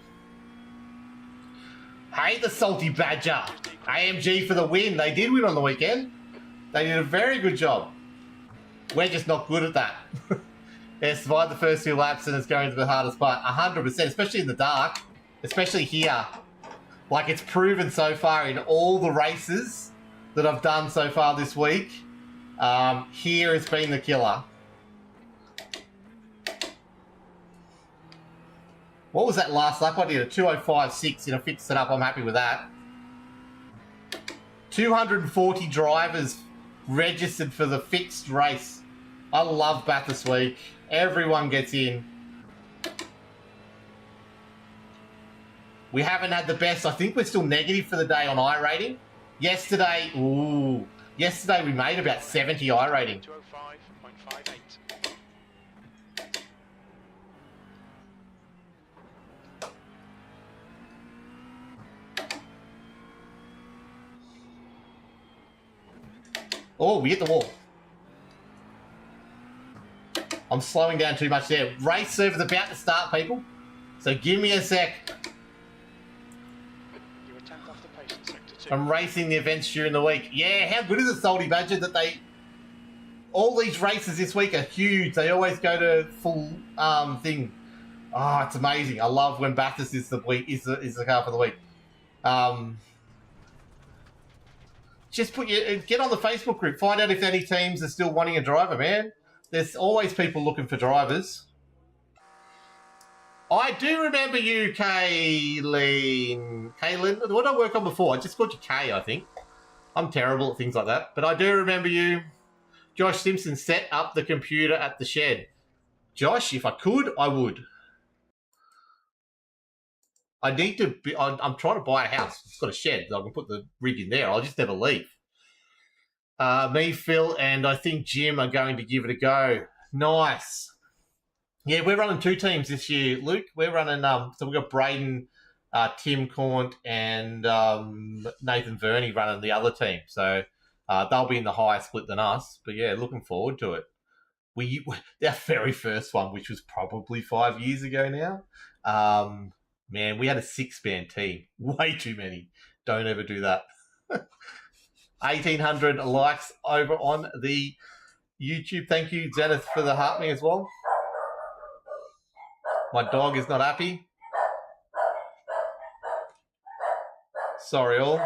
Hey, the Salty Badger. AMG for the win. They did win on the weekend. They did a very good job. We're just not good at that. They survived the first 2 laps and it's going to the hardest part. 100%, especially in the dark. Especially here. Like, it's proven so far in all the races that I've done so far this week. Here has been the killer. What was that last lap? I did a 2:05.6 in a fixed setup. I'm happy with that. 240 drivers registered for the fixed race. I love Bathurst Week. Everyone gets in. We haven't had the best. I think we're still negative for the day on I rating. Yesterday we made about 70 I rating. 205.58. Oh, we hit the wall. I'm slowing down too much there. Race server's about to start, people. So give me a sec. You were 10th off the pace in sector 2. I'm racing the events during the week. Yeah, how good is it, Salty Badger, that they... All these races this week are huge. They always go to full thing. Oh, it's amazing. I love when Bathurst is the car for the week. Just get on the Facebook group. Find out if any teams are still wanting a driver, man. There's always people looking for drivers. I do remember you, Kaylin. Kaylin, what did I work on before? I just called you Kay, I think. I'm terrible at things like that. But I do remember you. Josh Simpson set up the computer at the shed. Josh, if I could, I would. I need to be... I'm trying to buy a house. It's got a shed. So I can put the rig in there. I'll just never leave. Me, Phil, and I think Jim are going to give it a go. Nice. Yeah, we're running 2 teams this year, Luke. We're running... so we've got Braden, Tim Cornt, and Nathan Verney running the other team. So they'll be in the higher split than us. But yeah, looking forward to it. Our very first one, which was probably 5 years ago now... Man, we had a 6-man team. Way too many. Don't ever do that. 1,800 likes over on the YouTube. Thank you, Zenith, for the heart me as well. My dog is not happy. Sorry, all.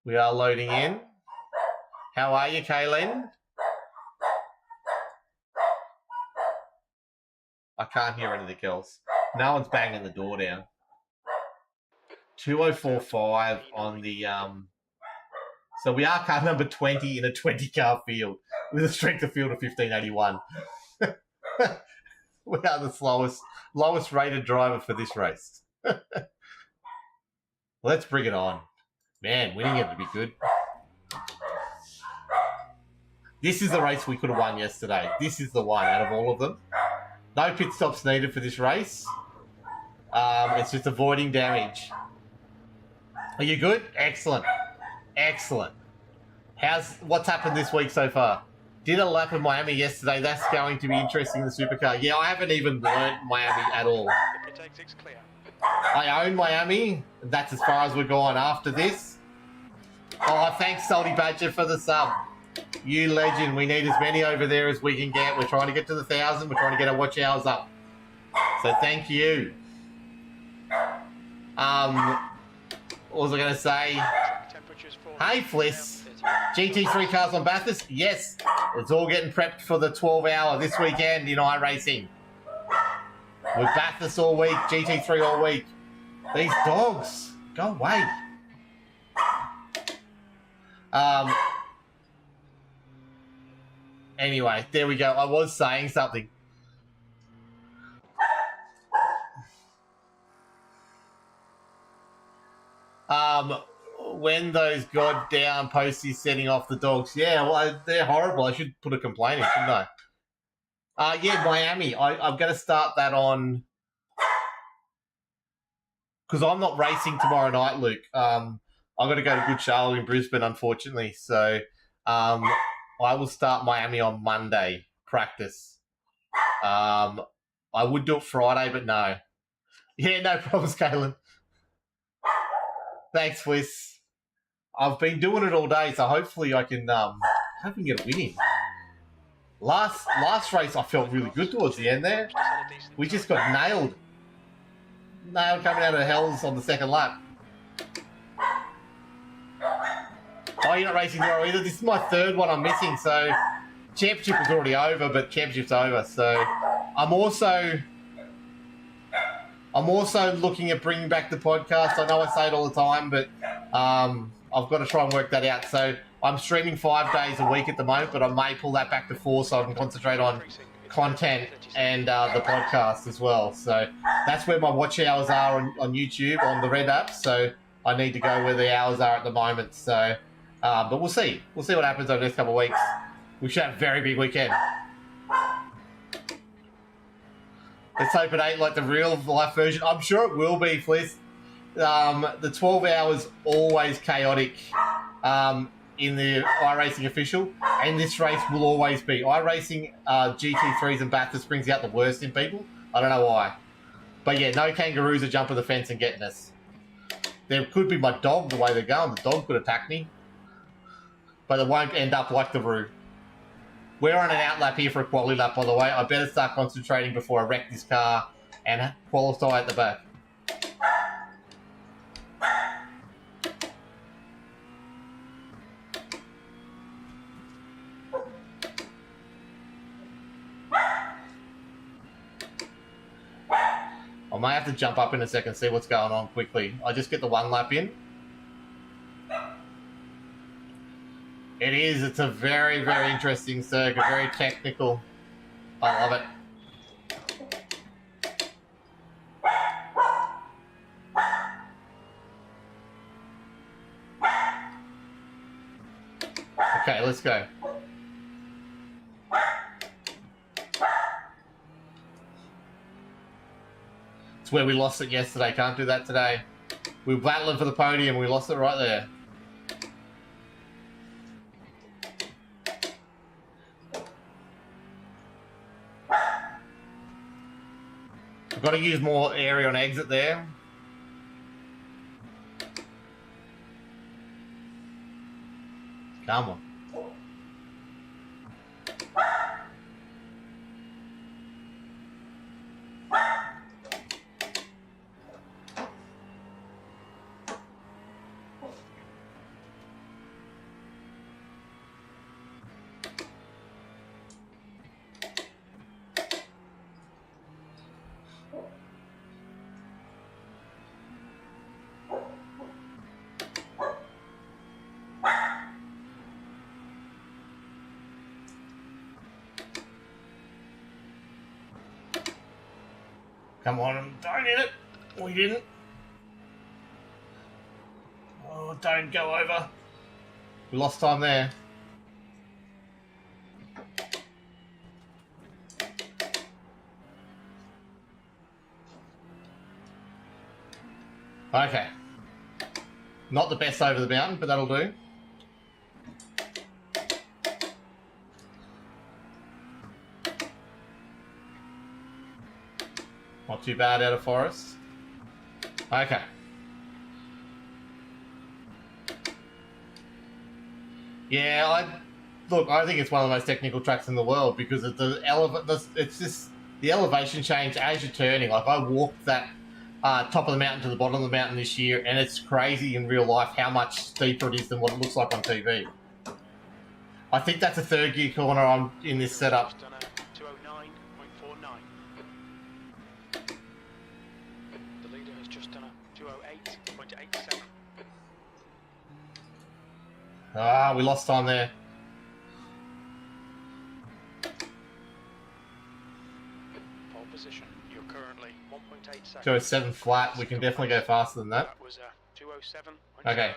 We are loading in. How are you, Kaylin? I can't hear anything else. No one's banging the door down. 2045 on the so we are car number 20 in a 20 car field with a strength of field of 1581. We are the lowest rated driver for this race. Let's bring it on. Man, winning it would be good. This is the race we could have won yesterday. This is the one out of all of them. No pit stops needed for this race. It's just avoiding damage. Are you good? Excellent. Excellent. What's happened this week so far? Did a lap in Miami yesterday. That's going to be interesting in the supercar. Yeah, I haven't even learnt Miami at all. I own Miami. That's as far as we're going after this. Oh, thanks, Salty Badger, for the sub. You legend. We need as many over there as we can get. We're trying to get to the 1,000. We're trying to get our watch hours up. So thank you. What was I going to say? Hey, Fliss. GT3 cars on Bathurst? Yes. It's all getting prepped for the 12-hour this weekend in iRacing. With Bathurst all week, GT3 all week. These dogs, go away. Anyway, there we go. I was saying something. When those goddamn posties setting off the dogs. Yeah, well, they're horrible. I should put a complaint in, shouldn't I? Yeah, Miami. I'm going to start that on... Because I'm not racing tomorrow night, Luke. I've got to go to Good Charlotte in Brisbane, unfortunately. So I will start Miami on Monday, practice. I would do it Friday, but no. Yeah, no problems, Caitlin. Thanks, Wiz. I've been doing it all day, so hopefully I can get a win in. Last race, I felt really good towards the end there. We just got nailed. Nailed coming out of Hells on the second lap. Oh, you're not racing tomorrow either? This is my third one I'm missing, so championship was already over, but championship's over. So I'm also looking at bringing back the podcast. I know I say it all the time, but I've got to try and work that out. So I'm streaming 5 days a week at the moment, but I may pull that back to 4 so I can concentrate on content and the podcast as well. So that's where my watch hours are on YouTube, on the Red app. So I need to go where the hours are at the moment. So, but we'll see. We'll see what happens over the next couple of weeks. We should have a very big weekend. Let's hope it ain't like the real life version. I'm sure it will be, Fliss. The 12 hours always chaotic in the iRacing official, and this race will always be. iRacing GT3s and Bathurst brings out the worst in people. I don't know why. But yeah, no kangaroos are jumping the fence and getting us. There could be my dog the way they're going. The dog could attack me. But it won't end up like the Roo. We're on an out lap here for a quality lap, by the way. I better start concentrating before I wreck this car and qualify at the back. I might have to jump up in a second, see what's going on quickly. I just get the one lap in. It is. It's a very, very interesting circuit. Very technical. I love it. Okay, let's go. It's where we lost it yesterday. Can't do that today. We were battling for the podium. We lost it right there. I've got to use more area on exit there. Come on. Come on, don't hit it. We didn't. Oh, don't go over. We lost time there. Okay. Not the best over the mountain, but that'll do. Not too bad out of Forest. Okay. Yeah, I think it's one of the most technical tracks in the world because of it's just the elevation change as you're turning. Like I walked that top of the mountain to the bottom of the mountain this year, and it's crazy in real life how much steeper it is than what it looks like on TV. I think that's a third gear corner in this setup. 209.49. The leader has just done a 208.87. Ah, we lost time there. Pole position. You're currently 1.8 seconds. 207 flat. We can definitely go faster than that. That was a 207.08. Okay.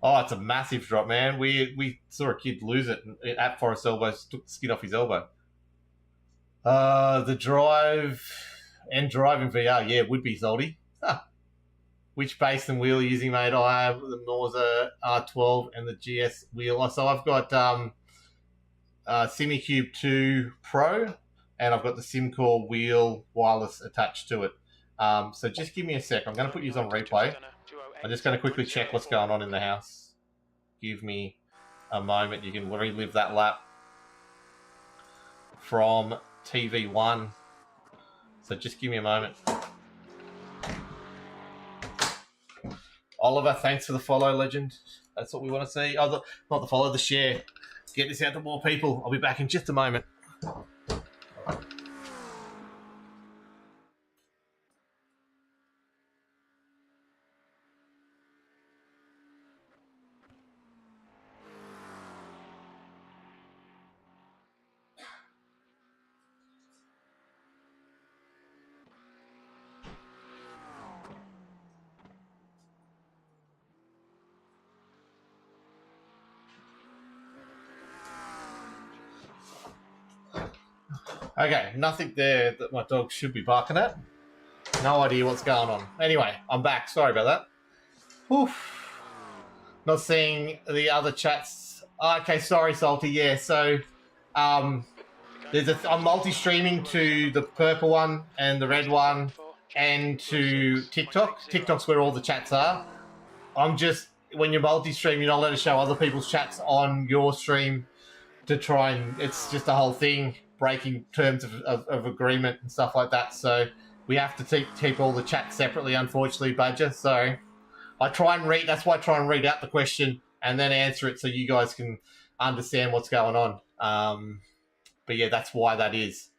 Oh, it's a massive drop, man. We saw a kid lose it at Forest Elbow, took the skid off his elbow. The drive in VR, yeah, would be Zoldy. Huh. Which base and wheel are you using, mate? I have the Norza R12 and the GS wheel. So I've got SimiCube 2 Pro, and I've got the SimCore wheel wireless attached to it. So just give me a sec. I'm going to put you on replay. I'm just going to quickly check what's going on in the house. Give me a moment. You can relive that lap from TV1. So just give me a moment. Oliver, thanks for the follow, legend. That's what we want to see. Oh, not the follow, the share. Get this out to more people. I'll be back in just a moment. Okay, nothing there that my dog should be barking at. No idea what's going on. Anyway, I'm back. Sorry about that. Oof. Not seeing the other chats. Okay, sorry, Salty. Yeah, so I'm multi-streaming to the purple one and the red one and to TikTok. TikTok's where all the chats are. I'm just, when you're multi-stream, you're not allowed to show other people's chats on your stream to try and, it's just a whole thing. Breaking terms of agreement and stuff like that. So we have to keep all the chats separately, unfortunately, Badger. So I try and read, that's why I try and read out the question and then answer it so you guys can understand what's going on. But yeah, that's why that is.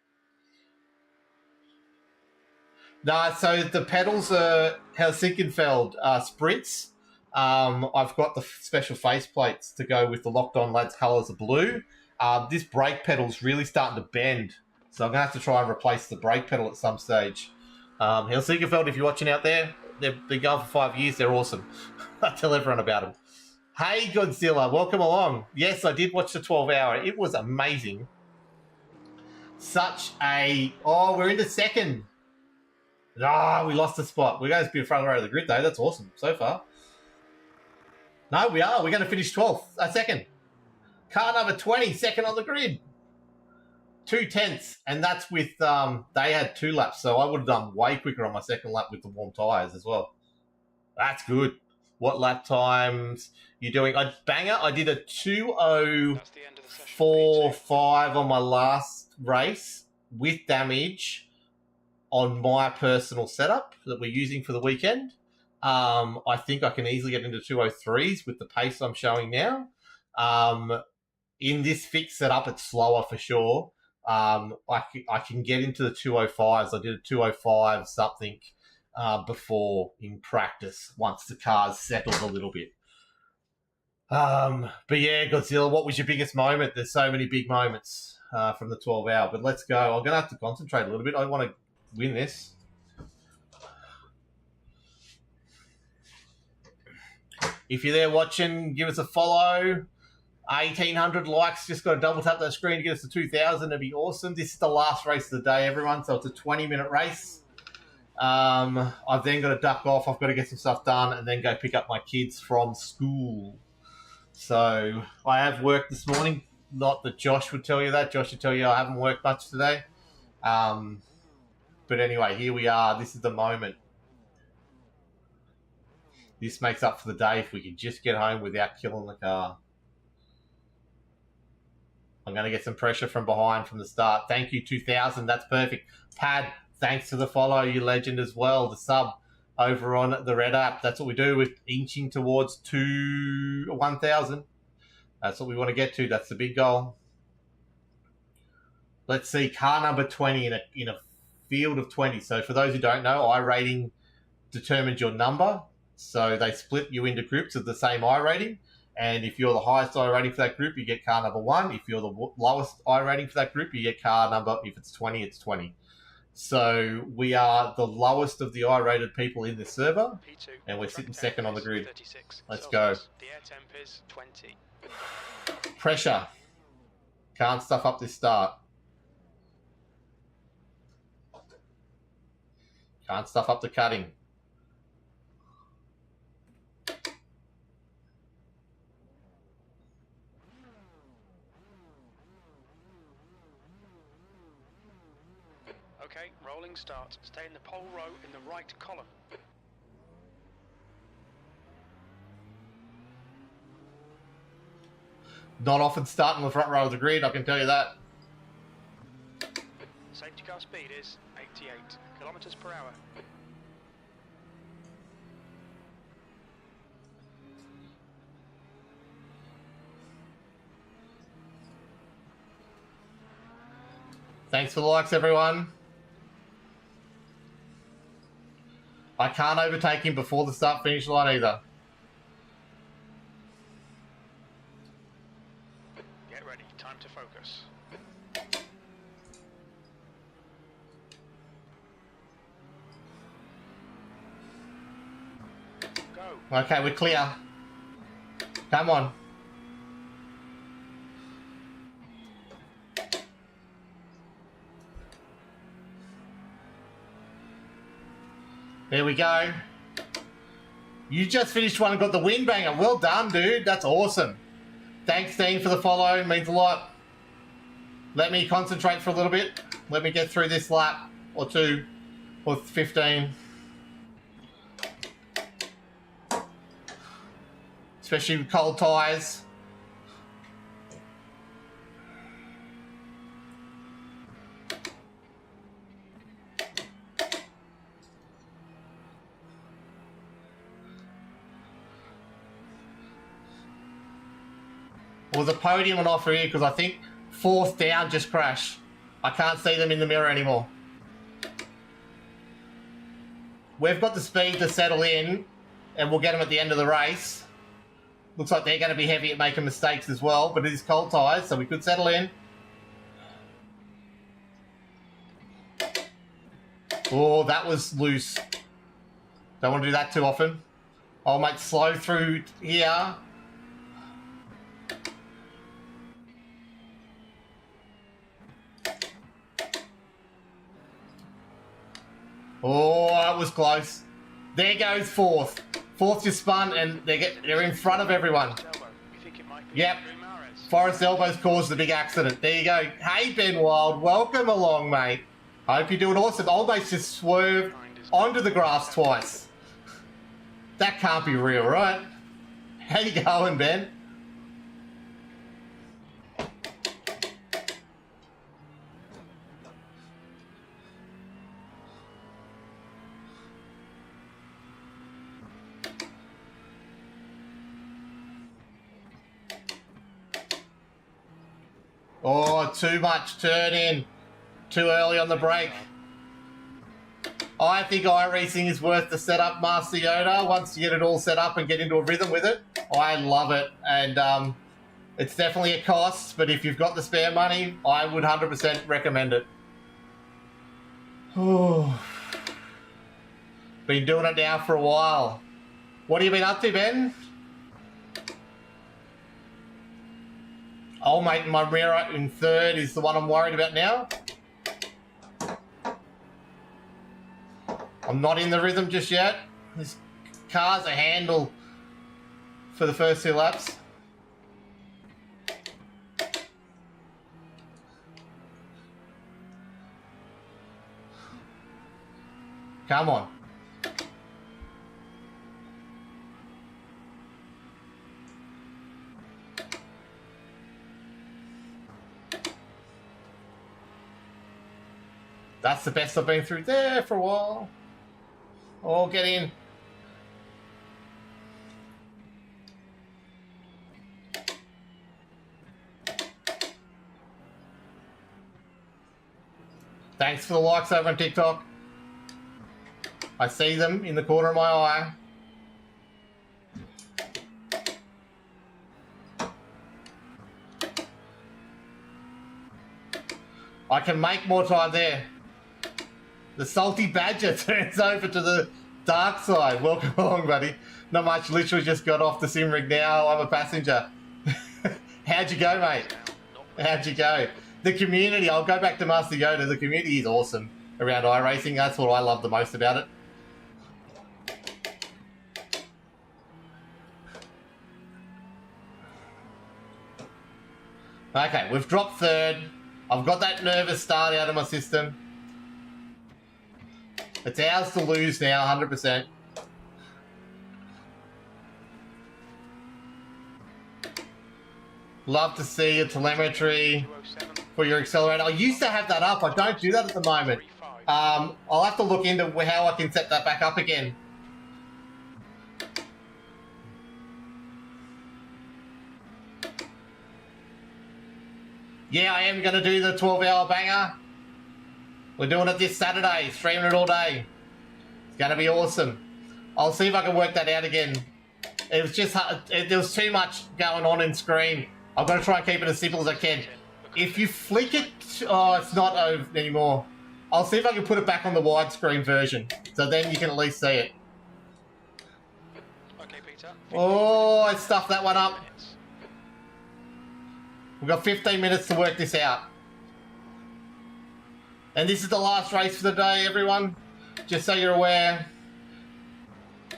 No, so the pedals are Helsinkenfeld Sprints. I've got the special face plates to go with the Locked On Lads colours of blue. This brake pedal's really starting to bend, so I'm going to have to try and replace the brake pedal at some stage. Helsinkenfeld, if you're watching out there, they've been going for 5 years. They're awesome. I tell everyone about them. Hey, Godzilla, welcome along. Yes, I did watch the 12-hour. It was amazing. Oh, we're into second. Ah, we lost a spot. We're going to be in front of the grid, though. That's awesome so far. No, we are. We're going to finish 12th. Second. Car number 20, second on the grid. 2/10, and that's with, they had 2 laps, so I would have done way quicker on my second lap with the warm tyres as well. That's good. what lap times you're doing. I did a 2:04.5 That's the end of the session for P2. on my last race with damage on my personal setup that we're using for the weekend. I think I can easily get into 2:03s with the pace I'm showing now. In this fixed setup, it's slower for sure. I can get into the 2:05s. I did a 2:05 something before in practice once the cars settled a little bit. But yeah, Godzilla, what was your biggest moment? There's so many big moments from the 12 hour, but let's go. I'm going to have to concentrate a little bit. I want to win this. If you're there watching, give us a follow. 1,800 likes. Just got to double tap that screen to get us to 2,000. It'd be awesome. This is the last race of the day, everyone. So it's a 20-minute race. I've then got to duck off. I've got to get some stuff done and then go pick up my kids from school. So I have worked this morning. Not that Josh would tell you that. Josh would tell you I haven't worked much today. But anyway, here we are. This is the moment. This makes up for the day if we can just get home without killing the car. I'm going to get some pressure from behind from the start. Thank you, 2,000. That's perfect. Pad, thanks for the follow, you legend as well. The sub over on the Red app. That's what we do. We're inching towards 1,000. That's what we want to get to. That's the big goal. Let's see, car number 20 in a field of 20. So for those who don't know, I rating determines your number. So they split you into groups of the same I rating. And if you're the highest I rating for that group, you get car number 1. If you're the lowest I rating for that group, you get car number, if it's 20, it's 20. So we are the lowest of the I-rated people in this server, P2, and we're sitting second on the grid. 36 Let's Celsius. go. The air temp is 20. Pressure. Can't stuff up this start. Can't stuff up the cutting. Okay, rolling start. Stay in the pole row in the right column. Not often starting the front row of the grid, I can tell you that. Safety car speed is 88 kilometers per hour. Thanks for the likes, everyone. I can't overtake him before the start-finish line either. Get ready, time to focus. Go. Okay, we're clear. Come on. There we go. You just finished one and got the win banger. Well done, dude. That's awesome. Thanks, Dean, for the follow. It means a lot. Let me concentrate for a little bit. Let me get through this lap or 2 or 15. Especially with cold tyres. Well, the podium on offer here because I think 4th down just crashed. I can't see them in the mirror anymore. We've got the speed to settle in and we'll get them at the end of the race. Looks like they're going to be heavy at making mistakes as well, but it is cold tyres, so we could settle in. Oh, that was loose. Don't want to do that too often. I'll make slow through here. Oh, that was close. There goes 4th. 4th just spun and they're in front of everyone. Yep. Forest Elbows caused the big accident. There you go. Hey, Ben Wild. Welcome along, mate. Hope you're doing awesome. Almost just swerved onto the grass twice. That can't be real, right? How you going, Ben? Oh, too much turn in. Too early on the brake. I think iRacing is worth the setup, Master Yoda. Once you get it all set up and get into a rhythm with it, I love it. And it's definitely a cost, but if you've got the spare money, I would 100% recommend it. Been doing it now for a while. What have you been up to, Ben? Old mate in my rear in third is the one I'm worried about now. I'm not in the rhythm just yet. This car's a handle for the first 2 laps. Come on. That's the best I've been through there for a while. Oh, get in. Thanks for the likes over on TikTok. I see them in the corner of my eye. I can make more time there. The salty badger turns over to the dark side. Welcome along, buddy. Not much, literally just got off the sim rig now. I'm a passenger. How'd you go, mate? How'd you go? The community, I'll go back to Master Yoda. The community is awesome around iRacing. That's what I love the most about it. Okay, we've dropped third. I've got that nervous start out of my system. It's ours to lose now, 100%. Love to see your telemetry for your accelerator. I used to have that up. I don't do that at the moment. I'll have to look into how I can set that back up again. Yeah, I am going to do the 12-hour banger. We're doing it this Saturday, streaming it all day. It's going to be awesome. I'll see if I can work that out again. It was just, there was too much going on in screen. I've got to try and keep it as simple as I can. If you flick it, oh, it's not over anymore. I'll see if I can put it back on the widescreen version. So then you can at least see it. Okay, Peter. Oh, I stuffed that one up. We've got 15 minutes to work this out. And this is the last race for the day, everyone. Just so you're aware.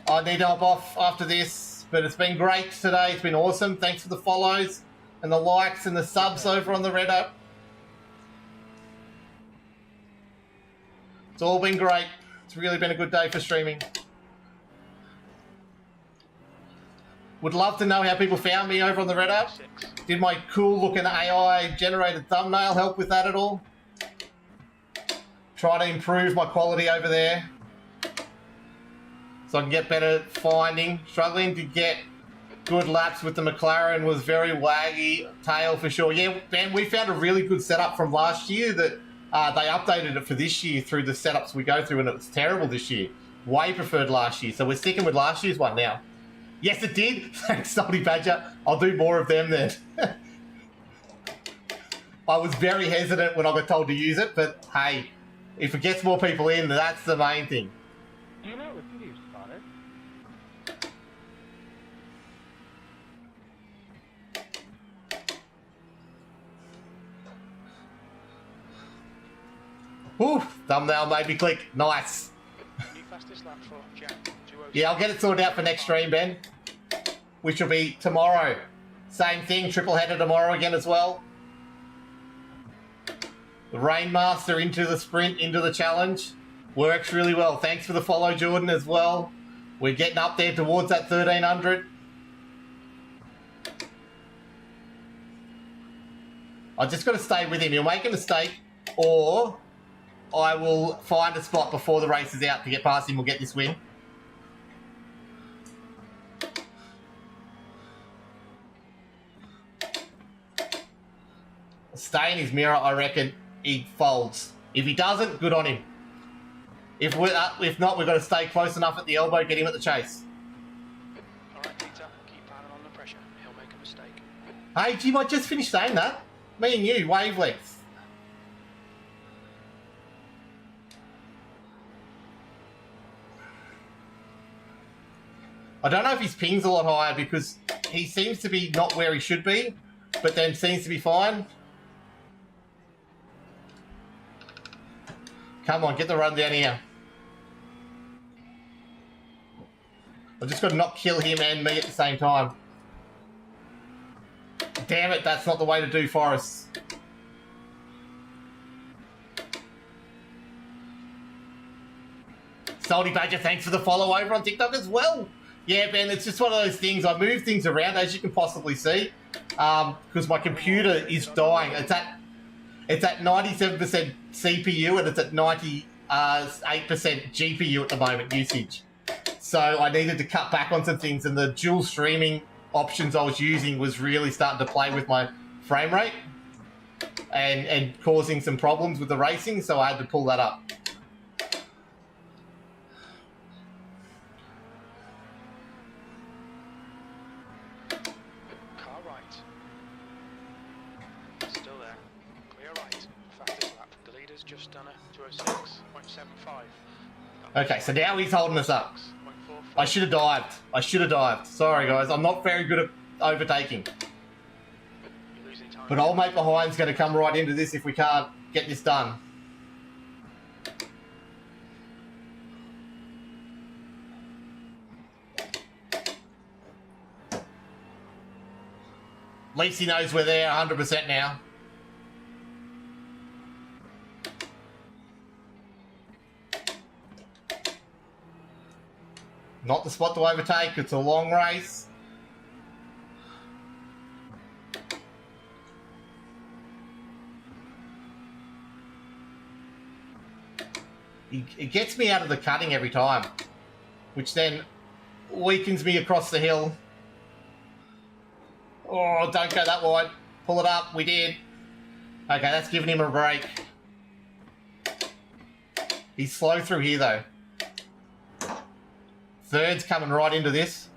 I need to hop off after this. But it's been great today. It's been awesome. Thanks for the follows and the likes and the subs over on the Reddit. It's all been great. It's really been a good day for streaming. Would love to know how people found me over on the Reddit. Did my cool looking AI generated thumbnail help with that at all? Try to improve my quality over there so I can get better finding. Struggling to get good laps with the McLaren, was very waggy tail for sure. Yeah, Ben, we found a really good setup from last year that they updated it for this year through the setups we go through, and it was terrible this year. Way preferred last year, so we're sticking with last year's one now. Yes, it did. Thanks, Salty Badger. I'll do more of them then. I was very hesitant when I got told to use it, but hey, if it gets more people in, that's the main thing. Do you know what city you started? Whew, thumbnail made me click. Nice. New fastest lap for Jack. Yeah, I'll get it sorted out for next stream, Ben, which will be tomorrow. Same thing, triple header tomorrow again as well. The Rainmaster into the sprint, into the challenge. Works really well. Thanks for the follow, Jordan, as well. We're getting up there towards that 1300. I just got to stay with him. He'll make a mistake, or I will find a spot before the race is out to get past him. We'll get this win. Stay in his mirror, I reckon he folds. If he doesn't, good on him. If not, we've got to stay close enough at the elbow, get him at the chase. All right, Peter, keep adding on the pressure. He'll make a mistake. Hey, Jim, I just finished saying that. Me and you, wavelengths. I don't know if his ping's a lot higher because he seems to be not where he should be, but then seems to be fine. Come on, get the run down here. I've just got to not kill him and me at the same time. Damn it, that's not the way to do Forrest. Salty Badger, thanks for the follow over on TikTok as well. Yeah, Ben, it's just one of those things. I move things around, as you can possibly see, because my computer is dying. It's at 97% CPU and it's at 98% GPU at the moment usage. So I needed to cut back on some things, and the dual streaming options I was using was really starting to play with my frame rate and causing some problems with the racing, so I had to pull that up. Car right. Still there. Clear right. Fastest lap. The leader's just done a 206.75. Okay, so now he's holding us up. I should have dived. I should have dived. Sorry, guys. I'm not very good at overtaking. But old mate behind's going to come right into this if we can't get this done. At least he knows we're there 100% now. Not the spot to overtake, it's a long race. It gets me out of the cutting every time, which then weakens me across the hill. Oh, don't go that wide. Pull it up, we did. Okay, that's giving him a break. He's slow through here though. Third's coming right into this.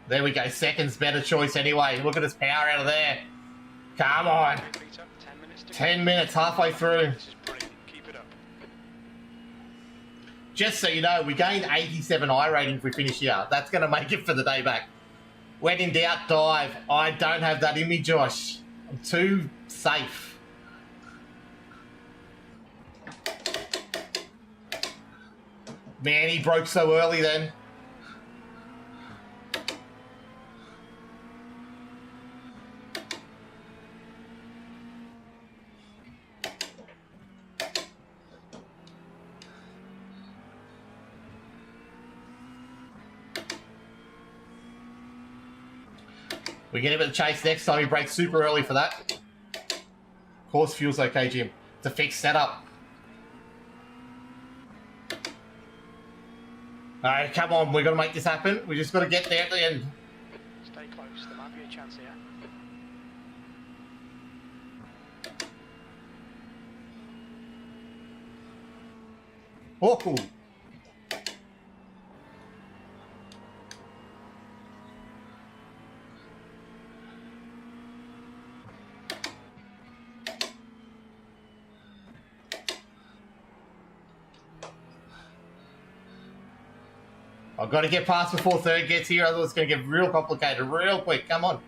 There we go. Second's better choice anyway. Look at his power out of there. Come on. 10 minutes, halfway through. This is brilliant. Keep it up. Just so you know, we gained 87 I rating if we finish here. That's going to make it for the day back. When in doubt, dive. I don't have that in me, Josh. I'm too safe. Man, he broke so early then. We get him at the chase next time. He breaks super early for that. Course fuel's okay, Jim. It's a fixed setup. Alright, come on. We've got to make this happen. We just got to get there at the end. Stay close. There might be a chance here. Oh. I've got to get past before third gets here, otherwise it's going to get real complicated real quick. Come on.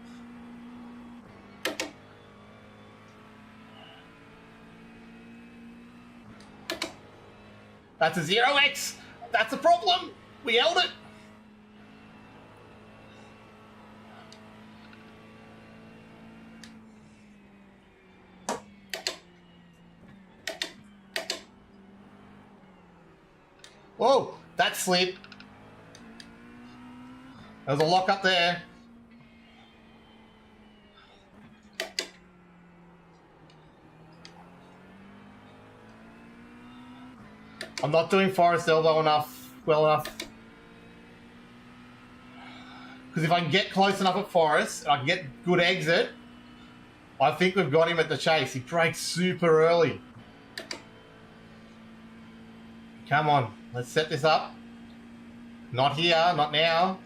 That's a 0x. That's a problem. We held it. Whoa, that slid. There's a lock up there. I'm not doing Forest Elbow well enough. Because if I can get close enough at Forest, and I can get good exit, I think we've got him at the chase. He brakes super early. Come on, let's set this up. Not here, not now.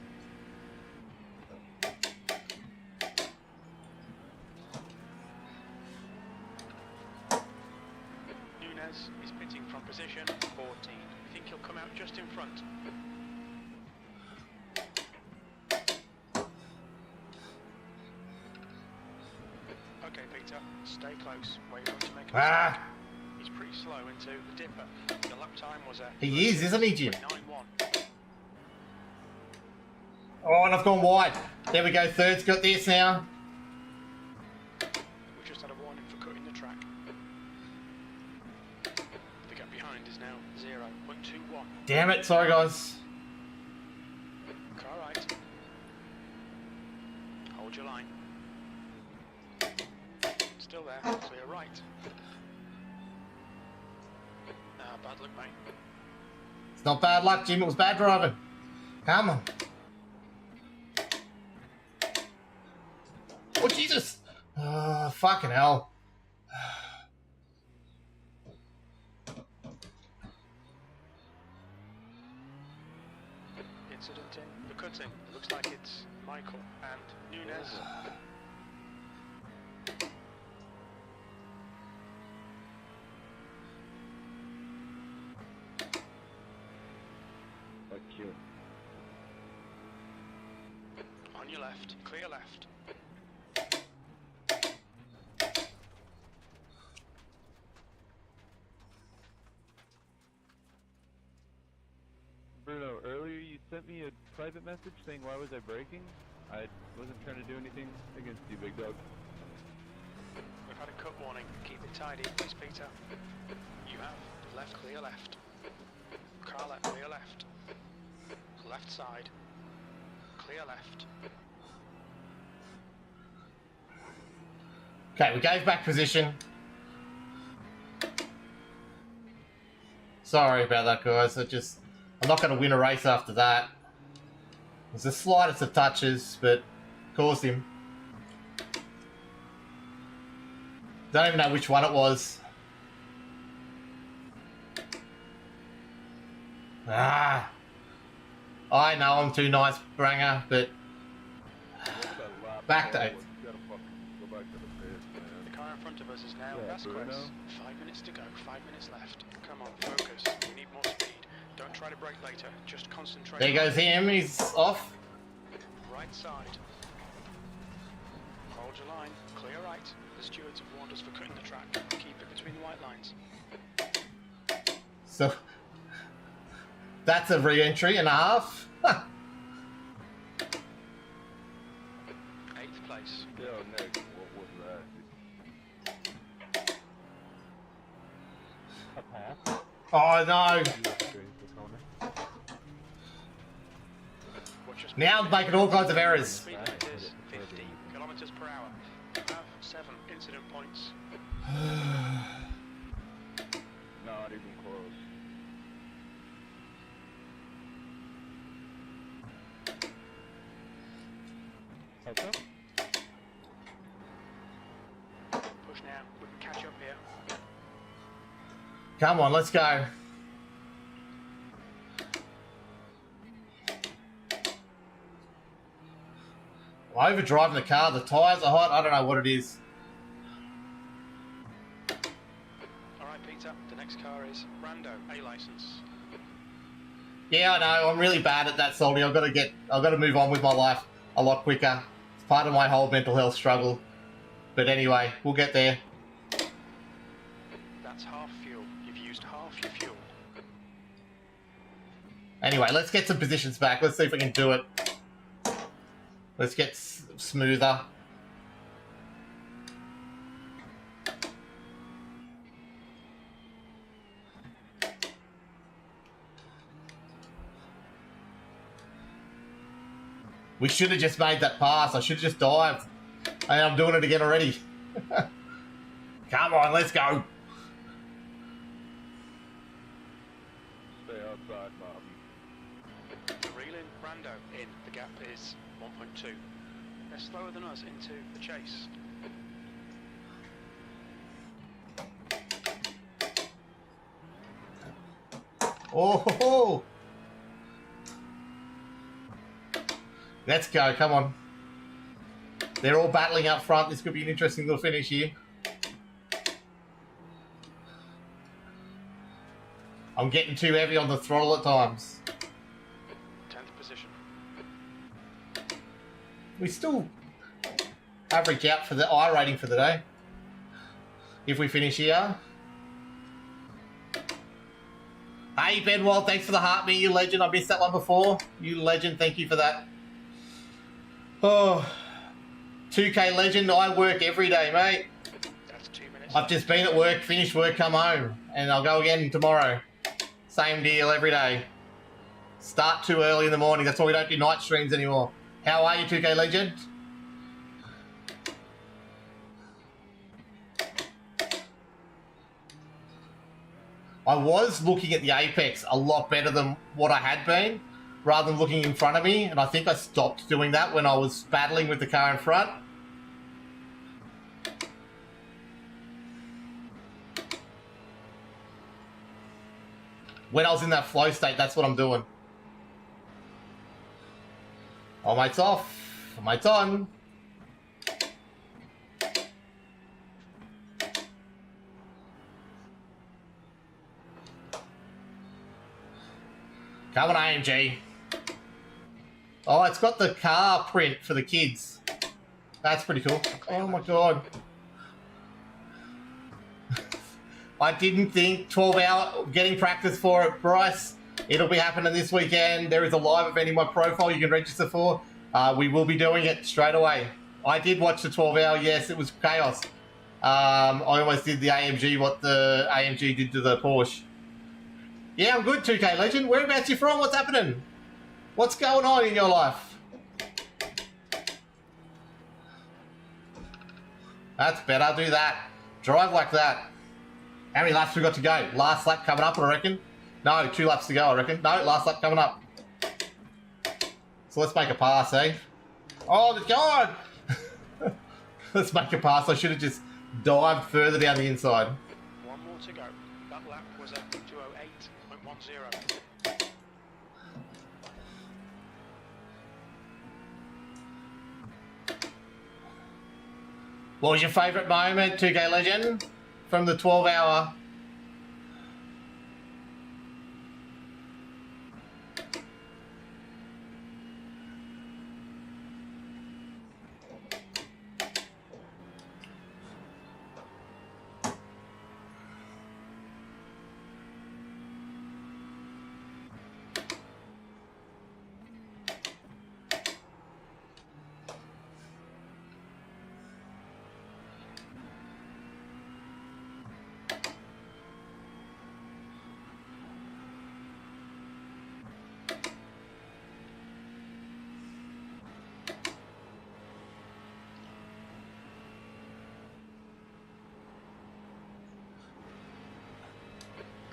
Nunes is pitting from position 14. I think he'll come out just in front. Okay, Peter, stay close. Wait for him to make a mistake. He's pretty slow into the dipper. The lap time was a... He is, isn't he, Jim? 9-1. Oh, and I've gone wide. There we go, third's got this now. We just had a warning for cutting the track. The gap behind is now 0.21. Damn it, sorry guys. Car right. Hold your line. Still there, clear right. Bad luck, mate. It's not bad luck, Jim, it was bad driving. Come on. Oh, Jesus! Fucking hell. Incident in the cutting. It looks like it's Michael and Nunes. Fuck you. On your left, clear left. Bruno, earlier you sent me a private message saying why was I braking? I wasn't trying to do anything against you, big dog. We've had a cut warning. Keep it tidy, please, Peter. You have left, clear left. Car left, clear left. Left side. Clear left. Okay, we gave back position. Sorry about that, guys. I'm not going to win a race after that. It was the slightest of touches, but caused him. Don't even know which one it was. I know I'm too nice, Branger, but back to it. The car in front of us is now Vasquez. 5 minutes to go, 5 minutes left. Come on, focus. We need more speed. Don't try to brake later. Just concentrate. There goes him. He's off. Right side. Hold your line. Clear right. The stewards have warned us for cutting the track. Keep it between the white lines. So that's a re-entry and a half. 8th place. Yo, Nick, what was that? A pass? Oh no. Now I'm making all kinds of errors. Speed limit is 50 kilometers per hour. You have 7 incident points. Not even close. What's up? Push now. We can catch up here. Come on, let's go. I'm overdriving the car. The tyres are hot. I don't know what it is. Alright, Peter. The next car is Rando, A license. Yeah, I know. I'm really bad at that, Salty. I've got to move on with my life a lot quicker. It's part of my whole mental health struggle. But anyway, we'll get there. That's half fuel. You've used half your fuel. Anyway, let's get some positions back. Let's see if we can do it. Let's get smoother. We should have just made that pass. I should have just dived. And I'm doing it again already. Come on, let's go. Stay outside, Bobby. Reel in Brando in. The gap is 1.2. They're slower than us into the chase. Oh, ho, ho. Let's go, come on. They're all battling up front. This could be an interesting little finish here. I'm getting too heavy on the throttle at times. 10th position. We still average out for the I rating for the day. If we finish here. Hey, Benwald, thanks for the heart, me, you legend. I missed that one before. You legend, thank you for that. Oh, 2K legend, I work every day, mate. That's 2 minutes. I've just been at work, finished work, come home. And I'll go again tomorrow. Same deal every day. Start too early in the morning. That's why we don't do night streams anymore. How are you, 2K legend? I was looking at the apex a lot better than what I had been, rather than looking in front of me, and I think I stopped doing that when I was battling with the car in front. When I was in that flow state, that's what I'm doing. Oh, mate's off. Mate's on. Come on, AMG. Oh, it's got the car print for the kids. That's pretty cool. Oh my god. I didn't think 12-hour getting practice for it, Bryce. It'll be happening this weekend. There is a live event in my profile you can register for. We will be doing it straight away. I did watch the 12-hour. Yes, it was chaos. I almost did the AMG, what the AMG did to the Porsche. Yeah, I'm good, 2K legend. Whereabouts you from? What's happening? What's going on in your life? That's better. Do that. Drive like that. How many laps we got to go? Last lap coming up, I reckon. No, 2 laps to go, I reckon. No, last lap coming up. So let's make a pass, eh? Oh, it's gone! Let's make a pass. I should have just dived further down the inside. One more to go. That lap was at 2:08.10. What was your favourite moment, 2K legend? From the 12-hour?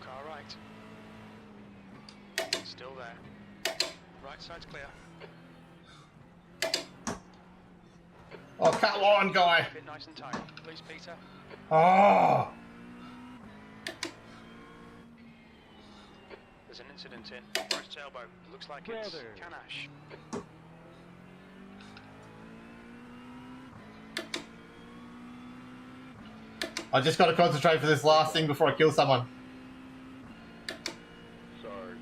Car right. Still there. Right side's clear. Oh, come on, guy. Keep it nice and tight. Please, Peter. Oh. There's an incident in. Right tailboat. It looks like it's Brother. Canash. I just got to concentrate for this last thing before I kill someone. Sorry.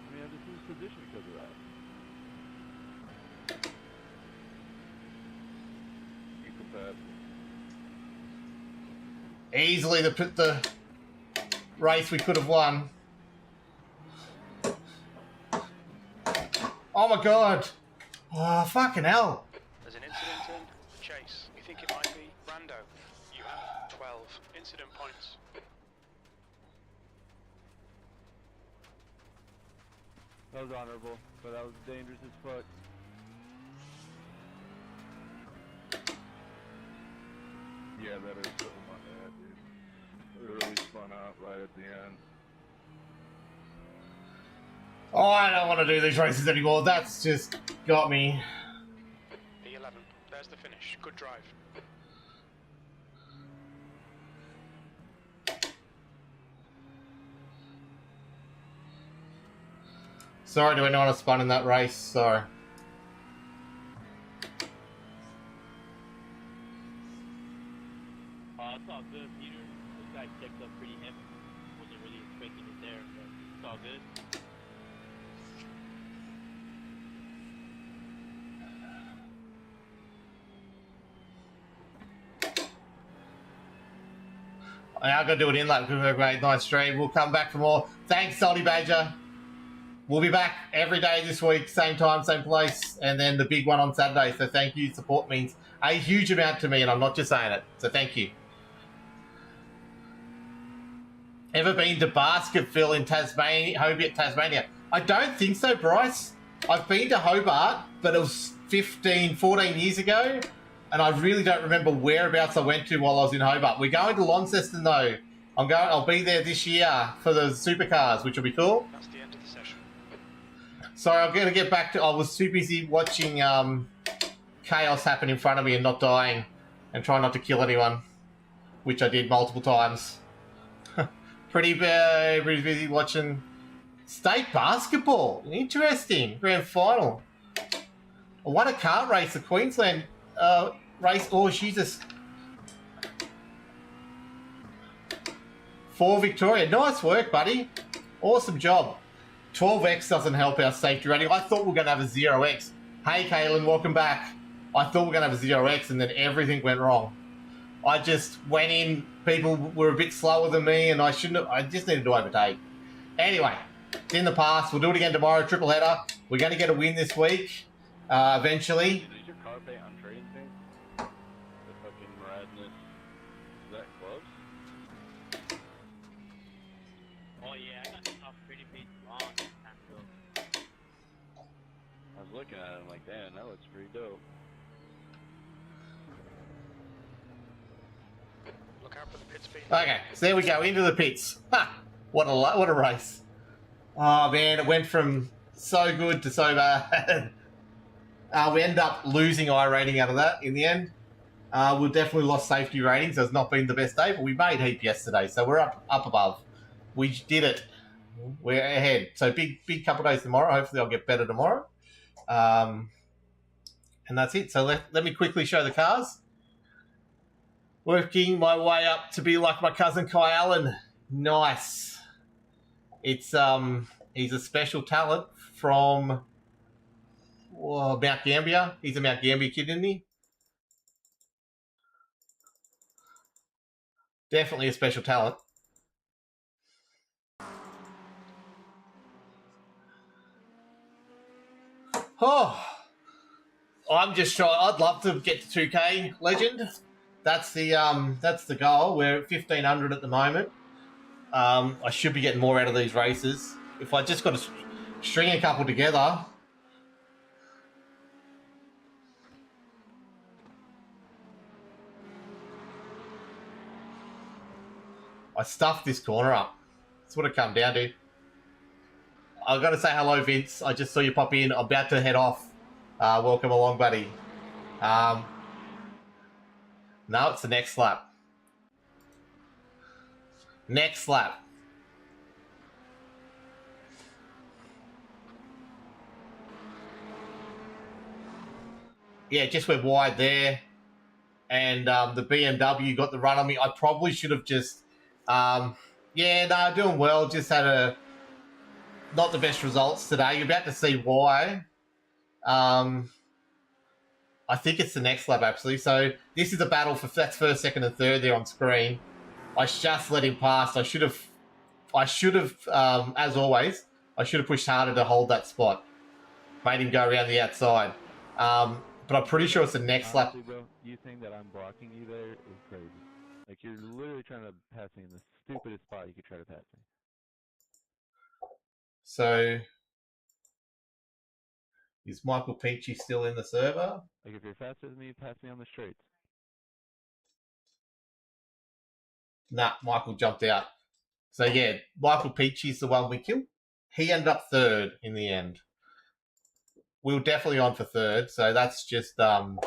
I mean, I just lose position because of that. You compare. Easily the race we could have won. Oh my god. Oh, fucking hell. There's an incident in. Chase. You think it might be Brando. You have 12 incident points. That was honorable, but that was dangerous as fuck. Yeah, that is so my bad, dude. It really spun out right at the end. Oh, I don't want to do these races anymore. That's just got me. P11. There's the finish. Good drive. Sorry to anyone who spun in that race. Sorry. It's all good, Peter. This guy checked up pretty heavy. Wasn't really expecting it there, but it's all good. I'm going to do an in-lap. Great, nice stream. We'll come back for more. Thanks, Salty Badger. We'll be back every day this week, same time, same place, and then the big one on Saturday. So thank you. Support means a huge amount to me, and I'm not just saying it. So thank you. Ever been to Baskerville in Tasmania, Hobart, Tasmania? I don't think so, Bryce. I've been to Hobart, but it was 14 years ago, and I really don't remember whereabouts I went to while I was in Hobart. We're going to Launceston, though. I'll be there this year for the supercars, which will be cool. That's the end of the session. Sorry, I'm going to get back to... I was too busy watching chaos happen in front of me and not dying and trying not to kill anyone, which I did multiple times. Pretty busy watching state basketball. Interesting. Grand final. I won a kart race, the Queensland race. Oh, Jesus. For Victoria. Nice work, buddy. Awesome job. 12x doesn't help our safety rating. I thought we were going to have a 0x. Hey, Kaylin, welcome back. I thought we were going to have a 0x and then everything went wrong. I just went in, people were a bit slower than me and I just needed to overtake. Anyway, it's in the past. We'll do it again tomorrow, triple header. We're going to get a win this week, eventually. Is your car pay on trading thing? The fucking Radness. Is that close? Oh yeah, I got the top pretty big long time ago. I was looking at it, I'm like, damn, that looks pretty dope. Look out for the pit speed. Okay, so there we go, into the pits. Ha! What a race. Oh man, it went from so good to so bad. We ended up losing I-rating out of that in the end. We definitely lost safety ratings, so it's not been the best day, but we made heap yesterday, so we're up above. We did it. We're ahead. So big couple of days tomorrow. Hopefully I'll get better tomorrow. And that's it. So let me quickly show the cars. Working my way up to be like my cousin Kai Allen. Nice. It's he's a special talent from Mount Gambier. He's a Mount Gambier kid, isn't he? Definitely a special talent. Oh, I'm just trying. I'd love to get to 2K Legend. That's the goal. We're at 1500 at the moment. I should be getting more out of these races. If I just got to string a couple together. I stuffed this corner up. That's what it come down to. I've got to say hello, Vince. I just saw you pop in. I'm about to head off. Welcome along, buddy. No, it's the next lap. Next lap. Yeah, just went wide there. And the BMW got the run on me. I probably should have just... doing well. Just had not the best results today. You're about to see why. I think it's the next lap, actually. So this is a battle for that's first, second, and third there on screen. I just let him pass. I should have, as always, I should have pushed harder to hold that spot. Made him go around the outside. But I'm pretty sure it's the next Honestly, lap. bro, you think that I'm blocking you there is crazy. Like, you're literally trying to pass me in the stupidest spot you could try to pass me. So Is Michael Peachy still in the server? Like, if you're faster than me, pass me on the straights. Nah, Michael jumped out. So yeah, Michael Peachy's the one we killed. He ended up third in the end. We were definitely on for third, so that's just so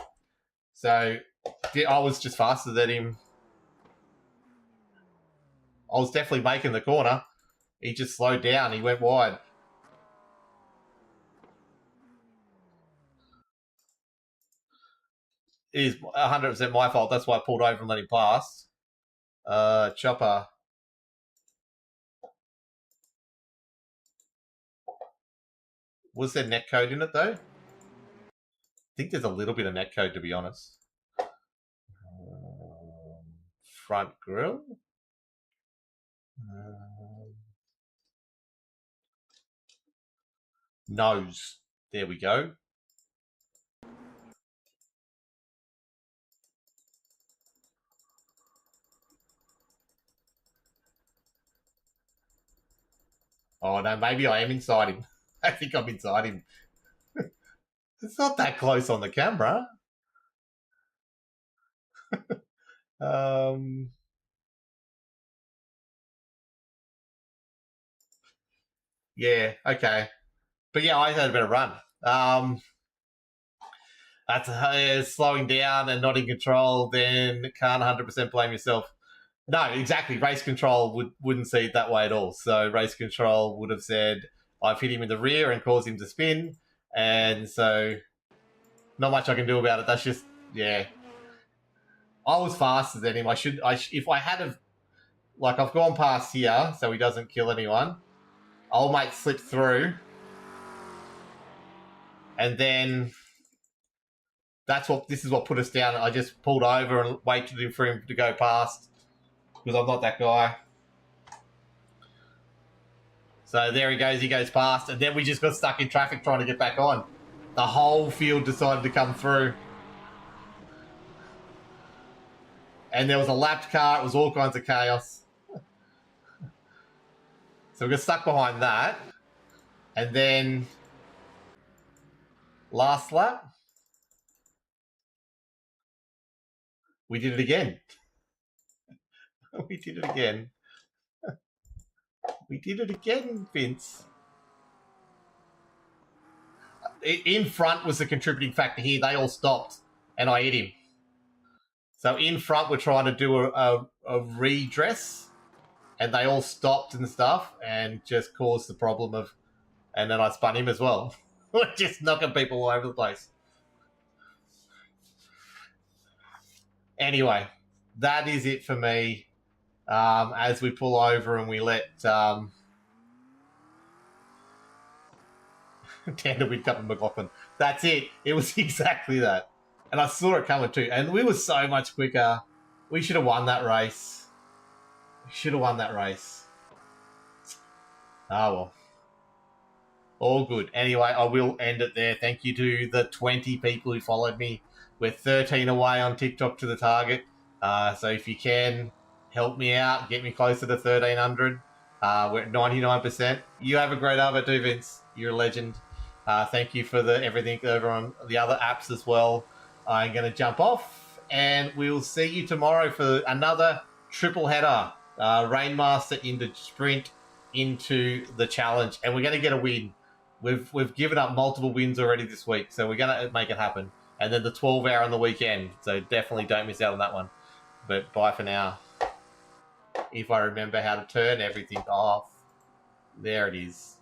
I was just faster than him. I was definitely making the corner. He just slowed down. He went wide. It is 100% my fault. That's why I pulled over and let him pass. Chopper. Was there netcode in it, though? I think there's a little bit of netcode, to be honest. Front grille. Nose. There we go. Oh, no, maybe I am inside him. I think I'm inside him. It's not that close on the camera. Yeah, okay. But yeah, I had a better run. That's slowing down and not in control, then can't 100% blame yourself. No, exactly. Race control wouldn't see it that way at all. So race control would have said, I've hit him in the rear and caused him to spin. And so not much I can do about it. That's just, yeah. I was faster than him. If I had have, like, I've gone past here so he doesn't kill anyone. Old mate slipped through. And then this is what put us down. I just pulled over and waited for him to go past because I'm not that guy. So there he goes past, and then we just got stuck in traffic trying to get back on. The whole field decided to come through. And there was a lapped car, it was all kinds of chaos. So we got stuck behind that. And then last lap, we did it again. We did it again. We did it again, Vince. In front was the contributing factor here. They all stopped, and I hit him. So in front, we're trying to do a redress, and they all stopped and stuff, and just caused the problem of... And then I spun him as well. We're just knocking people all over the place. Anyway, that is it for me. As we pull over and we let Tandem win Cup and McLaughlin. That's it. It was exactly that. And I saw it coming too. And we were so much quicker. We should have won that race. We should have won that race. Ah, well. All good. Anyway, I will end it there. Thank you to the 20 people who followed me. We're 13 away on TikTok to the target. So if you can, help me out. Get me closer to 1,300. We're at 99%. You have a great hour too, Vince. You're a legend. Thank you for everything over on the other apps as well. I'm going to jump off, and we'll see you tomorrow for another triple header. Rainmaster into Sprint into the challenge, and we're going to get a win. We've given up multiple wins already this week, so we're going to make it happen. And then the 12-hour on the weekend, so definitely don't miss out on that one. But bye for now. If I remember how to turn everything off. There it is.